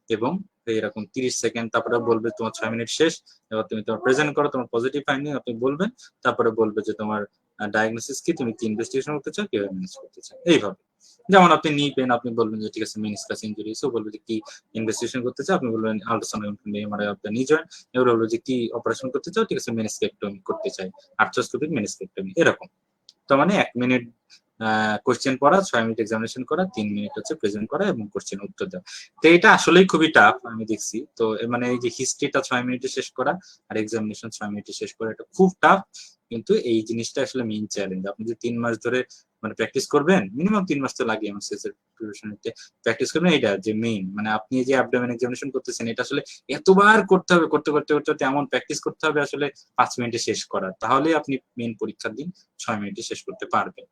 এবং এরকম 30 সেকেন্ড, তারপরে বলবে তোমার 6 মিনিট শেষ, এবার তুমি তোমার প্রেজেন্ট করো তোমার পজিটিভ ফাইন্ডিং আপনি বলবেন, তারপরে বলবে যে তোমার ডায়াগনোসিস কি, তুমি কি ইনভেস্টিগেশন করতে চাও, কিভাবে ম্যানেজ করতে চাও। এইভাবে যেমন আপনি নি পেন আপনি বলবেন যে ঠিক আছে মেনিসকাস ইনজুরি, সো বলবে যে কি ইনভেস্টিগেশন করতে চাও, আপনি বলবেন আল্ট্রাসাউন্ড এমআরআই অফ দ্য নি জয়েন্ট, এবার বলবে যে কি অপারেশন করতে চাও, ঠিক আছে মেনিসকেক্টমি করতে চাই, আর্থ্রোস্কোপিক মেনিসকেক্টমি, এরকম। তো মানে 1 মিনিট কোশ্চেন পড়া, 6 মিনিট এক্সামিনেশন করা, 3 মিনিট হচ্ছে প্রেজেন্ট করা এবং কোশ্চেন উত্তর দেওয়া। তো এটা আসলেই খুবই টাফ আমি দেখছি। তো মানে এই যে হিস্ট্রিটা 6 মিনিটে শেষ করা আর এক্সামিনেশন 6 মিনিটে শেষ করা, এটা খুব টাফ। কিন্তু এই জিনিসটা আসলে মেইন চ্যালেঞ্জ। আপনি যে 3 মাস ধরে মানে প্র্যাকটিস করবেন, মিনিমাম 3 মাস তো লাগে এমএসএস এর প্রিপারেশনতে প্র্যাকটিস করবেন, এটা যে মেইন মানে আপনি যে অ্যাবডোমেন এক্সামিনেশন করতেছেন এটা আসলে এতবার করতে হবে, করতে করতে করতে এমন প্র্যাকটিস করতে হবে আসলে 5 মিনিটে শেষ করার, তাহলে আপনি মেইন পরীক্ষার দিন 6 মিনিটে শেষ করতে পারবেন।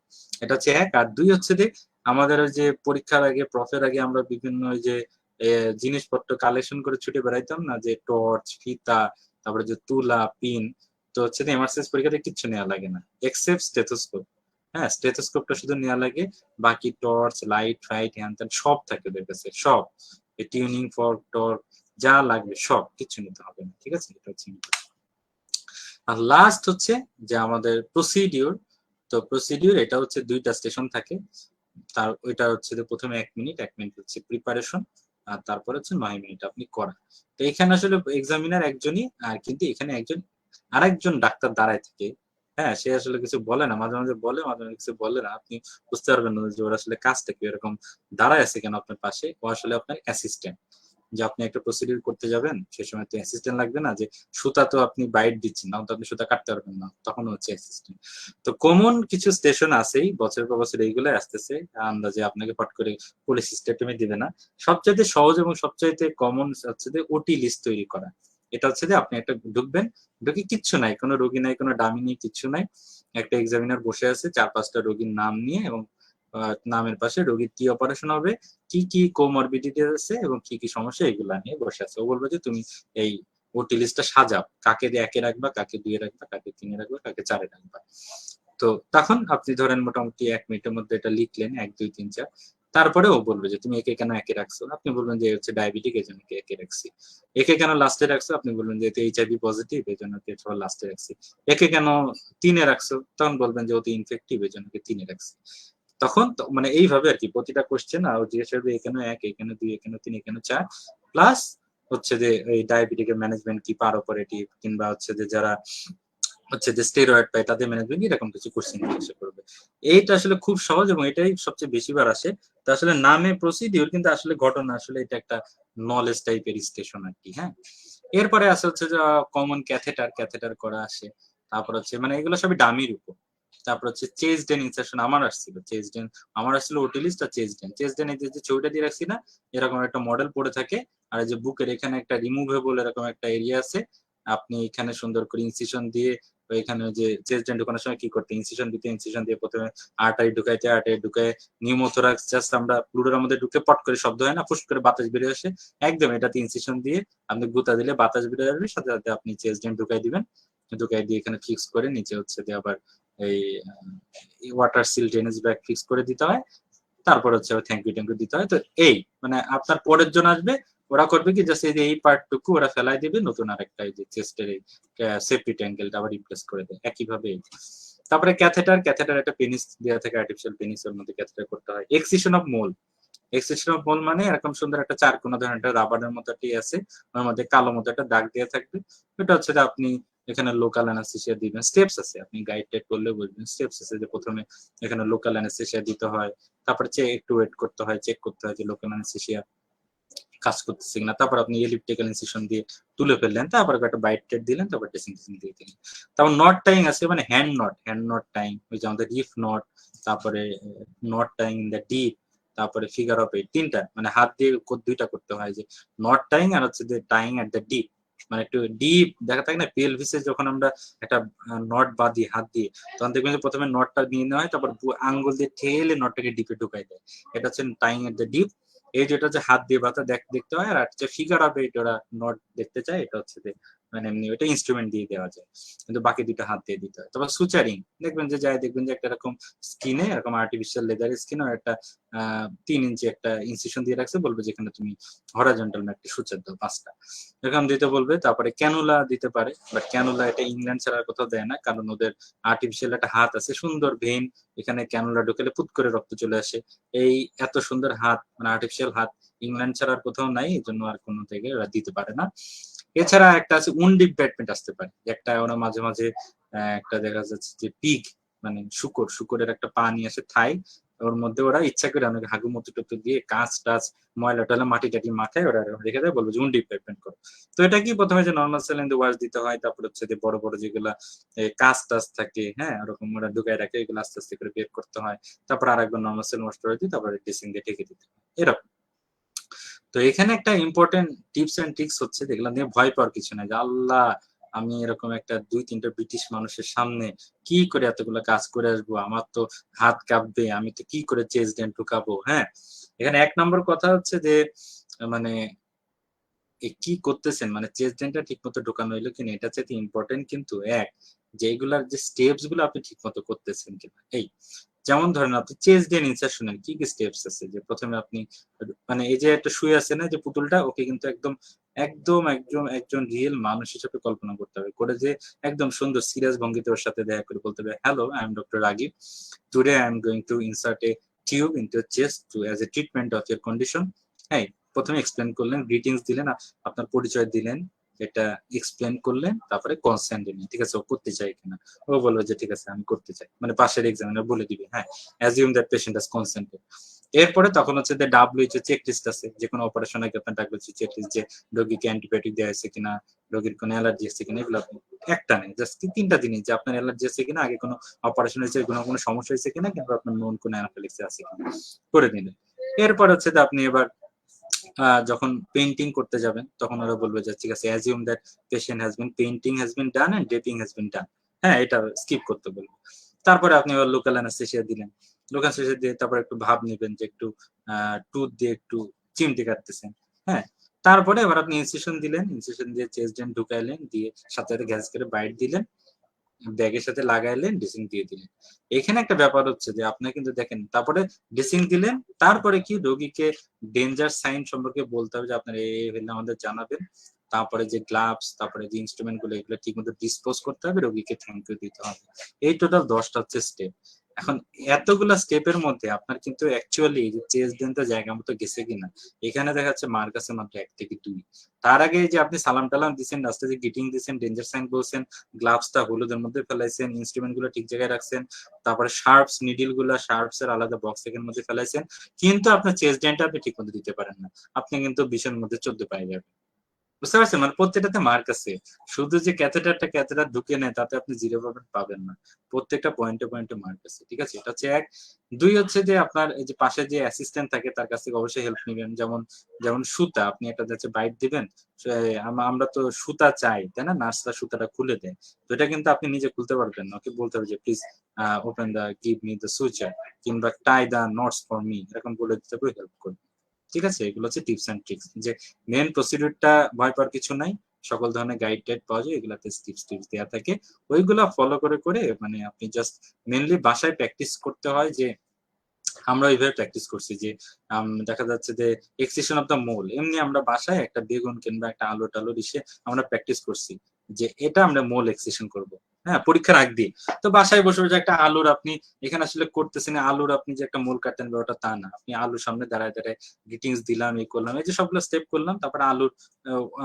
এটা হচ্ছে এক। আর দুই হচ্ছে যে আমাদের ওই যে পরীক্ষার আগে প্রফের আগে আমরা বিভিন্ন ওই যে জিনিসপত্র কালেকশন করে ছুটে বেড়াইতাম না, যে টর্চ, ফিতা, তারপরে যে তুলা, পিন। তো হচ্ছে যে এমআরসিএস পরীক্ষাতে কিচ্ছু নেওয়া লাগে না এক্সেপ্ট স্টেথোস্কোপ। হ্যাঁ, স্টেথোস্কোপটা শুধু নেওয়া লাগে, বাকি টর্চ, লাইট ফাইট হ্যান ত্যান সব থাকে ওদের কাছে, সব টিউনিং ফর্ক টর্ক যা লাগবে সব কিছু নিতে হবে না, ঠিক আছে। এটা হচ্ছে আর লাস্ট হচ্ছে যে আমাদের প্রসিডিউর। তো প্রসিডিউর এটা হচ্ছে 2টা স্টেশন থাকে, তার ওইটা হচ্ছে যে প্রথমে 1 মিনিট, 1 মিনিট হচ্ছে প্রিপারেশন, আর তারপর হচ্ছে 9 মিনিট আপনি করা। তো এখানে আসলে এক্সামিনার একজনই, আর কিন্তু এখানে একজন আরেকজন ডাক্তার দাঁড়ায় থাকে। হ্যাঁ, সে আসলে কিছু বলে না, মাঝে মাঝে বলে, মাঝে মাঝে কিছু বলে না, আপনি বুঝতে পারবেন না যে ওর আসলে কাজটা কি, এরকম দাঁড়ায় আছে কেন আপনার পাশে। ও আসলে আপনার অ্যাসিস্ট্যান্ট। যে আপনি একটা প্রসিডিউর করতে যাবেন সে সময় তো অ্যাসিস্ট্যান্ট লাগবে না, যে সুতা তো আপনি বাইট দিচ্ছেন না, তো আপনি সুতা কাটতে পারবেন না, তখন হচ্ছে অ্যাসিস্ট্যান্ট। তো কমন কিছু স্টেশন আছেই, বছরের পর বছর এইগুলো আসতেছে, আন্দাজে আপনাকে ফট করে পুলিশ সিস্টেমে দিবে না। সবচাইতে সহজ এবং সবচাইতে কমন হচ্ছে যে ওটি লিস্ট তৈরি করা। এটা হচ্ছে যে আপনি একটা ঢুকবেন, ঢুকে কিচ্ছু নাই, কোনো রোগী নাই, কোনো ডামি নেই, কিচ্ছু নাই। একটা এক্সামিনার বসে আছে 4-5টা রোগীর নাম নিয়ে, এবং নামের পাশে রোগীর কি অপারেশন হবে, কি কি কোমরবিডিটি আছে এবং কি কি সমস্যা, এগুলা নিয়ে বসে আছে। ও বলবে যে তুমি এই ওটি লিস্টটা সাজাও, কাকে 1-এ রাখবা, কাকে 2-এ রাখবা, কাকে 3-এ রাখবা, কাকে 4-এ রাখবা। তো তখন আপনি ধরেন মোটামুটি 1 মিনিটের মধ্যে এটা লিখলেন 1 2 3 4, তারপরে ও বলবে যে তুমি একে কেন 1-এ রাখছো, আপনি বলবেন যে হচ্ছে ডায়াবেটিক এই জন্য 1-এ রাখছি। একে কেন লাস্টে রাখছো, আপনি বলবেন যে এইচআইভি পজিটিভ এই জন্য লাস্টে রাখছি। একে কেন 3-এ রাখছো, তখন বলবেন যে অতি ইনফেক্টিভ এই জন্য 3-এ রাখছি। তখন মানে এইভাবে আর কি প্রতিটা কোশ্চেন আর জিজ্ঞেস করবে এখানে 1, এখানে 2, এখানে 3, এখানে 4, প্লাস হচ্ছে যে এই ডায়াবেটিকের ম্যানেজমেন্ট কি, পার অপারেটিভ কিংবা হচ্ছে যে যারা হচ্ছে যে স্টেরয়েড পায় তাদের ম্যানেজমেন্ট, এরকম কিছু কোশ্চেন জিজ্ঞাসা করবে। এইটা আসলে খুব সহজ এবং এটাই সবচেয়ে বেশিবার আসে। তো আসলে নামে প্রসিডিউর কিন্তু আসলে ঘটনা, আসলে এটা একটা নলেজ টাইপের স্টেশন আর কি। হ্যাঁ, এরপরে আছে হচ্ছে যে কমন ক্যাথেটার করা আসে। তারপর হচ্ছে মানে এগুলো সবই ডামির উপর। তারপর হচ্ছে চেস্ট ডেন ইনসার্শন আমার আসছিল, চেস্ট ডেন আমার আসছিল ওটিলিস্ট আর চেস্ট ডেন এই যে ছবিটা দিয়ে রাখছি না, এরকম একটা মডেল পড়ে থাকে। আর এই যে বুকের এখানে একটা রিমুভেবল এরকম একটা এরিয়া আছে, আপনি এখানে সুন্দর করে ইনসিশন দিয়ে এখানে যে চেস্ট ডেন ঢুকানোর সময় কি করতে, ইনসিশন দিতে, ইনসিশন দিয়ে প্রথমে আর্টারি ঢুকাইতে, আর্টারি ঢুকায় নিউমোথোরাক্স জাস্ট আমরা প্লুরার মধ্যে ঢুকে পট করে শব্দ হয় না, ফুস করে বাতাস বেরিয়ে আসে, একদম এটাতে ইনসিশন দিয়ে আপনি গুতা দিলে বাতাস বেরিয়ে আসবে, সাথে সাথে আপনি চেস্ট ডেন ঢুকাই দিবেন, ঢুকাই দিয়ে এখানে ফিক্স করে নিচে হচ্ছে দিয়ে আবার এই water seal drainage bag fix করে দিতে হয়। তারপর হচ্ছে থ্যাংক ইউ দিতে হয়। তো এই মানে আপনার পরের জন আসবে, ওরা করবে কি জাস্ট এই যে এই পার্টটুকু ওরা ফেলাই দিবে, নতুন আরেকটা এই যে চেস্টের এই সেফটি ট্যাঙ্কেলটা আবার রিপ্লেস করে দেয় একইভাবে। তারপরে ক্যাথেটার একটা পেনিস দেওয়া থাকে, আর্টিফিশিয়াল পেনিস, ওর মধ্যে ক্যাথেটার করতে হয়। Excision of mole, extension of hole মানে এরকম সুন্দর একটা চার কোনা ধরনের একটা রাবারের মতো একটি আছে, ওর মধ্যে কালো মতো একটা দাগ দিয়ে থাকবে। এটা হচ্ছে যে আপনি এখানে লোকাল অ্যানাস্থেসিয়া দিবেন, স্টেপস আছে, আপনি গাইড টাইড করলে বুঝবেন, স্টেপস আছে যে প্রথমে এখানে লোকাল অ্যানাস্থেসিয়া দিতে হয়, তারপরে একটু ওয়েট করতে হয়, চেক করতে হয় যে লোকাল অ্যানাস্থেসিয়া কাজ করতেছে কিনা, তারপর আপনি এলিপ্টিক্যাল ইনসিশন দিয়ে তুলে ফেললেন, তারপর একটা বাইট টেট দিলেন, তারপর ড্রেসিং দিয়ে দিলেন। তারপর নট টাইং আছে, মানে হ্যান্ড নট টাইং, ওই যে আমাদের রিফ নট, তারপরে not tying in the deep, তারপরে ফিগার অফ 8, তিনটা মানে হাত দিয়ে দুইটা করতে হয়, যে নট টাইং আর হচ্ছে যে টাইং এট দ্য ডিপ, মানে একটু ডিপ দেখা থাকে না পেলভিসে, যখন আমরা একটা নট বাঁধি হাত দিয়ে, তখন দেখবেন যে প্রথমে নটটা নিয়ে নেওয়া হয়, তারপর আঙ্গুল দিয়ে ঠেলে নটটাকে ডিপে ঢুকাই দেয়, এটা হচ্ছে টাইং এট দ্য ডিপ। এই যেটা হচ্ছে হাত দিয়ে বাতা দেখতে হয়, আর হচ্ছে ফিগার অফ 8 ওরা নট দেখতে চায়, এটা হচ্ছে যে মানে এমনি ওটা ইনস্ট্রুমেন্ট দিয়ে দেওয়া যায়, কিন্তু বাকি দুটো হাত দিয়ে দিতে হয়। তারপর সুচারিং দেখবেন যে দেখবেন যে একটা এরকম স্কিনে এরকম আর্টিফিশিয়াল লেদার স্কিনে একটা 3 ইঞ্চি একটা ইনসিশন দিয়ে রাখছে, বলবে যেখানে তুমি হরাইজন্টাল ম্যাপটি সুচার দাও 5টা, এরকম দিতে বলবে। তারপরে ক্যানুলা দিতে পারে, বাট ক্যানুলা এটা ইংল্যান্ড ছাড়া কোথাও দেয় না, কারণ ওদের আর্টিফিশিয়াল একটা হাত আছে, সুন্দর ভেন, এখানে ক্যানুলা ঢুকেলে পুত করে রক্ত চলে আসে। এই এত সুন্দর হাত মানে আর্টিফিশিয়াল হাত ইংল্যান্ড ছাড়া আর কোথাও নাই, এই জন্য আর কোনো থেকে ওরা দিতে পারে না। এছাড়া একটা আছে উন্ডিপ ব্যাটমেন্ট আসতে পারে, একটা ওরা মাঝে মাঝে একটা দেখা যাচ্ছে যে পিগ মানে শুকরের একটা পা নিয়ে আসে থাই, ওর মধ্যে ওরা ইচ্ছা করে অনেক হাগু মতো টুতু দিয়ে কাঁচ টাচ ময়লা টয়লা মাটি টাটি মাথায় ওরা রেখে দেয়, বলবো যে উন্ডিপ ব্যাটমেন্ট করো। তো এটা কি প্রথমে যে নর্মাল স্যালাইন ওয়াশ দিতে হয়, তারপর হচ্ছে যে বড় বড় যেগুলা কাঁচ টাচ থাকে, হ্যাঁ ওরকম ওরা ঢুকায় রাখে, এগুলো আস্তে আস্তে করে বের করতে হয়, তারপর আরেকবার নর্মাল স্যালাইন ওয়াশ করে দিই, তারপরে ড্রেসিং দিয়ে ঢেকে দিতে হয়, এরকম। তো এখানে একটা ইম্পর্টেন্ট টিপস এন্ড ট্রিক্স হচ্ছে, যেগুলো নিয়ে ভয় পাওয়ার কিছু নাই, যে আল্লাহ আমি এরকম একটা 2-3টা ব্রিটিশ মানুষের সামনে কি করে এতগুলো কাজ করে আসবো, আমার তো হাত কাঁপবে, আমি তো কি করে চেস ডেন ঢুকাবো। হ্যাঁ, এখানে 1 নম্বর কথা হচ্ছে যে মানে কি করতেছেন, মানে চেস ডেনটা ঠিক মতো ঢোকানো হইলো কিনা, এটা চাইতে ইম্পর্টেন্ট কিন্তু যে এগুলার যে স্টেপস গুলো আপনি ঠিক মতো করতেছেন কিনা। এই যেমন ধরেন আপনি চেস ডেন ইনসার্শনের কি কি স্টেপস আছে, যে প্রথমে আপনি মানে এই যে একটা শুয়ে আছে না যে পুতুলটা, ওকে কিন্তু একদম একদম একদম একজন রিয়েল মানুষ হিসেবে কল্পনা করতে হবে, করে যে একদম সুন্দর সিরিয়াস ভঙ্গিতে ওর সাথে দেখা করে বলতে হবে, hello I am doctor Ragib, today I am going to insert a tube into your chest to as a treatment of your condition. হ্যাঁ, প্রথমে এক্সপ্লেন করলেন, গ্রিটিংস দিলেন, আপনার পরিচয় দিলেন, এটা এক্সপ্লেন করলেন, তারপরে কনসেন্ট দিলেন, ঠিক আছে ও করতে চাই কিনা, ও বলবে যে ঠিক আছে আমি করতে চাই, মানে পাশের এক্সামিনার বলে দিবে হ্যাঁ অ্যাজিউম দ্যাট পেশেন্ট হ্যাজ কনসেন্টেড। এরপরে তখন হচ্ছে যে WHO চেক লিস্ট আছে, যে কোনো অপারেশন আগে আপনার WHO চেক লিস্ট, যে রোগীকে অ্যান্টিবায়োটিক দেওয়া হয়েছে কিনা, রোগীর কোনো অ্যালার্জি আছে কিনা, এগুলো একটা নেই, জাস্ট 3টা জিনিস, যে আপনার অ্যালার্জি আছে কিনা, আগে কোনো অপারেশন হয়েছে, কোনো সমস্যা হয়েছে কিনা, কিংবা আপনার নোন কোনো অ্যানাফিলাক্সিস আছে কিনা, করে দিলেন। এরপর হচ্ছে যে আপনি এবার যখন পেইন্টিং করতে যাবেন, তখন ওরা বলবে যে ঠিক আছে assume that patient has been painting has been done and draping has been done. হ্যাঁ, এটা স্কিপ করতে বলবো। তারপরে আপনি এবার লোকাল অ্যানেস্থেসিয়া দিলেন, লোকাল অ্যানেস্থেসিয়া দিয়ে তারপর একটু ভাব নেবেন, যে একটু টুথ দিয়ে একটু চিমটি কাটতেছেন। হ্যাঁ, তারপরে এবার আপনি ইনসিশন দিলেন, ইনসিশন দিয়ে চেস্ট ডেন ঢুকাইলেন, দিয়ে সাথে সাথে গ্যাস করে বাইট দিলেন, ব্যাগের সাথে লাগাইলেন, ড্রেসিং দিয়ে দিলেন। এখানে একটা ব্যাপার হচ্ছে যে আপনি কিন্তু দেখেন, তারপরে ড্রেসিং দিলেন, তারপরে কি রোগীকে ডেঞ্জার সাইন সম্পর্কে বলতে হবে, যে আপনার এই হলে আমাদের জানাবেন, তারপরে যে গ্লাভস, তারপরে যে ইনস্ট্রুমেন্ট গুলো, এগুলো ঠিক মতো ডিসপোজ করতে হবে, রোগীকে থ্যাংক ইউ দিতে হবে। এই টোটাল 10টা হচ্ছে স্টেপ। এখন এতগুলা স্টেপের মধ্যে আপনার কিন্তু অ্যাকচুয়ালি যে চেস্ট ডেনটা জায়গা মতো গেছে কিনা, এখানে দেখা যাচ্ছে মার কাছে মাত্র 1 থেকে 2। তার আগে যে আপনি সালাম টালাম দিচ্ছেন, রাস্তায় যে গিটিং দিচ্ছেন, ডেঞ্জার সাইন বলছেন, গ্লাভসটা হলুদের মধ্যে ফেলাইছেন, ইনস্ট্রুমেন্ট গুলো ঠিক জায়গায় রাখছেন, তারপরে শার্পস নিডিল গুলা শার্পস এর আলাদা বক্স এর মধ্যে ফেলাইছেন, কিন্তু আপনার চেস্ট ডেনটা আপনি ঠিক মতো দিতে পারেন না, আপনি কিন্তু 20-এর মধ্যে 14 পাই যাবেন। বুঝতে পারছেন, মানে প্রত্যেকটাতে মার্ক আছে। শুধু যে ক্যাথেটার ঢুকে নেয় তাতে আপনি 0 পাবেন না, প্রত্যেকটা পয়েন্টে পয়েন্টে মার্ক আছে, ঠিক আছে, এটা হচ্ছে 1। 2 হচ্ছে যে আপনার এই যে পাশে যে অ্যাসিস্ট্যান্ট থাকে তার কাছ থেকে অবশ্যই হেল্প নেবেন, যেমন যেমন সুতা, আপনি একটা যাচ্ছে বাইট দিবেন, আমরা তো সুতা চাই তাই না, নার্সরা সুতাটা খুলে দেয়, তো এটা কিন্তু আপনি নিজে খুলতে পারবেন না, ওকে বলতে হবে যে please open the give me the suture, কিংবা টাই দা নটস ফর মি, এরকম বলে দিতে হবে, হেল্প করবে। ঠিক আছে, এগুলো হচ্ছে টিপস এন্ড ট্রিক্স, যে মেন প্রসিডিউরটা ভয় পাওয়ার কিছু নাই, সকল ধরনের গাইড টাইড পাওয়া যায়, এগুলাতে টিপস দেওয়া থাকে, ওইগুলা ফলো করে করে মানে আপনি জাস্ট মেনলি বাসায় প্র্যাকটিস করতে হয়, যে আমরা ওইভাবে প্র্যাকটিস করছি যে দেখা যাচ্ছে যে এক্সটেনশন অফ দ্য মোল, এমনি আমরা বাসায় একটা বেগুন কিংবা একটা আলু টালু ইসে আমরা প্র্যাকটিস করছি যে এটা আমরা মোল এক্সটেনশন করব। হ্যাঁ, পরীক্ষার আগ দিয়ে। তো বাসায় বসে বসে একটা আলুর আপনি এখানে আসলে করতেছেন, আলুর আপনি যে একটা মোল কাটেন বা ওটা তা না, আপনি আলুর সামনে দাঁড়ায় দাঁড়ায় গ্রিটিংস দিলাম, এই করলাম, এই যে সবগুলো স্টেপ করলাম, তারপরে আলুর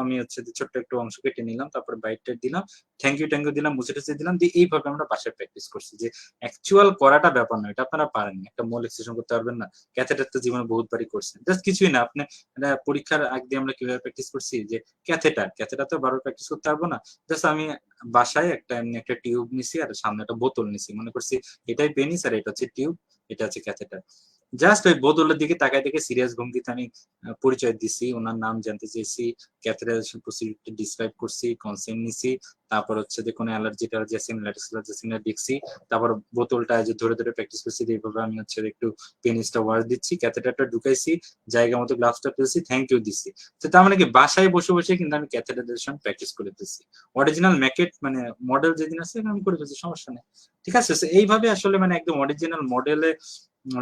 আমি হচ্ছে যে ছোট্ট একটু অংশ কেটে নিলাম, তারপরে বাইট টাইট দিলাম, থ্যাংক ইউ ট্যাংক ইউ দিলাম, মুছে টুছে দিলাম, দিয়ে এইভাবে আমরা বাসায় প্র্যাকটিস করছি যে অ্যাকচুয়াল করাটা ব্যাপার না, এটা আপনারা পারেন, একটা মল এক্সটেনশন করতে পারবেন না। ক্যাথেটার তো জীবনে বহুতবারই করছেন, জাস্ট কিছুই না। আপনি পরীক্ষার আগ দিয়ে আমরা কিভাবে প্র্যাকটিস করছি যে ক্যাথেটার তো বারবার প্র্যাকটিস করতে পারবো না, জাস্ট আমি বাসায় একটা এমনি একটা টিউব নিছি আর সামনে একটা বোতল নিছি, মনে করছি এটাই পেনিস আর এটা হচ্ছে টিউব, এটা হচ্ছে ক্যাথেটার। জাস্ট ওই বোতলের দিকে তাকাই দেখে সিরিয়াস ভঙ্গিতে আমি পরিচয় দিছি, ওনার নাম জানতে চেয়েছি, ক্যাথেটারাইজেশন প্রসিডিউরটা ডিসক্রাইব করছি, কনসেন্ট নিছি, তারপর হচ্ছে যে কোনো অ্যালার্জি টালার্জি আছে ল্যাটিস অ্যালার্জি দেখছি, তারপর বোতলটা যে ধরে ধরে প্র্যাকটিস করছি, এইভাবে আমি হচ্ছে একটু পেনিসটা ওয়াশ দিচ্ছি, ক্যাথেটারটা ঢুকাইছি, জায়গা মতো গ্লাভসটা পেয়েছি, থ্যাংক ইউ দিচ্ছি। তো তার মানে কি বাসায় বসে বসে কিন্তু আমি ক্যাথেটারাইজেশন প্র্যাকটিস করে দিচ্ছি, অরিজিনাল ম্যাকেট মানে মডেল যেদিন আছে আমি করে ফেলছি, সমস্যা নেই। ঠিক আছে, এইভাবে আসলে মানে একদম অরিজিনাল মডেলে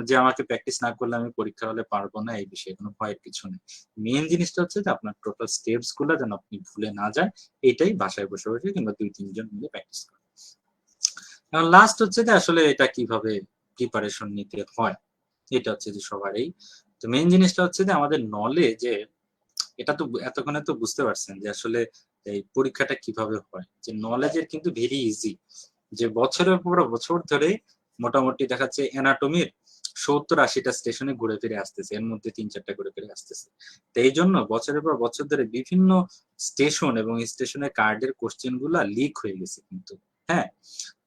যে আমাকে প্র্যাকটিস না করলে আমি পরীক্ষা হলে পারবো না, এই বিষয়ে কোনো ভয়ের কিছু নেই। মেইন জিনিসটা হচ্ছে যে আপনার টোটাল স্টেপস গুলো যেন আপনি ভুলে না যান, এটাই বাসায় বসে বসে কিংবা 2-3 জন মিলে প্র্যাকটিস করেন। এখন লাস্ট হচ্ছে যে আসলে এটা কিভাবে প্রিপারেশন নিতে হয়, এটা হচ্ছে যে সবারই। তো মেইন জিনিসটা হচ্ছে যে আমাদের নলেজে, এটা তো এতক্ষণে তো বুঝতে পারছেন যে আসলে এই পরীক্ষাটা কিভাবে হয়, যে নলেজের কিন্তু ভেরি ইজি, যে বছরের পর বছর ধরে মোটামুটি দেখাচ্ছে অ্যানাটমির 70-80টা স্টেশনে ঘুরে ফিরে আসতেছে, এর মধ্যে 3-4টা ঘুরে ফিরে আসতেছে। তো এই জন্য বছরের পর বছর ধরে বিভিন্ন স্টেশন এবং স্টেশনের কার্ডের কোশ্চেন গুলা লিক হয়ে গেছে কিন্তু। হ্যাঁ,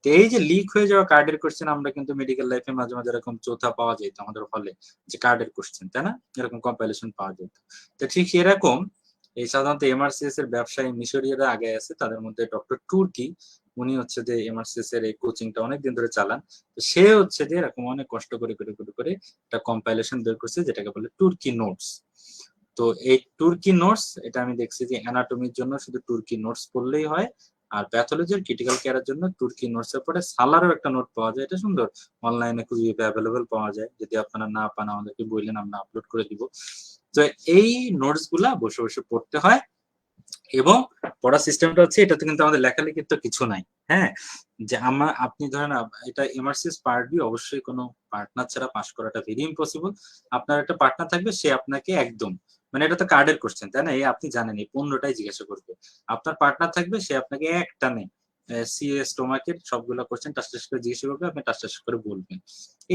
তো এই যে লিক হয়ে যাওয়া কার্ডের কোশ্চেন আমরা কিন্তু মেডিকেল লাইফে মাঝে মাঝে এরকম চৌথা পাওয়া যেত আমাদের হলে, যে কার্ডের কোশ্চেন, তাই না, এরকম কম্পাইলেশন পাওয়া যেত। তো ঠিক এরকম এই সাধারণত এমআরসিএস এর ব্যবসায়ী মিশরীয়রা আগে আছে, তাদের মধ্যে ডক্টর টুর্কি, উনি হচ্ছে যে এমআরসিএস এর এই কোচিংটা অনেকদিন ধরে চালান। তো সে হচ্ছে যে এরকম অনেক কষ্ট করে করে করে করে একটা কম্পাইলেশন বের করছে যেটাকে বলে তুর্কি নোটস। তো এই তুর্কি নোটস, এটা আমি দেখছি যে অ্যানাটমির জন্য শুধু তুর্কি নোটস পড়লেই হয়, আর প্যাথোলজির ক্রিটিক্যাল কেয়ারের জন্য তুর্কি নোটস এর পরে সালারও একটা নোট পাওয়া যায়, এটা সুন্দর, অনলাইনে খুবই অ্যাভেলেবল পাওয়া যায়, যদি আপনারা না পান আমাদেরকে বললেন, আমরা আপলোড করে দিব। তো এই নোটস গুলা বসে বসে পড়তে হয়, এবং পড়ার সিস্টেমটা হচ্ছে এটাতে কিন্তু আমাদের লেখালেখির তো কিছু নাই। হ্যাঁ, যে আপনি ধরেন এটা এমআরসিএস পার্ট বি, অবশ্যই কোনো পার্টনার ছাড়া পাস করাটা ভেরি ইম্পসিবল। আপনার একটা পার্টনার থাকবে, সে আপনাকে একদম মানে এটা তো কার্ডের কোশ্চেন, তাই না, এই আপনি জানেন এই 15টাই জিজ্ঞাসা করবে। আপনার পার্টনার থাকবে, সে আপনাকে একটানে সিএ স্টোমাকের সবগুলো কোশ্চেন টাস টাস করে জিজ্ঞাসা করবে, আপনি টাস টাস করে বলবেন।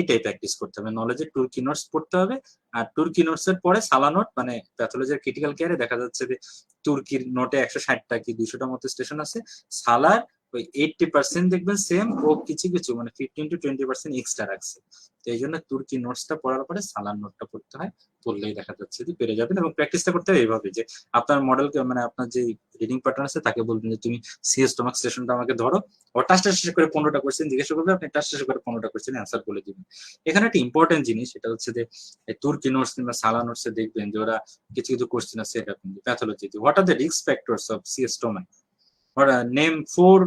এটাই প্র্যাকটিস করতে হবে, নলেজের টুর্কি নোটস পড়তে হবে। আর টুর্কি নোটস এর পরে সালা নোট, মানে প্যাথোলজির ক্রিটিক্যাল কেয়ারে দেখা যাচ্ছে যে তুর্কির নোটে 160টা কি 200টা মতো স্টেশন আছে, সালার ওই 80% দেখবেন সেম, ও কিছু কিছু মানে 15-20% এক্সট্রা রাখছে। তো এই জন্য তুর্কি নোটসটা পড়ার পরে সালার নোটটা পড়তে হয়, পড়লেই দেখা যাচ্ছে যে পেরে যাবেন। এবং প্র্যাকটিসটা করতে হবে এইভাবে যে আপনার মডেলকে মানে আপনার যে রিডিং প্যাটার্ন আছে তাকে বলবেন যে তুমি সিএস স্টোমাক স্টেশনটা আমাকে ধরো, ও টাস টাস করে 15টা কোশ্চেন জিজ্ঞাসা করবে, আপনি টাস টাস করে 15টা কোশ্চেন অ্যান্সার বলে দিবেন। এখানে একটা ইম্পর্টেন্ট জিনিস, এটা হচ্ছে যে তুর্কি নোটস কিংবা সালা নোটসে দেখবেন যে ওরা কিছু কিছু কোশ্চেন আছে এরকম, pathology what are the risk factors of CS stomach, or name four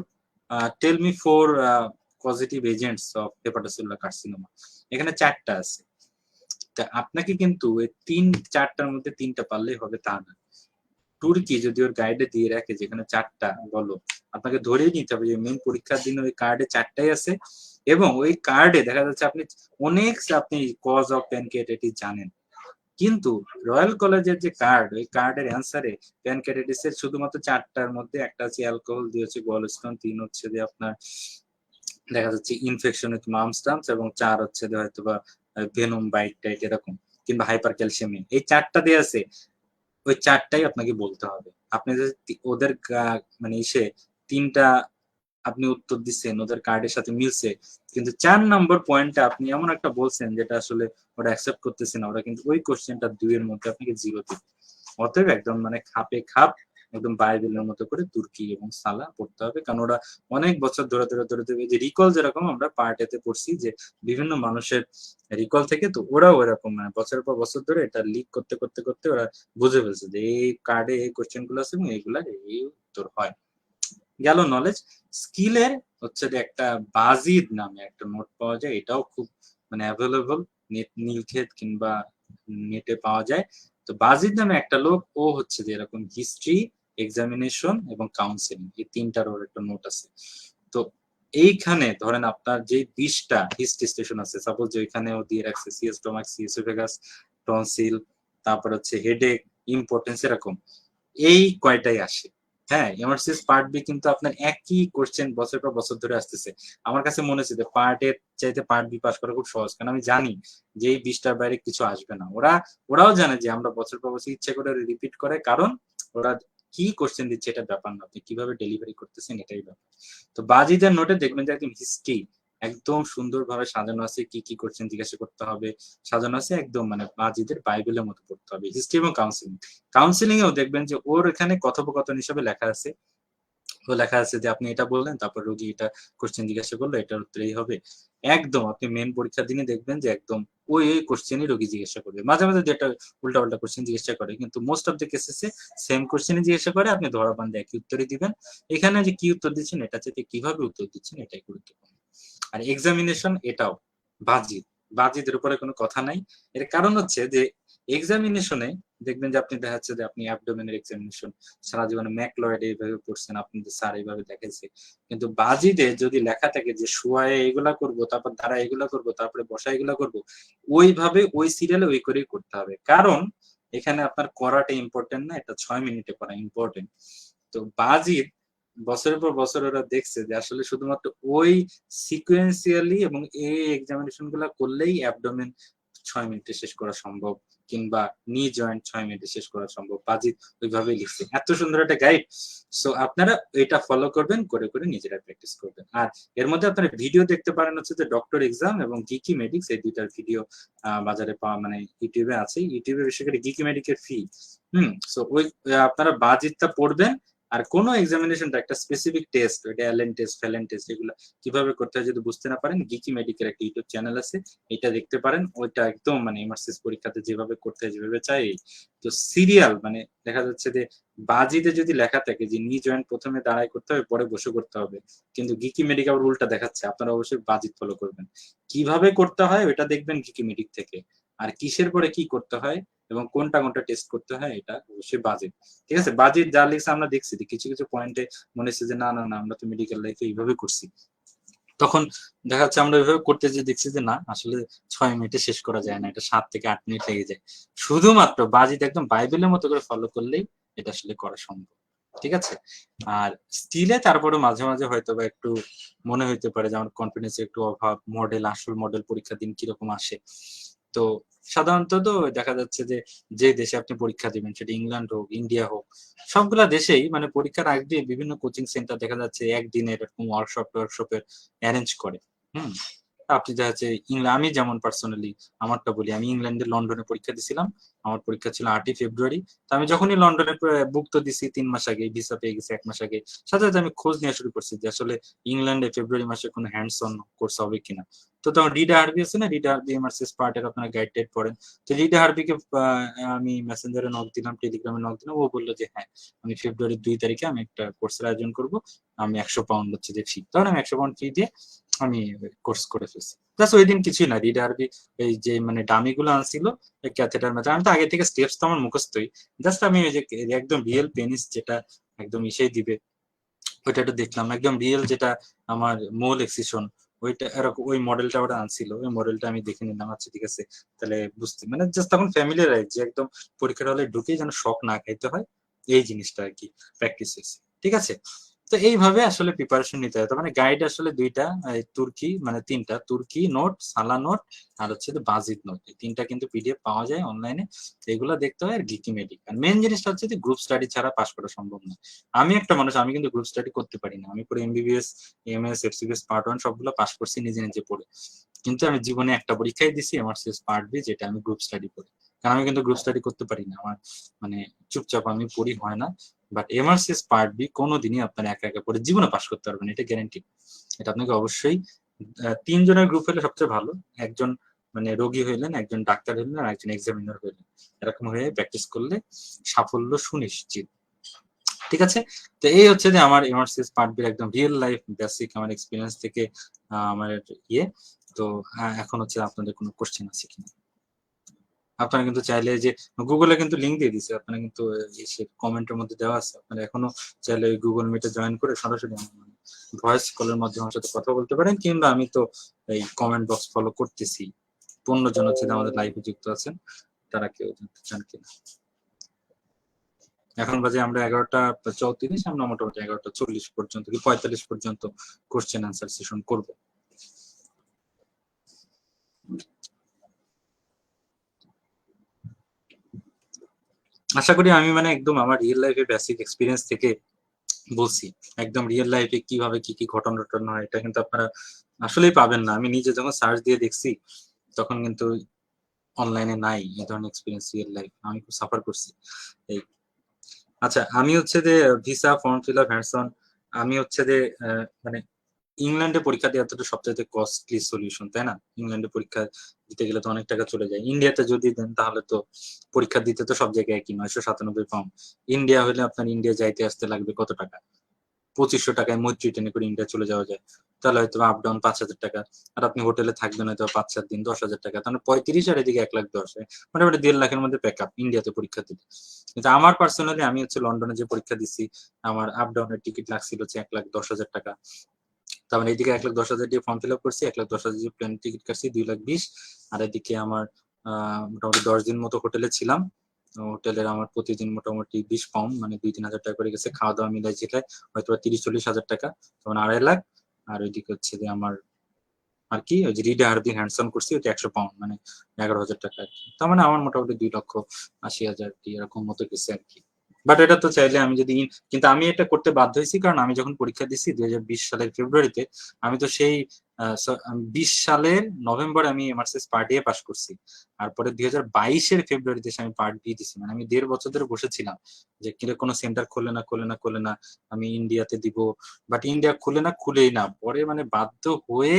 tell me four positive agents of hepatocellular carcinoma, এখানে 4টা আছে। তা আপনাকে কিন্তু এই 3-4টার মধ্যে 3টা পারলেই হবে তা না। তুর্কি যদি ওর গাইডে দিয়ে রাখে যেখানে 4টা বলো, আপনাকে ধরেই নিতে হবে যে মেন পরীক্ষার দিন ওই কার্ডে 4টাই আছে, এবং ওই কার্ডে দেখা যাচ্ছে আপনি অনেক আপনি কজ অফ প্যানক্রিয়াটাইটিস জানেন, কিন্তু রয়্যাল কলেজের যে কার্ড, ওই কার্ডের অ্যান্সারে প্যানক্রিয়াটাইটিস এর শুধুমাত্র 4টার মধ্যে একটা আছে অ্যালকোহল, 2 হচ্ছে গলস্টোন, 3 হচ্ছে যে আপনার দেখা যাচ্ছে ইনফেকশন উইথ মামস টার্মস, এবং 4 হচ্ছে যে হয়তো বা ভেনম বাইট টাইট এরকম, কিংবা হাইপার ক্যালসিয়ামি, এই 4টা দিয়ে আছে, ওই 4টাই আপনাকে বলতে হবে। আপনি যদি ওদের মানে ইসে 3টা আপনি উত্তর দিচ্ছেন ওদের কার্ডের সাথে মিলছে, কিন্তু 4 নম্বর পয়েন্টটা আপনি এমন একটা বলছেন যেটা আসলে ওরা অ্যাকসেপ্ট করতেছে না, ওরা কিন্তু ওই কোশ্চেনটা 2 এর মধ্যে আপনাকে 0 দিবে। অতএব একদম মানে খাপে খাপ একদম বাইবেলের মতো করে তুর্কি এবং সালা পড়তে হবে, কারণ ওরা অনেক বছর ধরে ধরে ধরে ধরে যে রিকল, যেরকম আমরা পার্ট এতে পড়ছি যে বিভিন্ন মানুষের রিকল থেকে, তো ওরাও এরকম মানে বছরের পর বছর ধরে এটা লিক করতে করতে করতে ওরা বুঝে ফেলছে যে এই কার্ডে এই কোশ্চেন গুলো আছে এবং এইগুলা এই উত্তর হয়। গেল নলেজ। স্কিলের হচ্ছে যে একটা বাজিদ নামে একটা নোট পাওয়া যায়, এটাও খুব মানে অ্যাভেলেবল, নীলক্ষেত কিংবা নেটে পাওয়া যায়। তো বাজিদ নামে একটা লোক, ও হচ্ছে যে এরকম হিস্ট্রি, এক্সামিনেশন এবং কাউন্সিলিং, এই তিনটার ওর একটা নোট আছে। তো এইখানে ধরেন আপনার যে 20টা হিস্ট্রি স্টেশন আছে, সাপোজ যে ওইখানে ও দিয়ে রাখছে সিএস স্টোমাক, সিএসোফেগাস, টনসিল, তারপর হচ্ছে হেডেক, ইম্পর্টেন্স, এরকম এই কয়টাই আসে। হ্যাঁ, এমআরসিএস পার্ট বি কিন্তু আপনার একই কোশ্চেন বছর পর বছর ধরে আসতেছে। আমার কাছে মনে হচ্ছে যে পার্ট এর চাইতে পার্ট বি পাস করা খুব সহজ, কারণ আমি জানি যে এই 20টার বাইরে কিছু আসবে না। ওরাও জানে যে আমরা বছর পর বছর ইচ্ছে করে রিপিট করে, কারণ ওরা কি কোশ্চেন দিচ্ছে এটা ব্যাপার না, আপনি কিভাবে ডেলিভারি করতেছেন এটাই ব্যাপার। তো বাজিদের নোটে দেখবেন যে একদম হিস্ট্রি একদম সুন্দরভাবে সাজানো আছে, কি কি কোশ্চেন জিজ্ঞাসা করতে হবে সাজানো আছে, একদম মানে বাজিদের বাইবেলের মতো পড়তে হবে। হিস্ট্রি এবং কাউন্সিলিং, কাউন্সিলিং এও দেখবেন যে ওর এখানে কথোপকথন হিসাবে লেখা আছে, ও লেখা আছে যে আপনি এটা বললেন, তারপর রোগী এটা কোশ্চেন জিজ্ঞাসা করলো, এটার উত্তর এই হবে। একদম আপনি মেন পরীক্ষার দিনে দেখবেন যে একদম ওই কোশ্চেনই রোগী জিজ্ঞাসা করবে। মাঝে মাঝে যেটা উল্টা পাল্টা কোশ্চেন জিজ্ঞাসা করে, কিন্তু মোস্ট অফ দ্য কেসেসে সেম কোশ্চেনই জিজ্ঞাসা করে, আপনি ধরা বান্ধে একই উত্তরই দিবেন। এখানে যে কি উত্তর দিচ্ছেন এটা চাইতে কিভাবে উত্তর দিচ্ছেন এটাই গুরুত্বপূর্ণ। আর এক্সামিনেশন এটাও বাজিত, বাজিদের উপরে কোনো কথা নাই। এর কারণ হচ্ছে যে এক্সামিনেশনে দেখবেন যে আপনি দেখা যাচ্ছে যে আপনি অ্যাবডোমেনের এক্সামিনেশন সারা জীবনে ম্যাকলয়েড এইভাবে পড়ছেন, আপনাদের স্যার এইভাবে দেখাইছে, কিন্তু বাজিদে যদি লেখা থাকে যে শুয়ায়ে এগুলা করব, তারপর দাঁড়া এগুলা করব, তারপরে বসা এগুলা করব, ওইভাবে ওই সিরিয়ালে ওই করেই করতে হবে। কারণ এখানে আপনার করাটা ইম্পর্টেন্ট না, এটা 6 মিনিটে করা ইম্পর্টেন্ট। তো বাজিদ বছরের পর বছর ওরা দেখছে যে আসলে শুধুমাত্র ওই সিকুয়েন্সিয়ালি এবং এই এক্সামিনেশন গুলা করলেই অ্যাবডোমেন 6 মিনিটে শেষ করা সম্ভব, কিংবা নি জয়েন্ট 6 মিনিটে শেষ করা সম্ভব। বাজিদ ওইভাবেই লিখছে, এত সুন্দর একটা গাইড। সো আপনারা এটা ফলো করবেন, করে করে নিজেরা প্র্যাকটিস করবেন। আর এর মধ্যে আপনারা ভিডিও দেখতে পারেন হচ্ছে যে ডক্টর এক্সাম এবং গিকি মেডিক্স, এই দুইটার ভিডিও বাজারে পাওয়া মানে ইউটিউবে আছে। ইউটিউবে বিশেষ করে গিকি মেডিকের ফি সো ওই আপনারা বাজিদটা পড়বেন। আর কোনো এক্সামিনেশনটা একটা স্পেসিফিক টেস্ট, ওইটা অ্যালেন টেস্ট, ফেলেন টেস্ট, এগুলো কিভাবে করতে হয় যদি বুঝতে না পারেন, গিকি মেডিকের একটা ইউটিউব চ্যানেল আছে, এটা দেখতে পারেন। ওইটা একদম মানে এমআরসিএস পরীক্ষাতে যেভাবে করতে হয় যেভাবে চাই। তো সিরিয়াল মানে দেখা যাচ্ছে যে বাজিতে যদি লেখা থাকে যে নি জয়েন্ট প্রথমে দাঁড়ায় করতে হবে পরে বসে করতে হবে, কিন্তু গিকি মেডিক আবার উল্টা দেখাচ্ছে। আপনারা অবশ্যই বাজিত ফলো করবেন, কিভাবে করতে হয় ওইটা দেখবেন গিকি মেডিক থেকে। আর কিসের পরে কি করতে হয় এবং কোনটা কোনটা টেস্ট করতে হয় এটা অবশ্যই বাজেট। ঠিক আছে, বাজেট যা লিখছে আমরা দেখছি কিছু কিছু পয়েন্টে মনে হচ্ছে যে না না না আমরা তো মেডিকেল লাইফে এইভাবে করছি, তখন দেখা যাচ্ছে আমরা ওইভাবে করতে যে দেখছি যে না আসলে 6 মিনিটে শেষ করা যায় না, এটা 7 থেকে 8 মিনিট লেগে যায়। শুধুমাত্র বাজিত একদম বাইবেলের মতো করে ফলো করলেই এটা আসলে করা সম্ভব। ঠিক আছে। আর স্টিলে তারপরে মাঝে মাঝে হয়তো বা একটু মনে হইতে পারে যে আমার কনফিডেন্সের একটু অভাব, মডেল আসল মডেল পরীক্ষার দিন কিরকম আসে। তো সাধারণত তো দেখা যাচ্ছে যে যে দেশে আপনি পরীক্ষা দিবেন, সেটা ইংল্যান্ড হোক ইন্ডিয়া হোক, সবগুলা দেশেই মানে পরীক্ষার আগ দিয়ে বিভিন্ন কোচিং সেন্টার দেখা যাচ্ছে একদিনের এরকম ওয়ার্কশপের অ্যারেঞ্জ করে। হুম আপনি দেখা যাচ্ছে আমি যেমন পার্সোনালি আমারটা বলি, আমি ইংল্যান্ডে লন্ডনে পরীক্ষা দিছিলাম। আমার পরীক্ষা ছিল 8ই ফেব্রুয়ারি। তো আমি যখনই লন্ডনে বুক তো দিছি 3 মাস আগে, ভিসা পেয়ে গেছি 1 মাস আগে, সাথে সাথে আমি খোঁজ নেওয়া শুরু করছি যে আসলে ইংল্যান্ডে ফেব্রুয়ারি মাসে কোনো হ্যান্ডস অন কোর্স হবে কিনা। তো তখন রিডা হার্বি আছে না, রিডা হার্বি এমআরসিএস পার্টের আপনারা গাইড টাইড পড়েন। তো রিডা হার্বিকে আমি মেসেঞ্জারে নক দিলাম, টেলিগ্রামে নক দিলাম, ও বললো যে হ্যাঁ আমি ফেব্রুয়ারির 2 তারিখে আমি একটা কোর্সের আয়োজন করব, আমি 100 পাউন্ড হচ্ছে যে ফি, তখন আমি 100 পাউন্ড ফি দিয়ে আমি কোর্স করে ফেলছি। জাস্ট ওই দিন কিছুই না, রিডা হার্বি এই যে মানে ডামি গুলো আনছিল ক্যাথেটার মেথড, আমি তো আগে থেকে স্টেপস তো আমার মুখস্থই, জাস্ট আমি ওই যে একদম রিয়েল পেনিস যেটা একদম ইসেই দিবে ওইটা একটু দেখলাম, একদম রিয়েল যেটা আমার মূল এক্সিশন ওইটা এরকম ওই মডেলটা ওটা আনছিল, ওই মডেলটা আমি দেখে নিলাম। আচ্ছা ঠিক আছে, তাহলে বুঝতে মানে জাস্ট তখন ফ্যামিলিয়ারাইজ যে একদম পরীক্ষার হলে ঢুকেই যেন শখ না খাইতে হয়, এই জিনিসটা আর কি প্র্যাকটিস হয়েছে। ঠিক আছে। তো এইভাবে আসলে প্রিপারেশন নিতে হয়। তার মানে গাইড আসলে দুইটা, তুর্কি মানে তিনটা, তুর্কি নোট, সালা নোট, আর হচ্ছে বাজিদ নোট, এই তিনটা কিন্তু পিডিএফ পাওয়া যায় অনলাইনে, এগুলো দেখতে হয়। আর গিকি মেডিক, আর মেন জিনিসটা হচ্ছে যে গ্রুপ স্টাডি ছাড়া পাস করা সম্ভব না। আমি একটা মানুষ, আমি কিন্তু গ্রুপ স্টাডি করতে পারি না। আমি পুরো এমবিবিএস, এমএস, এফসিবিএস পার্ট 1 সবগুলো পাস করছি নিজে নিজে পড়ে, কিন্তু আমি জীবনে একটা পরীক্ষাই দিছি এমআরসিএস পার্ট বি, যেটা আমি গ্রুপ স্টাডি করি। কারণ আমি কিন্তু গ্রুপ স্টাডি করতে পারি না, আমার মানে চুপচাপ আমি পড়ি হয় না। বাট এমআরসিএস পার্ট বি কোনোদিনই আপনার একা একা পড়ে জীবনে পাস করতে পারবেন, এটা গ্যারান্টি। এটা আপনাকে অবশ্যই 3 জনের গ্রুপ হলে সবচেয়ে ভালো। একজন মানে রোগী হইলেন, একজন ডাক্তার হইলেন, আর একজন এক্সামিনার হইলেন, এরকম হয়ে প্র্যাকটিস করলে সাফল্য সুনিশ্চিত। ঠিক আছে। তো এই হচ্ছে যে আমার এমআরসিএস পার্ট বির একদম রিয়েল লাইফ বেসিক আমার এক্সপিরিয়েন্স থেকে আমার ইয়ে। তো এখন হচ্ছে আপনাদের কোনো কোশ্চেন আছে কিনা। আপনারা কিন্তু চাইলে যে গুগলে কিন্তু লিঙ্ক দিয়ে দিছে, আপনারা কিন্তু কমেন্টের মধ্যে দেওয়া আছে, আপনারা এখনো চাইলে ওই গুগল মিটে জয়েন করে সরাসরি ভয়েস কলের মাধ্যমে আমার সাথে কথা বলতে পারেন, কিংবা আমি তো এই কমেন্ট বক্স ফলো করতেছি। 15 জন হচ্ছে আমাদের লাইভে যুক্ত আছেন, তারা কেউ জানতে চান কিনা। এখন বাজে আমরা 11টা 34, আমরা মোটামুটি 11টা 40 পর্যন্ত কি 45 পর্যন্ত কোশ্চেন আনসার সেশন করব। আশা করি আমি মানে একদম আমার রিয়েল লাইফে বেসিক এক্সপিরিয়েন্স থেকে বলছি, একদম রিয়েল লাইফে কিভাবে কি কি ঘটনা টটনা হয় এটা কিন্তু আপনারা আসলেই পাবেন না। আমি নিজে যখন সার্চ দিয়ে দেখছি তখন কিন্তু অনলাইনে নাই এই ধরনের এক্সপিরিয়েন্স রিয়েল লাইফ, আমি খুব সাফার করছি এই। আচ্ছা, আমি হচ্ছে যে visa form fill up hands-on, আমি হচ্ছে যে মানে ইংল্যান্ডে পরীক্ষা দেওয়া তো সবচাইতে কস্টলি সলিউশন, তাই না? ইংল্যান্ডে পরীক্ষা দিতে গেলে তো অনেক টাকা চলে যায়। ইন্ডিয়াতে যদি দেন তাহলে তো পরীক্ষা দিতে তো সব জায়গায় একই, 997 পাউন্ড। ইন্ডিয়া হলে আপনার ইন্ডিয়া যাইতে আসতে লাগবে কত টাকা? 2500 টাকায় মৈত্রী ট্রেনে করে ইন্ডিয়া চলে যাওয়া যায়। তাহলে হয়তো আপ ডাউন 5,000 টাকা। আর আপনি হোটেলে থাকবেন হয়তো 5-4 দিন, 10,000 টাকা, তাহলে 35, আর এদিকে 1,10,000, মোটামুটি 1.5 লাখের মধ্যে প্যাক আপ ইন্ডিয়াতে পরীক্ষা দিতে। কিন্তু আমার পার্সোনালি আমি হচ্ছে লন্ডনে যে পরীক্ষা দিচ্ছি, আমার আপ ডাউনের টিকিট লাগছিল হচ্ছে 1,10,000 টাকা। তার মানে এইদিকে 1,10,000 দিয়ে ফর্ম ফিল আপ করছি, 1,10,000 দিয়ে প্লেন টিকিট কাটছি 2,20,000। আর এদিকে আমার মোটামুটি 10 দিন মতো হোটেলে ছিলাম। হোটেলের আমার প্রতিদিন মোটামুটি 20 পাউন্ড, মানে 2-3 হাজার টাকা করে গেছে, খাওয়া দাওয়া মিলাই যেটাই হয়তো 30-40 হাজার টাকা, তখন 2.5 লাখ। আর ওইদিকে হচ্ছে যে আমার আর কি ওই যে রিডে আরবি হ্যান্ডসন করছি, ওইটা 100 পাউন্ড, মানে 11,000 টাকা আর কি। তার মানে আমার মোটামুটি 2,80,000 কি এরকম মতো গেছে আর কি। বাট এটা তো চাইলে আমি যদি, কিন্তু আমি এটা করতে বাধ্য হয়েছি কারণ আমি যখন পরীক্ষা দিচ্ছি 2020 সালের ফেব্রুয়ারিতে, আমি তো সেই 20 সালের নভেম্বরে আমি এমআরসিএস পার্ট এ পাস করছি। আর পরে 2022-এর ফেব্রুয়ারিতে আমি পার্ট বি দিছি। মানে আমি 1.5 বছর ধরে বসেছিলাম যে কিরে কোনো সেন্টার খোলে না, আমি ইন্ডিয়াতে দিব। বাট ইন্ডিয়া খুলেই না, পরে মানে বাধ্য হয়ে,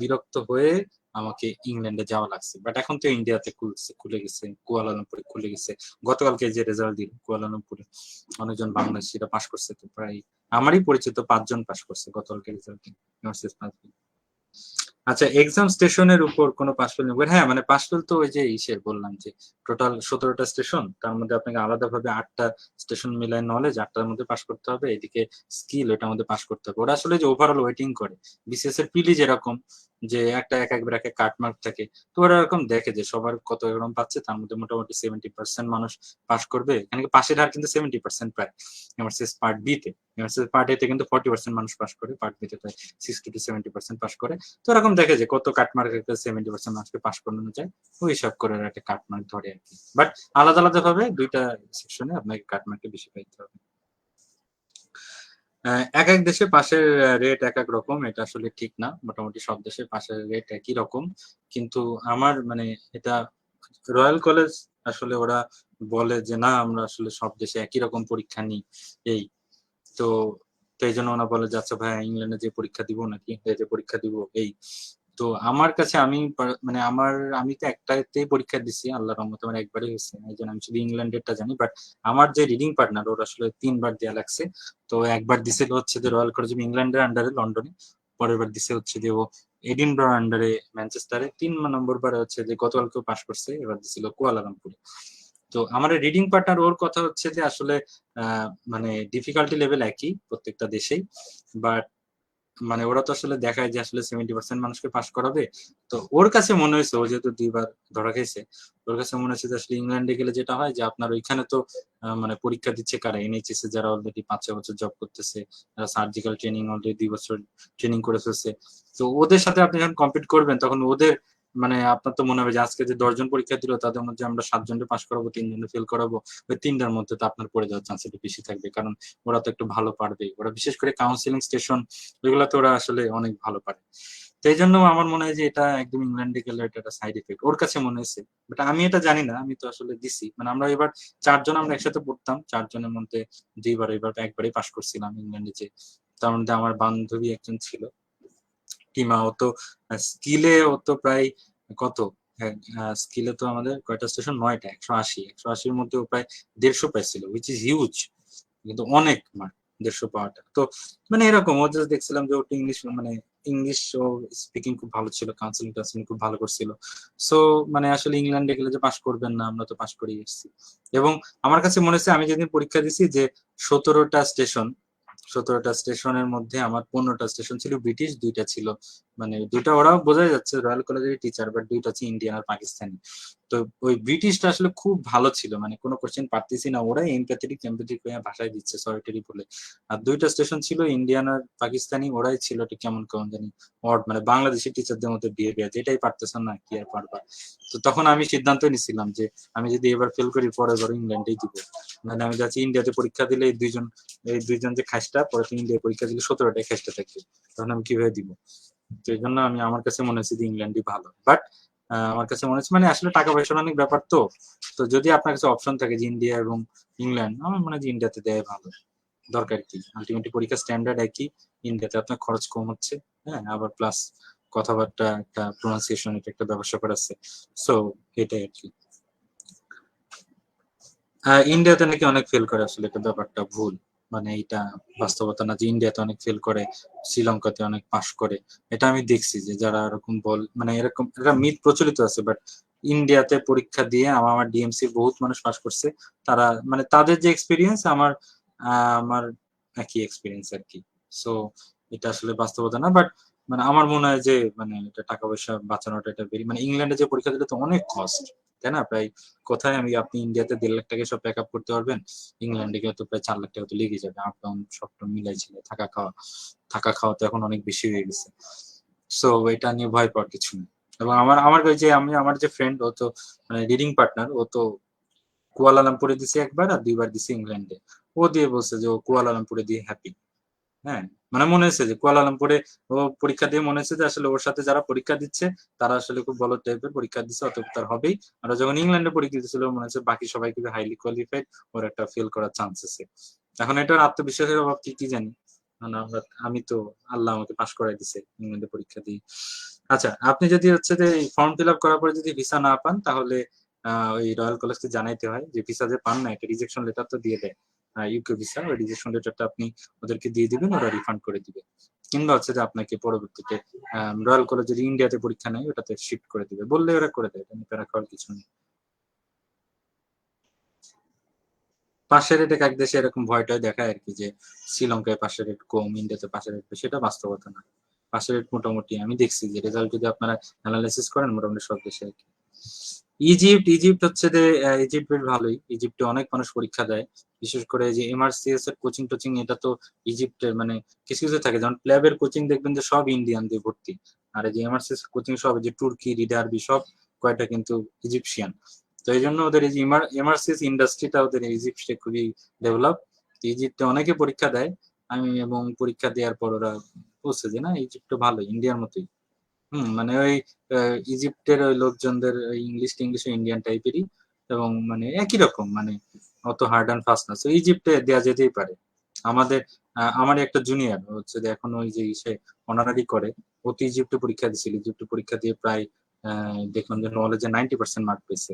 বিরক্ত হয়ে আমাকে ইংল্যান্ডে যাওয়া লাগছে। বাট এখন তো ইন্ডিয়াতে খুলে গেছে, কুয়ালালামপুরে খুলে গেছে। গতকালকে যে রেজাল্ট দিল কুয়ালালামপুরে, অনেকজন বাংলাদেশিরা পাশ করছে, তো প্রায় আমারই পরিচিত 5 জন পাশ করছে গতকালকে রেজাল্ট দিল। আচ্ছা, এক্সাম স্টেশনের উপর কোনো পাশ-ফেল নির্ভর, হ্যাঁ মানে পাশ-ফেল তো ওই যে ইসের বললাম যে টোটাল 17টা স্টেশন, তার মধ্যে আপনাকে আলাদাভাবে 8টা স্টেশন মিলায় নলেজ 8টার মধ্যে পাশ করতে হবে, এদিকে স্কিল ওটার মধ্যে পাশ করতে হবে। ওরা আসলে যে ওভারঅল ওয়েটিং করে, বিসিএস এর প্রিলি যেরকম যে একটা এক ব্র্যাকে কাটমার্ক থাকে, তো ওরা এরকম দেখে যে সবার কত এরকম পাচ্ছে, তার মধ্যে মোটামুটি 70% মানুষ পাশ করবে। এখানে পাশের হার কিন্তু 70% প্রায় এমআরসিএস পার্ট বি তে। এমআরসিএস পার্ট এ তে কিন্তু 40% মানুষ পাশ করে, পার্ট বি তে প্রায় 60-70% পাশ করে। তো এরকম দেখে যে কত কাটমার্ক একটা 70% মানুষকে পাস করানো যায়, ওই হিসাব করে একটা কাটমার্ক ধরে আর কি। বাট আলাদা আলাদা ভাবে দুইটা সেকশনে আপনাকে কাটমার্কে বেশি পাইতে হবে। এক এক দেশে পাশের রেট এক এক রকম, এটা আসলে ঠিক না। মোটামুটি সব দেশে পাশের রেট একই রকম, কিন্তু আমার মানে এটা রয়্যাল কলেজ আসলে ওরা বলে যে না আমরা আসলে সব দেশে একই রকম পরীক্ষা নিই এই। তো তো এই জন্য ওরা বলে যে আচ্ছা ভাই ইংল্যান্ডে যে পরীক্ষা দিব নাকি ইন্ডিয়ায় যে পরীক্ষা দিব এই। তো আমার কাছে মানে আমি তো একটাতেই পরীক্ষা দিছি আল্লাহর রহমতে, আমার একবারই হয়েছে, এই জন্য আমি শুধু ইংল্যান্ডেরটা জানি। বাট আমার যে রিডিং পার্টনার ওর আসলে 3বার দেয়া লাগছে। তো একবার দিছিল হচ্ছে যে রয়্যাল কলেজ অফ ইংল্যান্ডের আন্ডারে লন্ডনে, পরের বার দিছে হচ্ছে যে ও এডিনবরা আন্ডারে ম্যানচেস্টারে, 3 নম্বর বারে হচ্ছে যে গতকালকেও পাশ করছে, এবার দিছিল কুয়ালালামপুরে। তো আমার রিডিং পার্টনার ওর কথা হচ্ছে যে আসলে মানে ডিফিকাল্টি লেভেল একই প্রত্যেকটা দেশেই, বাট মানে ওরা তো আসলে দেখায় যে আসলে 70% মানুষকে পাস করাবে। তো ওর কাছে মনে হয়েছে, ও যেহেতু 2বার ধরা খাইছে, ওর কাছে মনে হচ্ছে যে আসলে ইংল্যান্ডে গেলে যেটা হয় যে আপনার ওইখানে তো মানে পরীক্ষা দিচ্ছে কারা, এনএইচএস এ যারা অলরেডি 5-6 বছর জব করতেছে, যারা সার্জিক্যাল ট্রেনিং অলরেডি 2 বছর ট্রেনিং করে ফেলছে। তো ওদের সাথে আপনি যখন কম্পিট করবেন তখন ওদের মানে আপনার তো মনে হবে যে আজকে যে 10 জন পরীক্ষা দিল তাদের মধ্যে আমরা 7 জনকে পাস করাবো, 3 জনকে ফেল করাবো, ওই 3টার মধ্যে তো আপনার পড়ে যাওয়ার চান্স একটু বেশি থাকবে, কারণ ওরা তো একটু ভালো পারবে। ওরা বিশেষ করে কাউন্সিলিং স্টেশন ওইগুলাতে ওরা আসলে অনেক ভালো পারে। তো এই জন্য আমার মনে হয় যে এটা একদম ইংল্যান্ডে গেলে এটা একটা সাইড এফেক্ট ওর কাছে মনে হয়েছে। বাট আমি এটা জানি না, আমি তো আসলে দিছি, মানে আমরা এবার 4 জন আমরা একসাথে পড়তাম, 4 জনের মধ্যে 2বার, এবার একবারই পাশ করছিলাম ইংল্যান্ডে যে। তার মধ্যে আমার বান্ধবী একজন ছিল টিমা, ও তো স্কিলে ও তো প্রায় কত, স্কিলে তো আমাদের কয়টা স্টেশন, 9টা, 180, 180-এর মধ্যে ও প্রায় 150 পাইছিল, উইচ ইজ হিউজ, কিন্তু অনেক মার্ক, 150 পাওয়াটা। তো মানে এরকম ও just দেখছিলাম যে ওটা ইংলিশ মানে ইংলিশ ও স্পিকিং খুব ভালো ছিল, কাউন্সিলিং টাউন্সিলিং খুব ভালো করছিল। সো মানে আসলে ইংল্যান্ডে গেলে যে পাস করবেন না, আমরা তো পাস করেই এসেছি। এবং আমার কাছে মনে হচ্ছে আমি যেদিন পরীক্ষা দিছি যে 17টা স্টেশন, 17টা স্টেশনের মধ্যে আমার 15টা স্টেশন ছিল ব্রিটিশ, 2টা ছিল মানে 2টা ওরাও বোঝাই যাচ্ছে রয়্যাল কলেজের টিচার, বাট 2টা হচ্ছে ইন্ডিয়ান আর পাকিস্তানি। তো ওই ব্রিটিশটা আসলে খুব ভালো ছিল, মানে কোনো কোশ্চেন পারতেছি না, ওরাই এমপ্যাথেটিক হয়ে ভাষায় দিচ্ছে সরিটরি বলে। আর 2টা স্টেশন ছিল ইন্ডিয়ান আর পাকিস্তানি, ওরাই ছিল একটু কেমন কেমন জানি অড, মানে বাংলাদেশি টিচারদের মধ্যে বিহেভিয়ার, যেটাই পারতেছ না কি আর পারবা। তো তখন আমি সিদ্ধান্ত নিছিলাম যে আমি যদি এবার ফেল করি পরের বার ইংল্যান্ডেই দিব। মানে আমি যাচ্ছি ইন্ডিয়াতে পরীক্ষা দিলে এই দুইজন যে খাসটা পরে ইন্ডিয়ায় পরীক্ষা দিলে 17টাই খাসটা থাকবে, তখন আমি কিভাবে দিব। তো এই জন্য আমি আমার কাছে মনে হচ্ছে যে ইংল্যান্ডই ভালো। বাট আমার কাছে মনে হচ্ছে মানে আসলে টাকা পয়সার অনেক ব্যাপার তো। তো যদি আপনার কাছে অপশন থাকে যে ইন্ডিয়া এবং ইংল্যান্ড, আমার মনে হয় যে ইন্ডিয়াতে দেয় ভালো। দরকার কি, আলটিমেটলি পরীক্ষার স্ট্যান্ডার্ড একই, ইন্ডিয়াতে আপনার খরচ কম হচ্ছে, হ্যাঁ, আবার প্লাস কথাবার্তা একটা প্রোনাউন্সিয়েশন এটা একটা ব্যবসা করা আছে। সো এটাই আর কি। ইন্ডিয়াতে নাকি অনেক ফেল করে, আসলে এটা ব্যাপারটা ভুল। মানে এটা বাস্তবতা না যে ইন্ডিয়াতে অনেক ফেল করে, শ্রীলঙ্কাতে অনেক পাস করে। এটা আমি দেখছি যে যারা এরকম বল মানে এরকম একটা মিথ প্রচলিত আছে, বাট ইন্ডিয়াতে পরীক্ষা দিয়ে আমার ডিএমসি বহুত মানুষ পাস করছে। তারা মানে তাদের যে এক্সপিরিয়েন্স আমার একই এক্সপিরিয়েন্স আর কি। সো এটা আসলে বাস্তবতা না, বাট মানে আমার মনে হয় যে মানে এটা টাকা পয়সা বাঁচানোটা এটা মানে ইংল্যান্ডে যে পরীক্ষা দিলে তো অনেক কস্ট, তাই না? প্রায় কোথায় আপনি ইন্ডিয়াতে 1.5 লাখ টাকা সব প্যাক আপ করতে পারবেন, ইংল্যান্ডে গিয়ে তো প্রায় 4 লাখ টাকা তো লেগে যাবে, আপ ডাউন সব মিলাই ছিল, থাকা খাওয়া তো এখন অনেক বেশি হয়ে গেছে। সো এটা নিয়ে ভয় পাওয়ার কিছু নেই। এবং আমার আমার ওই যে আমার যে ফ্রেন্ড, ও তো মানে রিডিং পার্টনার, ও তো কুয়ালালামপুরে দিছে একবার আর 2বার দিছে ইংল্যান্ডে। ও দিয়ে বলছে যে ও কুয়ালালামপুরে দিয়ে হ্যাপি। হ্যাঁ, মানে মনে হচ্ছে যে কুয়ালালামপুরে ও পরীক্ষা দিয়ে মনে হচ্ছে যে আসলে ওর সাথে যারা পরীক্ষা দিচ্ছে তারা আসলে খুব ভালো টাইপের পরীক্ষা দিচ্ছে, অত তার হবেই। আর ও যখন ইংল্যান্ডে পরীক্ষা দিচ্ছিল মনে হচ্ছে বাকি সবাই কিন্তু হাইলি কোয়ালিফাইড, ওর একটা ফেল করার চান্স আছে। এখন এটার আত্মবিশ্বাসের অভাব কি জানি, মানে আমি তো আল্লাহ আমাকে পাশ করাই দিছে ইংল্যান্ডে পরীক্ষা দিয়ে। আচ্ছা, আপনি যদি হচ্ছে যে ফর্ম ফিল আপ করার পরে যদি ভিসা না পান, তাহলে ওই রয়্যাল কলেজকে জানাইতে হয় যে ভিসা যে পান না, একটা রিজেকশন লেটার তো দিয়ে দেয় ইউকে ভিসা, ওই রিজেকশন লেটারটা আপনি ওদেরকে দিয়ে দিবেন, ওরা রিফান্ড করে দিবে। কিংবা হচ্ছে যে আপনাকে পরবর্তীতে রয়্যাল কলেজ যদি ইন্ডিয়াতে পরীক্ষা নেয় ওটাতে শিফট করে দিবে, বললে ওরা করে দেয়, এটা নিয়ে প্যারা খাওয়ার কিছু নেই। পাশের রেট এক এক দেশে এরকম ভয়টাই দেখায় আর কি, যে শ্রীলঙ্কায় পাশের রেট কম, ইন্ডিয়াতে পাশের রেট বেশি, সেটা বাস্তবতা না। পাশের রেট মোটামুটি আমি দেখছি যে রেজাল্ট যদি আপনারা অ্যানালাইসিস করেন মোটামুটি সব দেশে আর কি। ইজিপ্ট হচ্ছে যে ইজিপ্ট বেশ ভালোই, ইজিপ্টে অনেক মানুষ পরীক্ষা দেয়। বিশেষ করে যে এমআরসিএস এর কোচিং টোচিং, এটা তো ইজিপ্টের মানে কিছু কিছু থাকে, যেমন প্ল্যাবের কোচিং দেখবেন যে সব ইন্ডিয়ান দিয়ে ভর্তি। আর এই যে এমআরসিএস কোচিং সব যে তুর্কি রিডারবি সব কয়টা কিন্তু ইজিপশিয়ান। তো এই জন্য ওদের এই যে এমআরসিএস ইন্ডাস্ট্রিটা ওদের ইজিপ্টে খুবই ডেভেলপ। ইজিপ্টে অনেকে পরীক্ষা দেয়, এবং পরীক্ষা দেওয়ার পর ওরা বলছে যে না ইজিপ্ট ভালো, ইন্ডিয়ার মতোই। মানে ওই ইজিপ্টের ওই লোকজনদের ইংলিশ টিংলিশ ইন্ডিয়ান টাইপেরই, এবং মানে একই রকম, মানে অত হার্ড অ্যান্ড ফাস্ট না। তো ইজিপ্টে দেওয়া যেতেই পারে। আমাদের আমার একটা জুনিয়র হচ্ছে যে এখন ওই যে সে অনারারি করে, ও তো ইজিপ্টে পরীক্ষা দিয়েছিল, ইজিপ্টে পরীক্ষা দিয়ে প্রায় দেখলাম যে নলেজে 90% মার্ক পেয়েছে,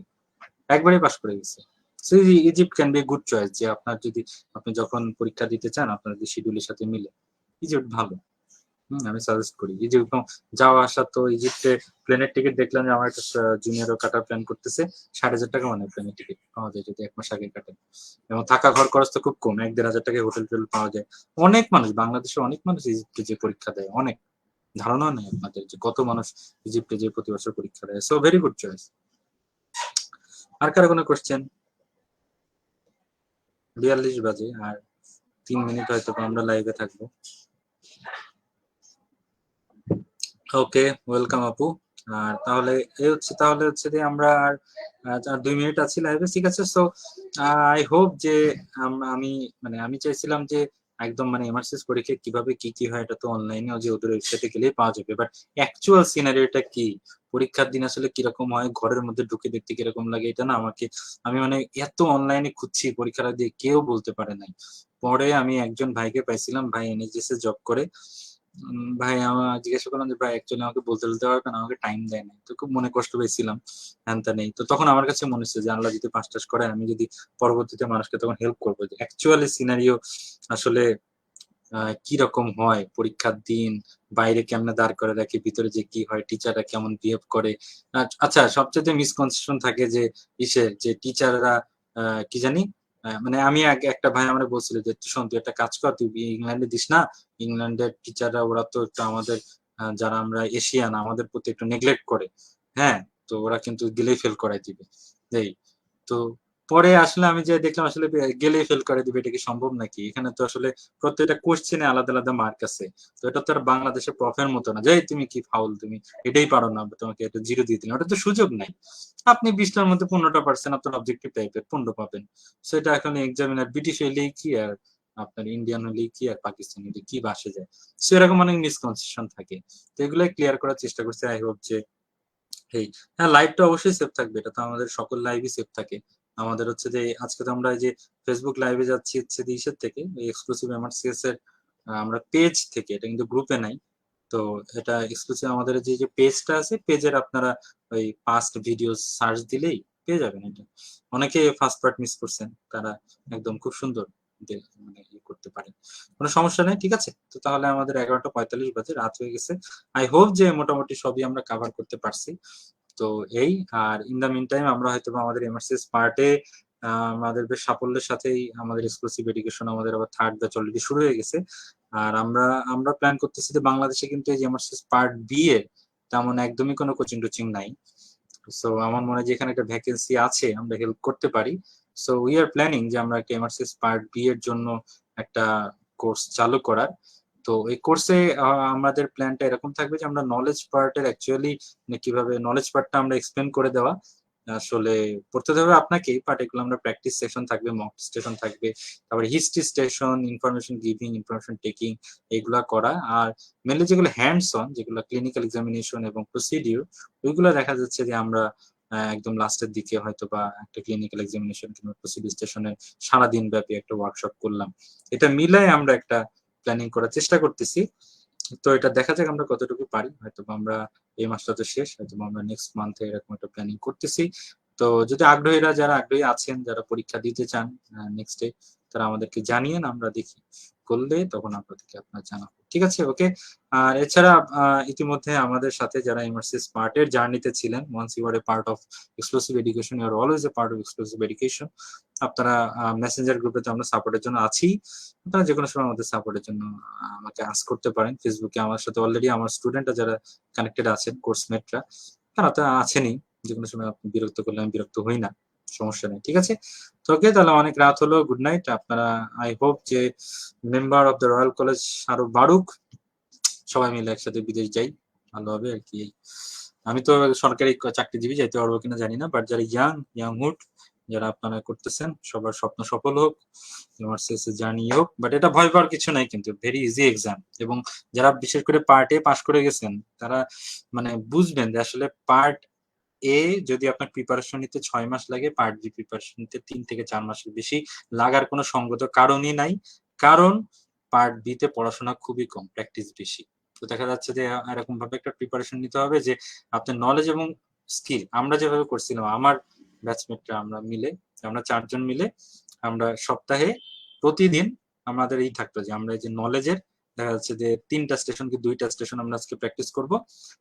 একবারই পাস করে গেছে। So Egypt can be good choice, যে আপনার যদি আপনি যখন পরীক্ষা দিতে চান আপনার যদি শিডিউলের সাথে মিলে, ইজিপ্ট ভালো। আমি সাজেস্ট করি এই যে যাওয়া আসা। তো ইজিপ্টে প্লেনের টিকিট দেখলাম যে আমার একটা জুনিয়রও কাটার প্ল্যান করতেছে, 60,000 টাকা মানে প্লেনের টিকিট পাওয়া যায় যদি 1 মাস আগে কাটেন। এবং থাকা ঘর খরচ তো খুব কম, 1-1.5 হাজার টাকায় হোটেল টোটেল পাওয়া যায়। অনেক মানুষ, বাংলাদেশে অনেক মানুষ ইজিপ্টে যে পরীক্ষা দেয়, অনেক ধারণা নেই আপনাদের যে কত মানুষ ইজিপ্টে যে প্রতি বছর পরীক্ষা দেয়। So very good choice. আর কারো কোনো কোশ্চেন? 42 বাজে, আর 3 মিনিট হয়তো আমরা লাইভে থাকবো। ওকে, ওয়েলকাম আপু। আর তাহলে হচ্ছে যে আমরা আর 2 মিনিট আছি লাইভে, ঠিক আছে। সো আই হোপ যে আমি চাইছিলাম যে একদম মানে এমআরসিএস পরীক্ষা কিভাবে কি কি হয় এটা তো অনলাইনে যে ওদের ওয়েবসাইটে গেলেই পাওয়া যাবে, বাট অ্যাকচুয়াল সিনারিওটা কি, পরীক্ষার দিন আসলে কিরকম হয়, ঘরের মধ্যে ঢুকে দেখতে কিরকম লাগে, এটা না আমি মানে এত অনলাইনে খুঁজছি পরীক্ষাটা দিয়ে কেউ বলতে পারে নাই। পরে আমি একজন ভাইকে পাইছিলাম, ভাই এনএইচএস এ জব করে। ভাই আমার জিজ্ঞাসা করলাম যে ভাই অ্যাকচুয়ালি আমাকে বলতে পারবেন, আমাকে টাইম দেয় নাই, তো খুব মনে কষ্ট পেয়েছিলাম। হ্যানতা নেই, তো তখন আমার কাছে মনে হচ্ছে যে আল্লাহ যদি পাস টাস করে আমি যদি পরবর্তীতে মানুষকে তখন হেল্প করবো, যে অ্যাকচুয়ালি সিনারিও আসলে কি রকম হয় পরীক্ষার দিন, বাইরে কেমনে দাঁড় করে রাখে, ভিতরে যে কি হয়, টিচাররা কেমন বিহেভ করে। আচ্ছা, সবচাইতে মিসকনসেপশন থাকে যে যে টিচাররা কি জানি মানে আমি আগে একটা ভাই আমারে বলছিল যে, "শোন তুই একটা কাজ কর, তুই ইংল্যান্ডে দিস না। ইংল্যান্ডের টিচাররা ওরা তো একটু আমাদের যারা আমরা এশিয়ান আমাদের প্রতি একটু নেগলেক্ট করে। হ্যাঁ? তো ওরা কিন্তু গেলেই ফেল করায় দিবে।" এই। তো পরে আসলে আমি যেয়ে দেখলাম আসলে গেলেই ফেল করে দিবে, এটা কি সম্ভব নাকি? এখানে তো আসলে প্রত্যেকটা কোয়েশ্চেনে আলাদা, আলাদা মার্ক আছে। তো এটা তো আর বাংলাদেশের প্রফের মতো না যে, "এই তুমি কি ফাউল, তুমি এটাই পারো না, তোমাকে এটা 0 দিয়ে দিলাম।" ওটা তো সুযোগ নাই। আপনি 20 টার মধ্যে 15টা পারছেন, আপনার অবজেক্টিভ টাইপের 15 পাবেন। সো এটা এখন এক্সামিনার ব্রিটিশ হইলেই কি আর আপনার ইন্ডিয়ান হইলেই কি আর পাকিস্তানি হইলেই কি বা আসে যায়। সো এরকম অনেক মিসকনসেপশন থাকে। তো এগুলাই ক্লিয়ার করার চেষ্টা করছি। আই হোপ যে এই হ্যাঁ, লাইভটা অবশ্যই সেভ থাকবে। এটা তো আমাদের সকল লাইভই সেভ থাকে। আমাদের হচ্ছে যে আজকে তো আমরা এই যে ফেসবুক লাইভে যাচ্ছি হচ্ছে যে ইসের থেকে, এই এক্সক্লুসিভ এমআরসিএস এর আমরা পেজ থেকে, এটা কিন্তু গ্রুপে নাই। তো এটা এক্সক্লুসিভ আমাদের যে পেজটা আছে, পেজের আপনারা ওই পাস্ট ভিডিও সার্চ দিলেই পেয়ে যাবেন এটা। অনেকে ফার্স্ট পার্ট মিস করছেন, তারা একদম খুব সুন্দর মানে করতে পারেন। কোনো সমস্যা নেই, ঠিক আছে? তো তাহলে আমাদের 11টা 45 বাজে, রাত হয়ে গেছে। আই হোপ যে মোটামুটি সবই আমরা কভার করতে পারছি। তো এই আর ইন দা মিন টাইম আমরা হয়তো আমাদের এমআরসিএস পার্টে আমাদের বেশ সাফল্যের সাথেই আমাদের এক্সক্লুসিভ এডুকেশন আমাদের আবার থার্ড ব্যাচ অলরেডি শুরু হয়ে গেছে। আর আমরা প্ল্যান করতেছি যে বাংলাদেশে কিন্তু এই যে এমআরসিএস পার্ট বি এর তেমন একদমই কোনো কোচিং টোচিং নাই। সো আমার মনে হয় যে এখানে একটা ভ্যাকেন্সি আছে, আমরা হেল্প করতে পারি। সো উই আর প্ল্যানিং যে আমরা একটা এমআরসিএস পার্ট বি এর জন্য একটা কোর্স চালু করার। তো এই কোর্সে আমাদের প্ল্যানটা এরকম থাকবে যে আমরা নলেজ পার্টের অ্যাকচুয়ালি কিভাবে নলেজ পার্টটা আমরা এক্সপ্লেন করে দেওয়া। আসলে পড়তে হবে আপনাকেই, বাট এগুলো আমরা প্র্যাকটিস সেশন থাকবে, মক স্টেশন থাকবে, তারপরে history station, information giving, information taking, এগুলা করা। আর মেনলি যেগুলো হ্যান্ডস অন, যেগুলো ক্লিনিক্যাল এক্সামিনেশন এবং প্রসিডিউর, ওইগুলো দেখা যাচ্ছে যে আমরা একদম লাস্টের দিকে হয়তো বা একটা ক্লিনিক্যাল এক্সামিনেশন কিংবা প্রসিডিউর স্টেশনে সারাদিন ব্যাপী একটা ওয়ার্কশপ করলাম। এটা মিলাই আমরা একটা প্ল্যানিং করার চেষ্টা করতেছি। তো এটা দেখা যাক আমরা কতটুকু পারি। হয়তো আমরা এই মাসটা তো শেষ, হয়তো আমরা নেক্সট মান্থে এরকম একটা প্ল্যানিং করতেছি। তো যদি আগ্রহীরা যারা আগ্রহী আছেন, যারা পরীক্ষা দিতে চান নেক্সট ডে, তারা আমাদেরকে জানিয়েন, আমরা দেখি করলে তখন আপনাদেরকে আপনার জানাবো। ঠিক আছে, ওকে। আর এছাড়া ইতিমধ্যে আমাদের সাথে যারা এমআরসি স্মার্ট এর জার্নিতে ছিলেন, once you are a part of exclusive education, you are always a part of exclusive education. আপনারা মেসেঞ্জার গ্রুপে তো আমরা সাপোর্টের জন্য আছি। আপনারা যে কোনো সময় আমাদের সাপোর্টের জন্য আমাকে আস্ক করতে পারেন। ফেসবুকে আমার সাথে অলরেডি আমার স্টুডেন্টরা যারা কানেক্টেড আছেন, কোর্সমেটরা, তারা তো আছেনই। যে কোনো সময় আপনি বিরক্ত করলে আমি বিরক্ত হই না, সমস্যা নেই, ঠিক আছে? তো ওকে, তাহলে অনেক রাত হলো, গুড নাইট। আপনারা আই হোপ যে member of the royal college আরো বাড়ুক, সবাই মিলে একসাথে বিদেশ যাই, ভালো হবে আর কি। আমি তো সরকারি চাকরিজীবী, যাইতে পারবো কিনা জানি না, বাট যারা ইয়াংহুড যারা আপনারা করতেছেন, সবার স্বপ্ন সফল হোক, ইউনিভার্সিটি জার্নি হোক। বাট এটা ভয় পাওয়ার কিছু নাই, কিন্তু ভেরি ইজি এক্সাম। এবং যারা বিশেষ করে পার্ট এ পাশ করে গেছেন, তারা মানে বুঝবেন যে আসলে পার্ট এ যদি আপনার প্রিপারেশন নিতে 6 মাস লাগে, পার্ট বি প্রিপারেশন নিতে 3 থেকে 4 মাসের বেশি লাগার কোনো সঙ্গত কারণই নাই। কারণ পার্ট বি তে পড়াশোনা খুবই কম, প্র্যাকটিস বেশি। তো দেখা যাচ্ছে যে এরকম ভাবে একটা প্রিপারেশন নিতে হবে যে আপনার নলেজ এবং স্কিল, আমরা যেভাবে করছিলাম আমার ব্যাচমেটরা আমরা 4 জন মিলে আমরা সপ্তাহে প্রতিদিন আমাদের এই থাকতো যে আমরা এই যে নলেজের দেখা যাচ্ছে যে 3টা স্টেশন কি 2টা স্টেশন আমরা আজকে প্র্যাকটিস করব।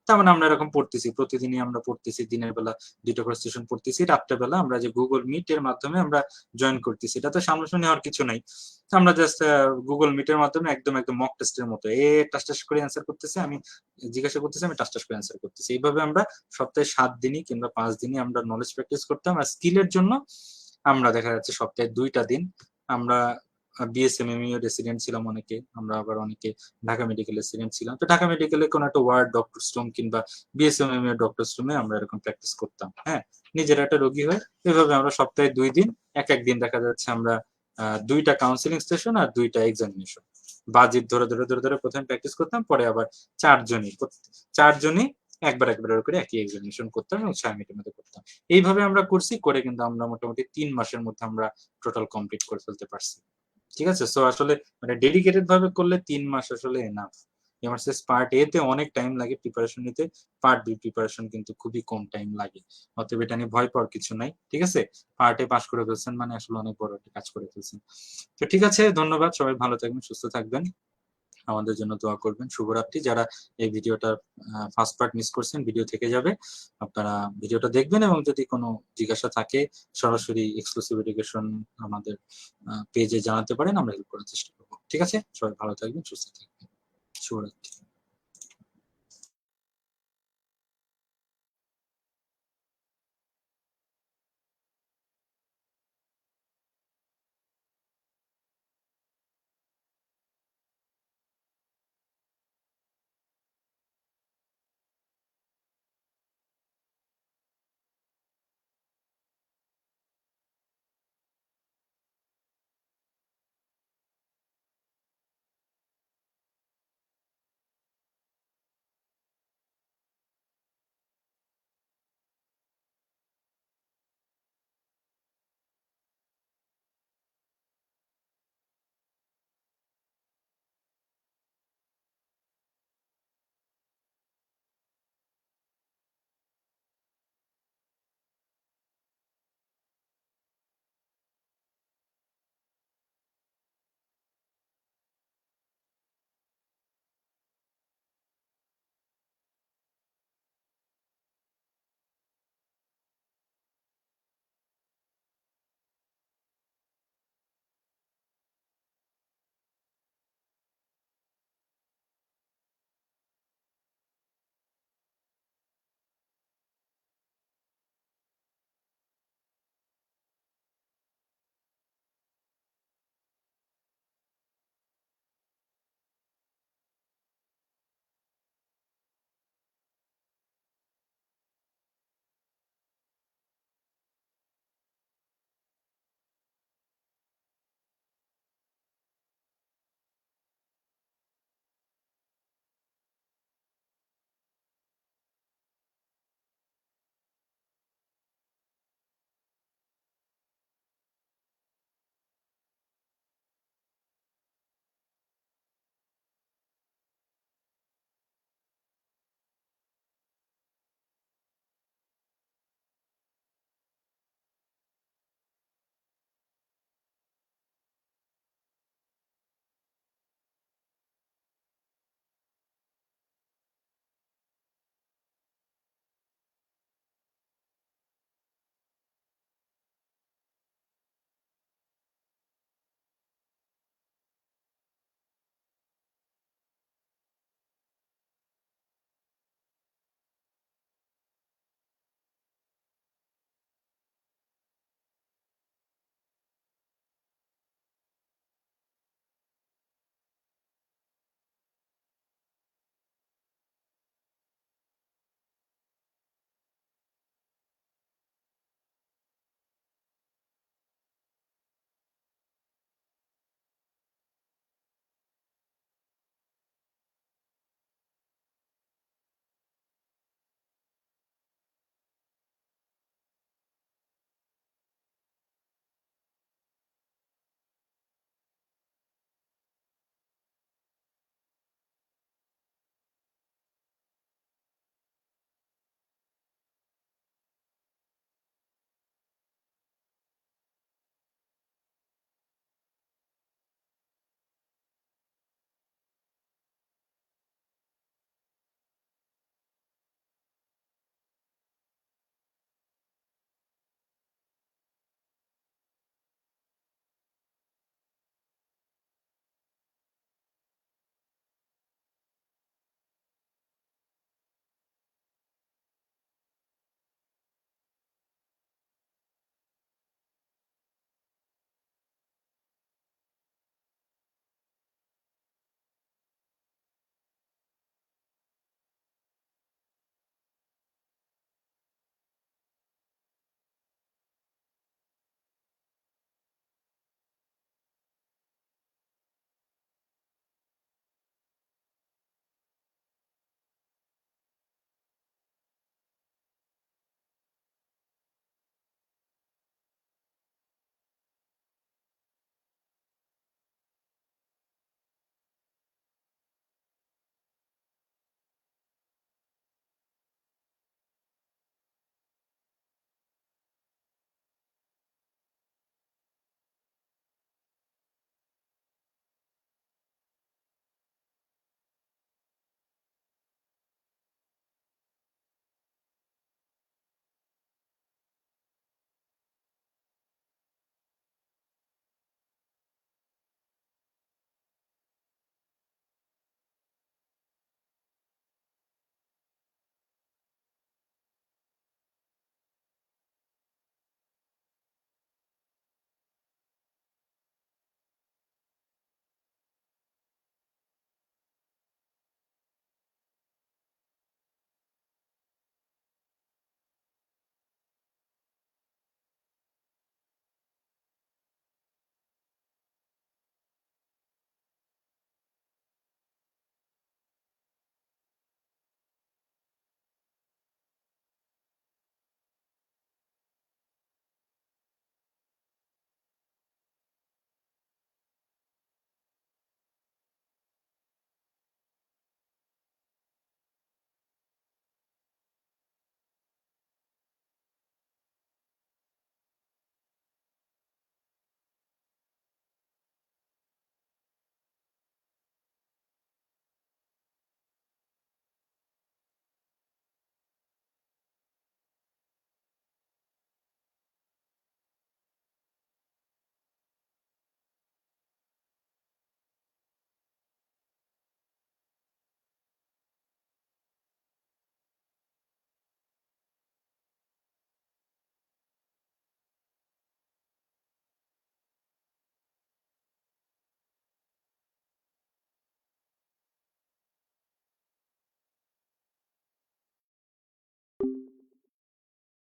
তার মানে আমরা এরকম পড়তেছি, প্রতিদিনই আমরা পড়তেছি, দিনের বেলা 2টা করে স্টেশন পড়তেছি, রাত্রে বেলা আমরা যে গুগল মিট এর মাধ্যমে আমরা জয়েন করতেছি। এটা তো সামনাসামনি হওয়ার কিছু নাই, আমরা জাস্ট গুগল মিটের মাধ্যমে একদম একদম মক টেস্টের মতো টাস টাস করে অ্যান্সার করতেছি, আমি জিজ্ঞাসা করতেছি, আমি টাস টাস করে অ্যান্সার করতেছি। এইভাবে আমরা সপ্তাহে 7 দিনই কিংবা 5 দিনই আমরা নলেজ প্র্যাকটিস করতাম। আর স্কিলের জন্য আমরা দেখা যাচ্ছে সপ্তাহে 2টা দিন আমরা বিএসএমএমইউ রেসিডেন্ট ছিলাম অনেকে, আমরা আবার অনেকে ঢাকা মেডিকেল রেসিডেন্ট ছিলাম। তো ঢাকা মেডিকেলে কোনো একটা ওয়ার্ড ডক্টর স্টুম কিংবা বিএসএমএমইউ ডক্টর স্টুমে আমরা এরকম প্র্যাকটিস করতাম। হ্যাঁ, নিজের একটা রোগী হয়, এভাবে আমরা সপ্তাহে 2 দিন, এক দিন দেখা যাচ্ছে আমরা 2টা কাউন্সিলিং স্টেশন আর 2টা এক্সামিনেশন বাজিত ধরে ধরে ধরে ধরে প্রথমে প্র্যাকটিস করতাম, পরে আবার 4জনই একবার একবার করে একই এক্সামিনেশন করতাম এবং 6 মিনিটের মধ্যে করতাম। এইভাবে আমরা করছি, করে কিন্তু আমরা মোটামুটি 3 মাসের মধ্যে আমরা টোটাল কমপ্লিট করে ফেলতে পারছি। ঠিক আছে, সো আসলে মানে ডেডিকেটেড ভাবে করলে 3 মাস আসলে এনাফ। এমআরসিএস পার্ট এ তে অনেক টাইম লাগে প্রিপারেশন নিতে, পার্ট বি প্রিপারেশন কিন্তু খুবই কম টাইম লাগে। অতএব এটা নিয়ে ভয় পাওয়ার কিছু নাই, ঠিক আছে? পার্ট এ পাস করে ফেলছেন মানে আসলে অনেক বড় একটা কাজ করে ফেলছেন। তো ঠিক আছে, ধন্যবাদ, সবাই ভালো থাকবেন, সুস্থ থাকবেন। আমাদের জন্য দোয়া করবেন। শুভরাত্রি। যারা এই ভিডিওটার ফার্স্ট পার্ট মিস করছেন, ভিডিও থেকে যাবে। আপনারা ভিডিওটা দেখবেন এবং যদি কোনো জিজ্ঞাসা থাকে সরাসরি এক্সক্লুসিভ এডুকেশন আমাদের পেজে জানাতে পারেন, আমরা হেল্প করার চেষ্টা করব। ঠিক আছে? সবাই ভালো থাকবেন, সুস্থ থাকবেন। শুভরাত্রি।